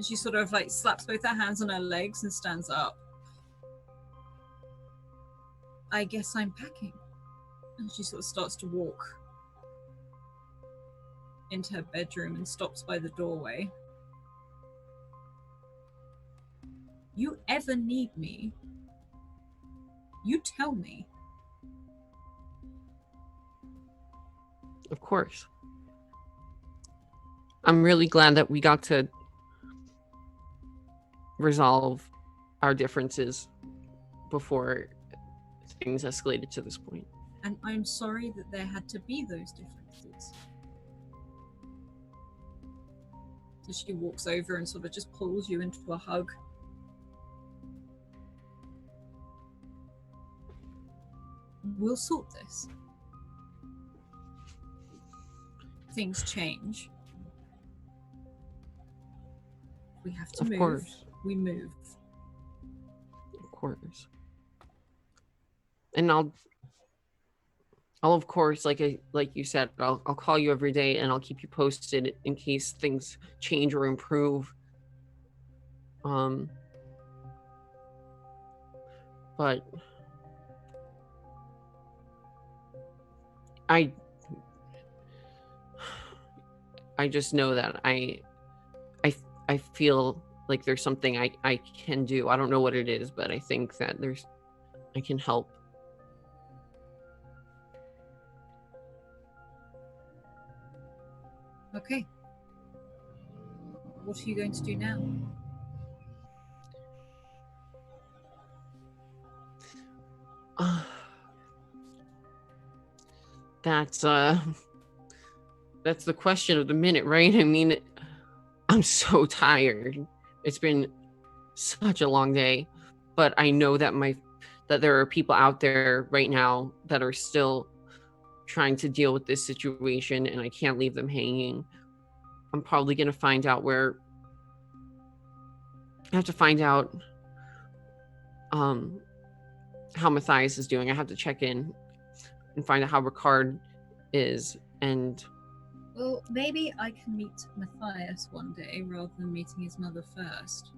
She sort of like slaps both her hands on her legs and stands up. I guess I'm packing. And she sort of starts to walk into her bedroom and stops by the doorway. You ever need me, you tell me. Of course. I'm really glad that we got to resolve our differences before things escalated to this point. And I'm sorry that there had to be those differences. So she walks over and sort of just pulls you into a hug. We'll sort this. Things change. We have to move. Of course. We move. Of course. And I'll of course, like you said, I'll call you every day and I'll keep you posted in case things change or improve. But I just know that I feel like there's something I can do. I don't know what it is, but I think that I can help. Okay. What are you going to do now? That's the question of the minute, right? I mean, I'm so tired. It's been such a long day, but I know that that there are people out there right now that are still trying to deal with this situation, and I can't leave them hanging. I'm probably going to find out I have to find out how Matthias is doing. I have to check in and find out how Ricard is. And well, maybe I can meet Matthias one day rather than meeting his mother first.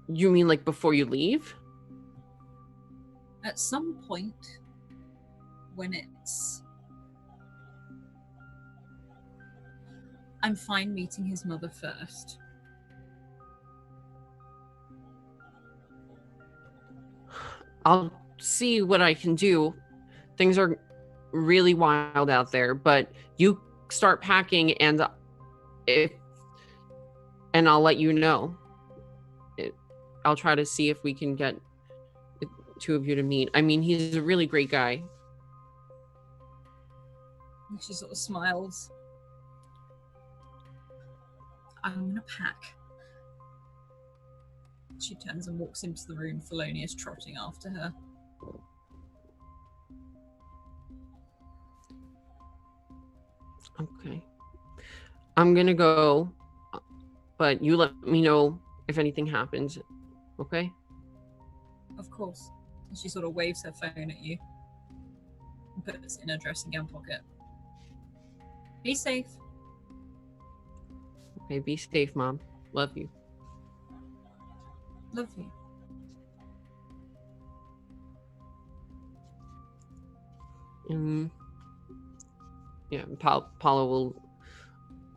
You mean like before you leave? At some point, when I'm fine meeting his mother first. I'll see what I can do. Things are really wild out there, but you start packing and I'll let you know. I'll try to see if we can get the two of you to meet. I mean, he's a really great guy. She sort of smiles. I'm gonna pack. She turns and walks into the room, Thelonious trotting after her. Okay. I'm gonna go, but you let me know if anything happens Okay? Of course. And she sort of waves her phone at you and puts it in her dressing gown pocket. Be safe. Okay, be safe, Mom. Love you. Love you. Yeah, Paula will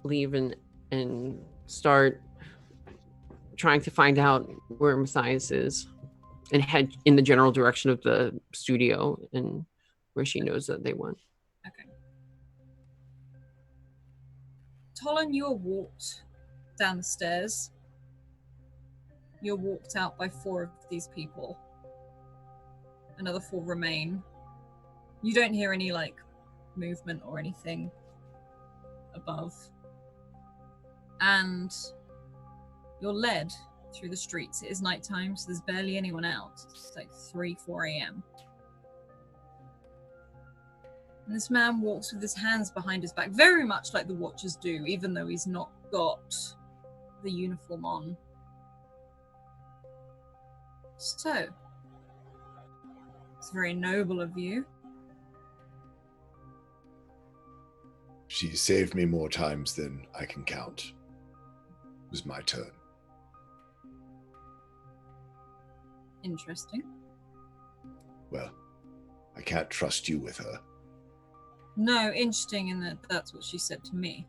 leave and start trying to find out where Matthias is and head in the general direction of the studio and where she knows that they went. Okay. Tolan, you are walked down the stairs. You're walked out by 4 of these people. Another 4 remain. You don't hear any, like, movement or anything above. And you're led through the streets. It is nighttime, so there's barely anyone out. It's like 3, 4 a.m. And this man walks with his hands behind his back, very much like the Watchers do, even though he's not got the uniform on. So, it's very noble of you. She saved me more times than I can count. It was my turn. Interesting. Well, I can't trust you with her. No, interesting in that that's what she said to me.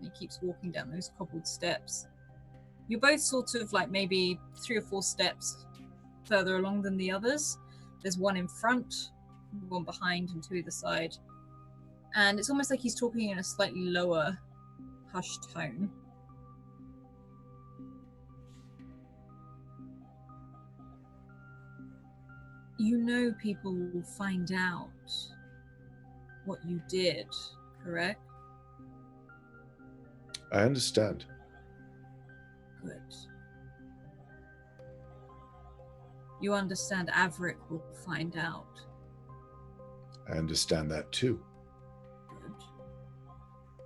He keeps walking down those cobbled steps. You're both sort of like maybe 3 or 4 steps further along than the others. There's one in front, one behind, and 2 either side. And it's almost like he's talking in a slightly lower, hushed tone. You know people will find out what you did, correct? I understand. Good. You understand Averick will find out. I understand that too. Good.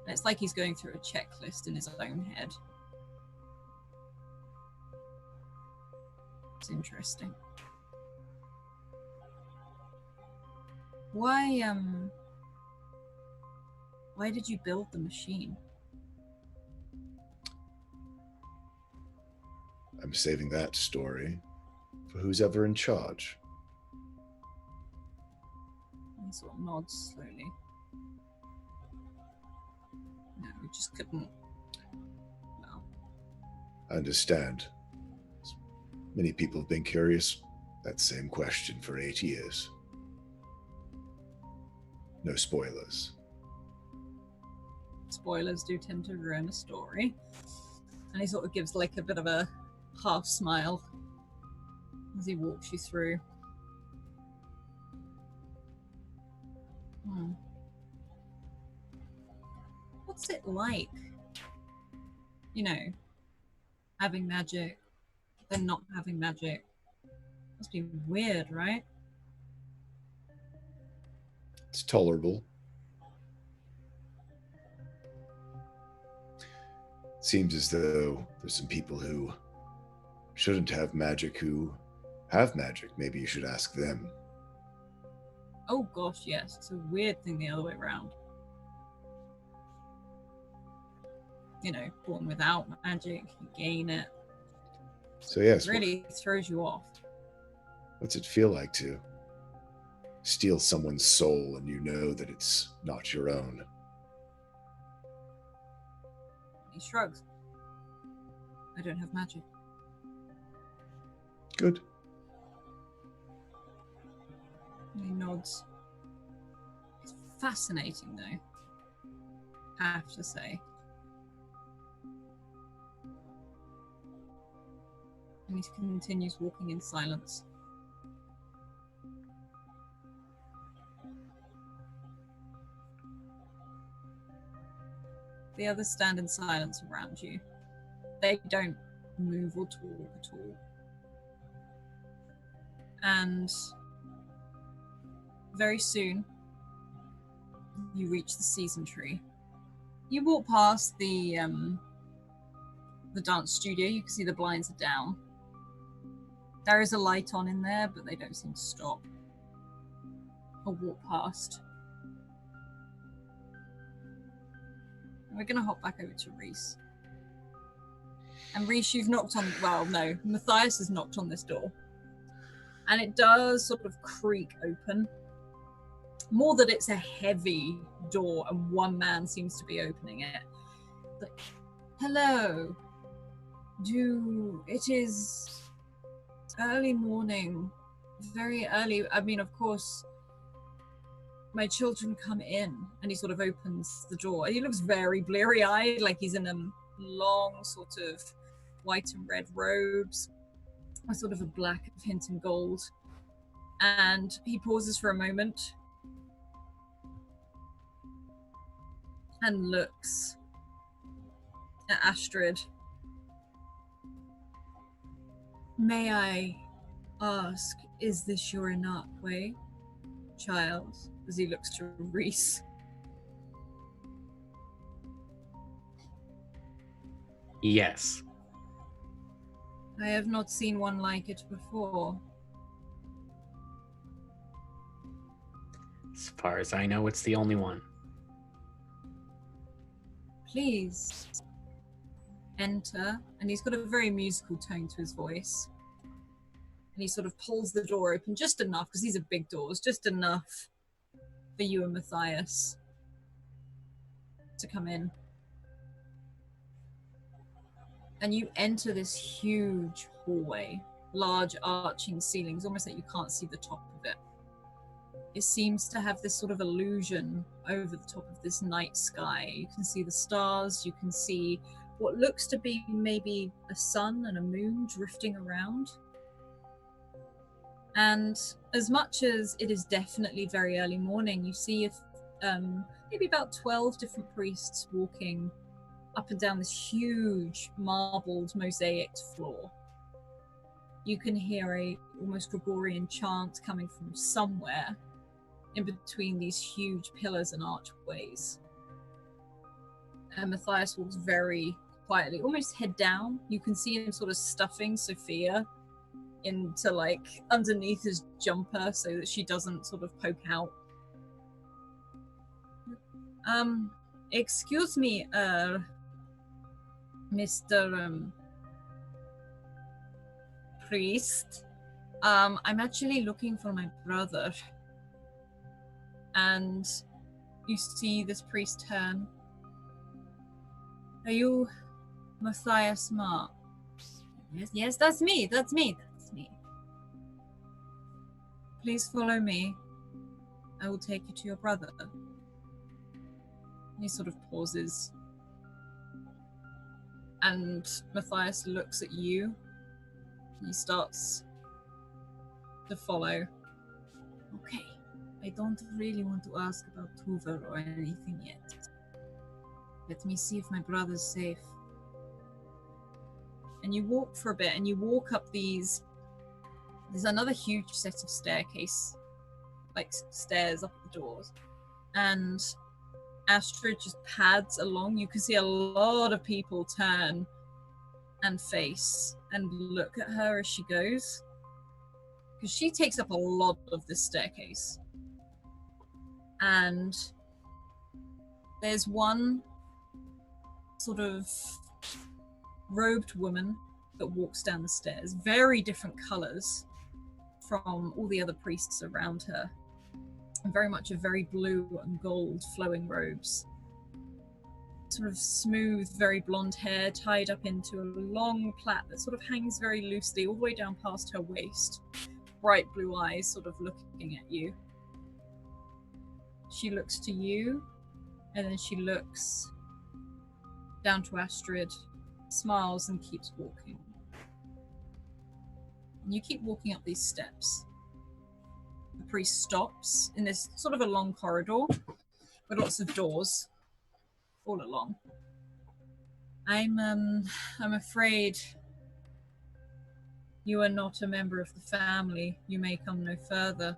And it's like he's going through a checklist in his own head. It's interesting. Why did you build the machine? I'm saving that story for who's ever in charge. He sort of nods slowly. No, we just couldn't. Well, I understand. Many people have been curious. That same question for 8 years. No spoilers. spoilers do tend to ruin a story. And he sort of gives like a bit of a half smile as he walks you through. What's it like? You know, having magic, then not having magic. Must be weird, right? It's tolerable. Seems as though there's some people who shouldn't have magic who have magic. Maybe you should ask them. Oh gosh, yes. It's a weird thing the other way around. You know, born without magic, you gain it. So yes, It really throws you off. what's it feel like to steal someone's soul and you know that it's not your own? He shrugs. I don't have magic. Good. He nods. It's fascinating, though. I have to say. And he continues walking in silence. The others stand in silence around you. They don't move or talk at all. And very soon, you reach the season tree. You walk past the dance studio. You can see the blinds are down. There is a light on in there, but they don't seem to stop or walk past. And we're going to hop back over to Reese. And Reese, you've knocked on, well, no, Matthias has knocked on this door. And it does sort of creak open. More that it's a heavy door and one man seems to be opening it. But, hello. It is early morning, very early. I mean, of course, my children come in, and he sort of opens the door. He looks very bleary-eyed, like he's in a long sort of white and red robes, a sort of a black of hint and gold. And he pauses for a moment and looks at Astrid. May I ask, is this your Inakwe child? As he looks to Reese. Yes. I have not seen one like it before. As far as I know, it's the only one. Please enter. And he's got a very musical tone to his voice. And he sort of pulls the door open just enough, because these are big doors, just enough for you and Matthias to come in. And you enter this huge hallway, large arching ceilings, almost like you can't see the top of it. It seems to have this sort of illusion over the top of this night sky. You can see the stars, you can see what looks to be maybe a sun and a moon drifting around. And as much as it is definitely very early morning, you see maybe about 12 different priests walking up and down this huge marbled mosaicked floor. You can hear a almost Gregorian chant coming from somewhere in between these huge pillars and archways. And Matthias walks very quietly, almost head down. You can see him sort of stuffing Sophia into like underneath his jumper so that she doesn't sort of poke out. Excuse me, Mr. Priest. I'm actually looking for my brother. And you see this priest turn. Are you Matthias Ma? Yes, that's me. Please follow me. I will take you to your brother. He sort of pauses. And Matthias looks at you. He starts to follow. Okay, I don't really want to ask about Hoover or anything yet. Let me see if my brother's safe. And you walk for a bit, and you walk up these... There's another huge set of staircase, like stairs up the doors. And Astrid just pads along. You can see a lot of people turn and face and look at her as she goes. Because she takes up a lot of this staircase. And there's one sort of robed woman that walks down the stairs, very different colors from all the other priests around her, and very much a very blue and gold flowing robes, sort of smooth, very blonde hair tied up into a long plait that sort of hangs very loosely all the way down past her waist, bright blue eyes sort of looking at you. She looks to you, and then she looks down to Astrid, smiles, and keeps walking. And you keep walking up these steps. The priest stops in this sort of a long corridor with lots of doors all along. I'm afraid you are not a member of the family. You may come no further.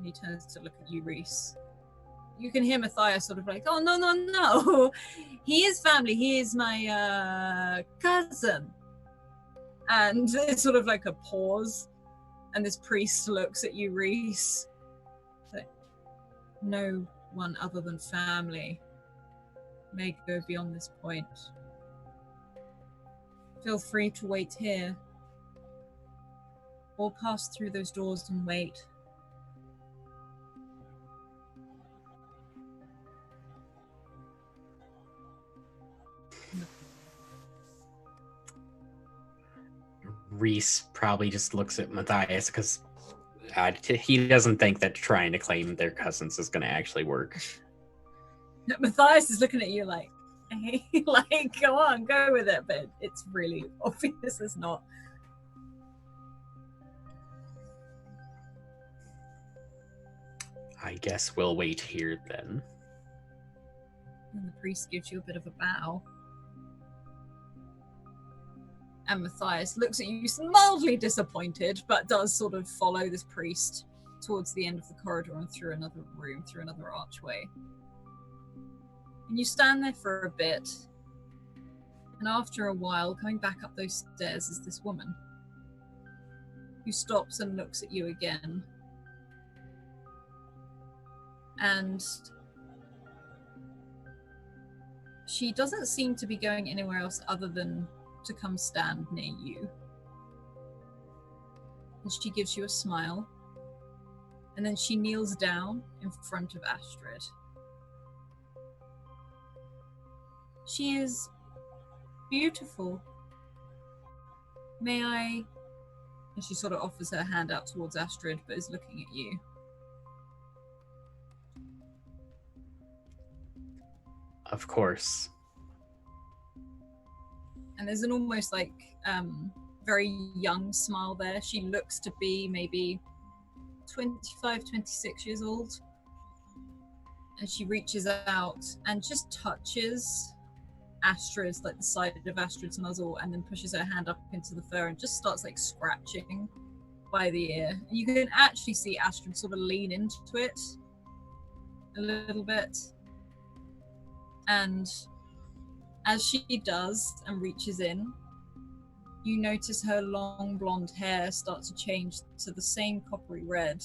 And he turns to look at you, Reese. You can hear Matthias sort of like, oh, no, no, no. He is family. He is my cousin. And there's sort of like a pause. And this priest looks at you, Reese. Like, no one other than family may go beyond this point. Feel free to wait here. Or pass through those doors and wait. Reese probably just looks at Matthias because he doesn't think that trying to claim their cousins is going to actually work. Matthias is looking at you like, hey, like, go on, go with it, but it's really obvious it's not. I guess we'll wait here then. And the priest gives you a bit of a bow. And Matthias looks at you mildly disappointed, but does sort of follow this priest towards the end of the corridor and through another room, through another archway. And you stand there for a bit. And after a while, coming back up those stairs is this woman who stops and looks at you again. And she doesn't seem to be going anywhere else other than to come stand near you. And she gives you a smile. And then she kneels down in front of Astrid. She is beautiful. May I? And she sort of offers her hand out towards Astrid, but is looking at you. Of course. And there's an almost like very young smile there. She looks to be maybe 25, 26 years old. And she reaches out and just touches Astrid's, like the side of Astrid's muzzle, and then pushes her hand up into the fur and just starts like scratching by the ear. And you can actually see Astrid sort of lean into it a little bit. And as she does and reaches in, you notice her long blonde hair start to change to the same coppery red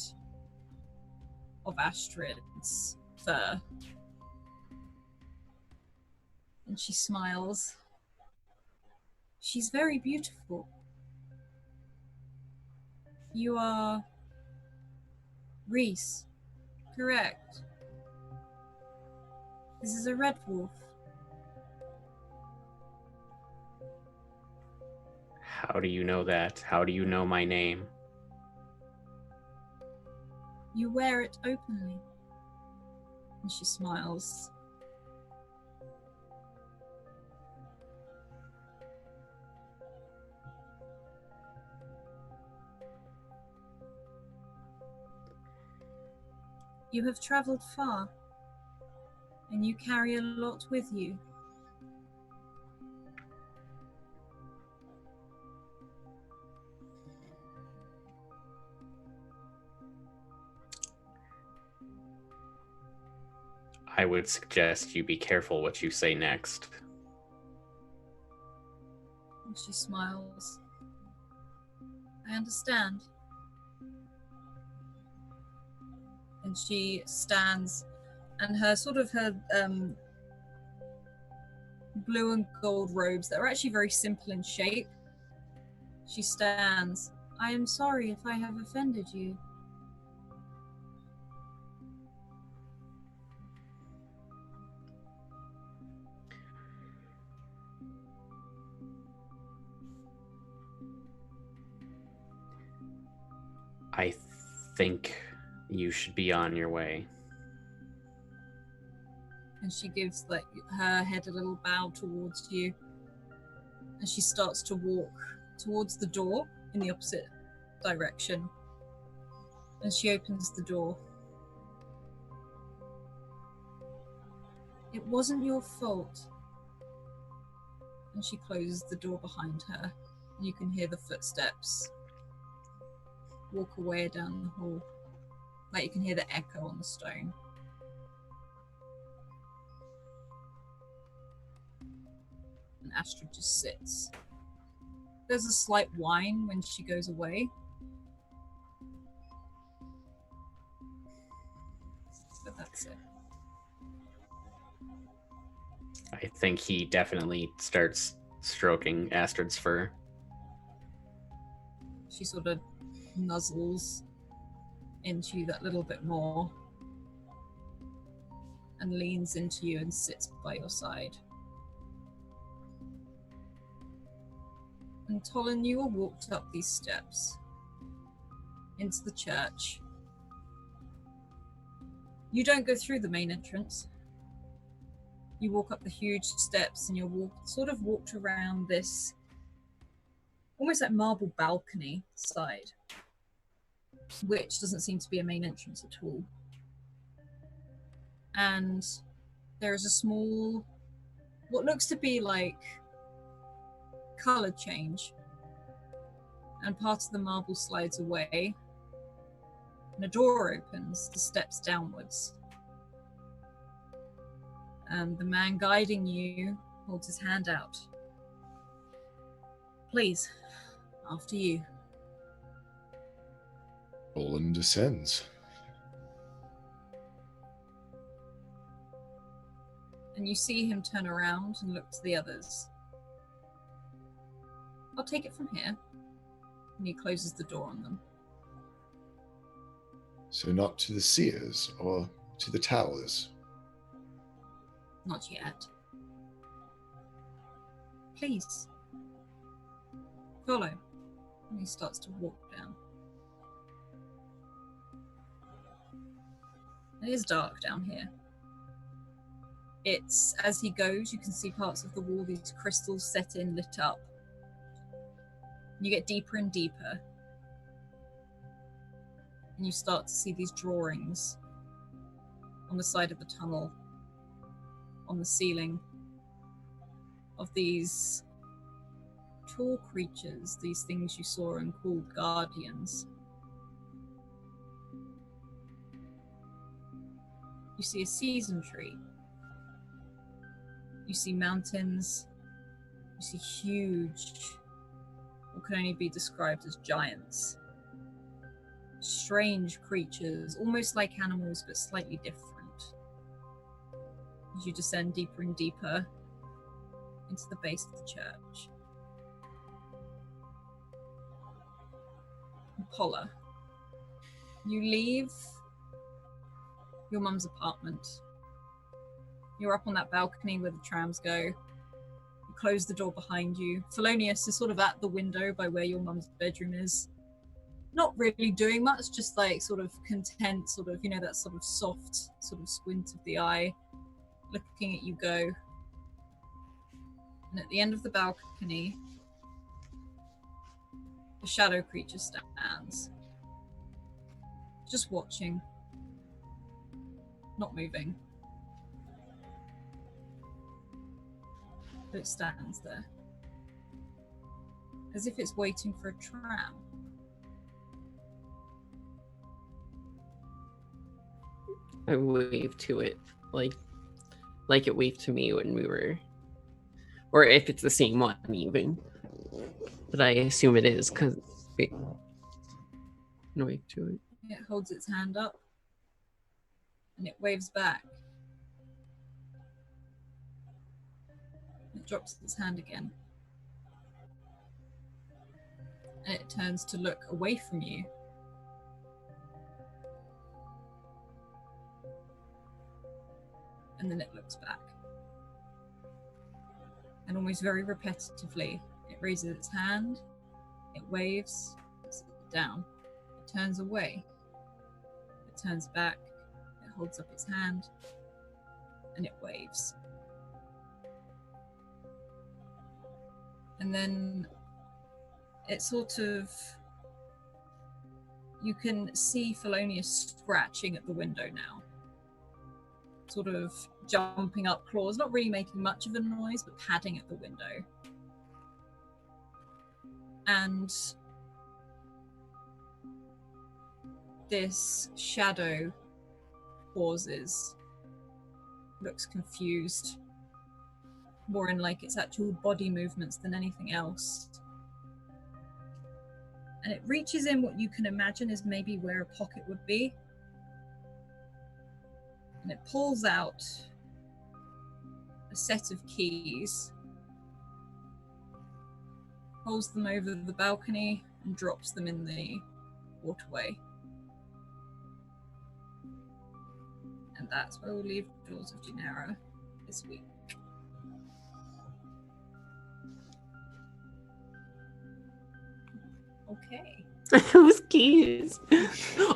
of Astrid's fur. And she smiles. She's very beautiful. You are Reese, correct? This is a red wolf. How do you know that? How do you know my name? You wear it openly. And she smiles. You have traveled far, and you carry a lot with you. I would suggest you be careful what you say next. And she smiles. I understand. And she stands, and her blue and gold robes that are actually very simple in shape. She stands. I am sorry if I have offended you. I think you should be on your way. And she gives like her head a little bow towards you. And she starts to walk towards the door in the opposite direction. And she opens the door. It wasn't your fault. And she closes the door behind her. And you can hear the footsteps walk away down the hall. Like you can hear the echo on the stone. And Astrid just sits. There's a slight whine when she goes away. But that's it. I think he definitely starts stroking Astrid's fur. She sort of nuzzles into you that little bit more and leans into you and sits by your side. And Tolin, you all walked up these steps into the church. You don't go through the main entrance. You walk up the huge steps and you're sort of walked around this almost like marble balcony side, which doesn't seem to be a main entrance at all. And there is a small, what looks to be like color change, and part of the marble slides away and a door opens the steps downwards, and the man guiding you holds his hand out. Please, after you. Tolan descends. And you see him turn around and look to the others. I'll take it from here. And he closes the door on them. So not to the seers or to the towers? Not yet. Please. Follow. And he starts to walk down. It is dark down here. It's, as he goes, you can see parts of the wall, these crystals set in, lit up. You get deeper and deeper. And you start to see these drawings on the side of the tunnel, on the ceiling, of these tall creatures, these things you saw and called guardians. You see a season tree. You see mountains. You see huge, what can only be described as giants. Strange creatures, almost like animals, but slightly different. As you descend deeper and deeper into the base of the church. Paula, you leave your mum's apartment. You're up on that balcony where the trams go. You close the door behind you. Thelonious is sort of at the window by where your mum's bedroom is. Not really doing much, just like sort of content, sort of, you know, that sort of soft sort of squint of the eye, looking at you go. And at the end of the balcony, the shadow creature stands. Just watching. Not moving. But it stands there. As if it's waiting for a tram. I wave to it, like it waved to me when we were, or if it's the same one even. But I assume it is, because wait, wave to it. It holds its hand up, and it waves back. It drops its hand again. And it turns to look away from you. And then it looks back. And almost very repetitively, it raises its hand, it waves, puts it down, it turns away, it turns back, it holds up its hand, and it waves. And then it sort of, you can see Thelonious scratching at the window now. Sort of jumping up claws, not really making much of a noise, but padding at the window. And this shadow pauses, looks confused, more in like its actual body movements than anything else. And it reaches in what you can imagine is maybe where a pocket would be. And it pulls out a set of keys, holds them over the balcony, and drops them in the waterway. And that's where we'll leave Jaws of Dunera this week. Okay. Whose keys?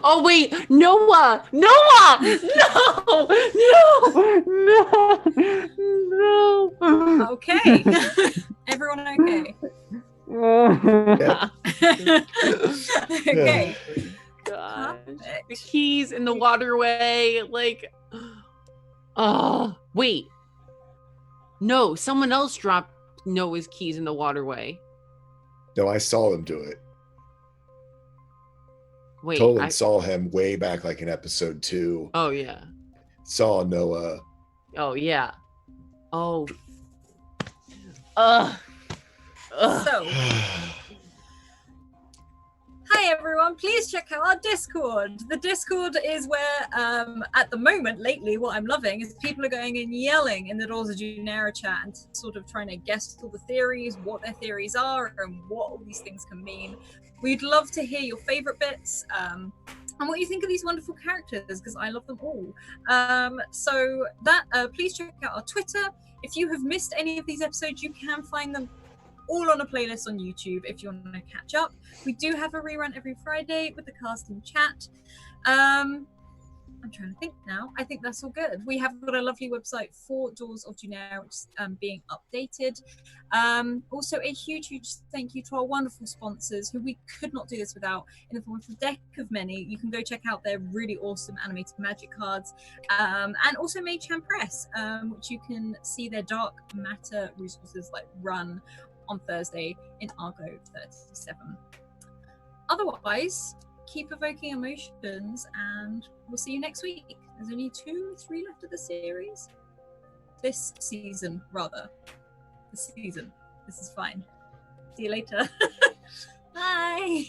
Oh wait, Noah! Noah! No! Okay. Everyone okay? Okay. Gosh. The Perfect. keys in the waterway, like, oh wait. No, someone else dropped Noah's keys in the waterway. No, I saw him do it. Wait, Tolan saw him way back, like in episode 2. Oh yeah. Saw Noah. Oh yeah. Oh. So, hi everyone, please check out our Discord. The Discord is where, at the moment, lately, what I'm loving is people are going and yelling in the Doors of Dunera chat and sort of trying to guess all the theories, what their theories are, and what all these things can mean. We'd love to hear your favorite bits, and what you think of these wonderful characters, because I love them all. So that, please check out our Twitter. If you have missed any of these episodes, you can find them all on a playlist on YouTube if you want to catch up. We do have a rerun every Friday with the cast in chat. I'm trying to think now. I think that's all good. We have got a lovely website for Doors of Dunera, which is being updated. Also, a huge thank you to our wonderful sponsors, who we could not do this without, in the form of a deck of many. You can go check out their really awesome animated magic cards, and also Maychan Press, which you can see their dark matter resources like run on Thursday in Argo 37. Otherwise, keep evoking emotions, and we'll see you next week. There's only 2 or 3 left of the series. This season, rather. This season. This is fine. See you later. Bye.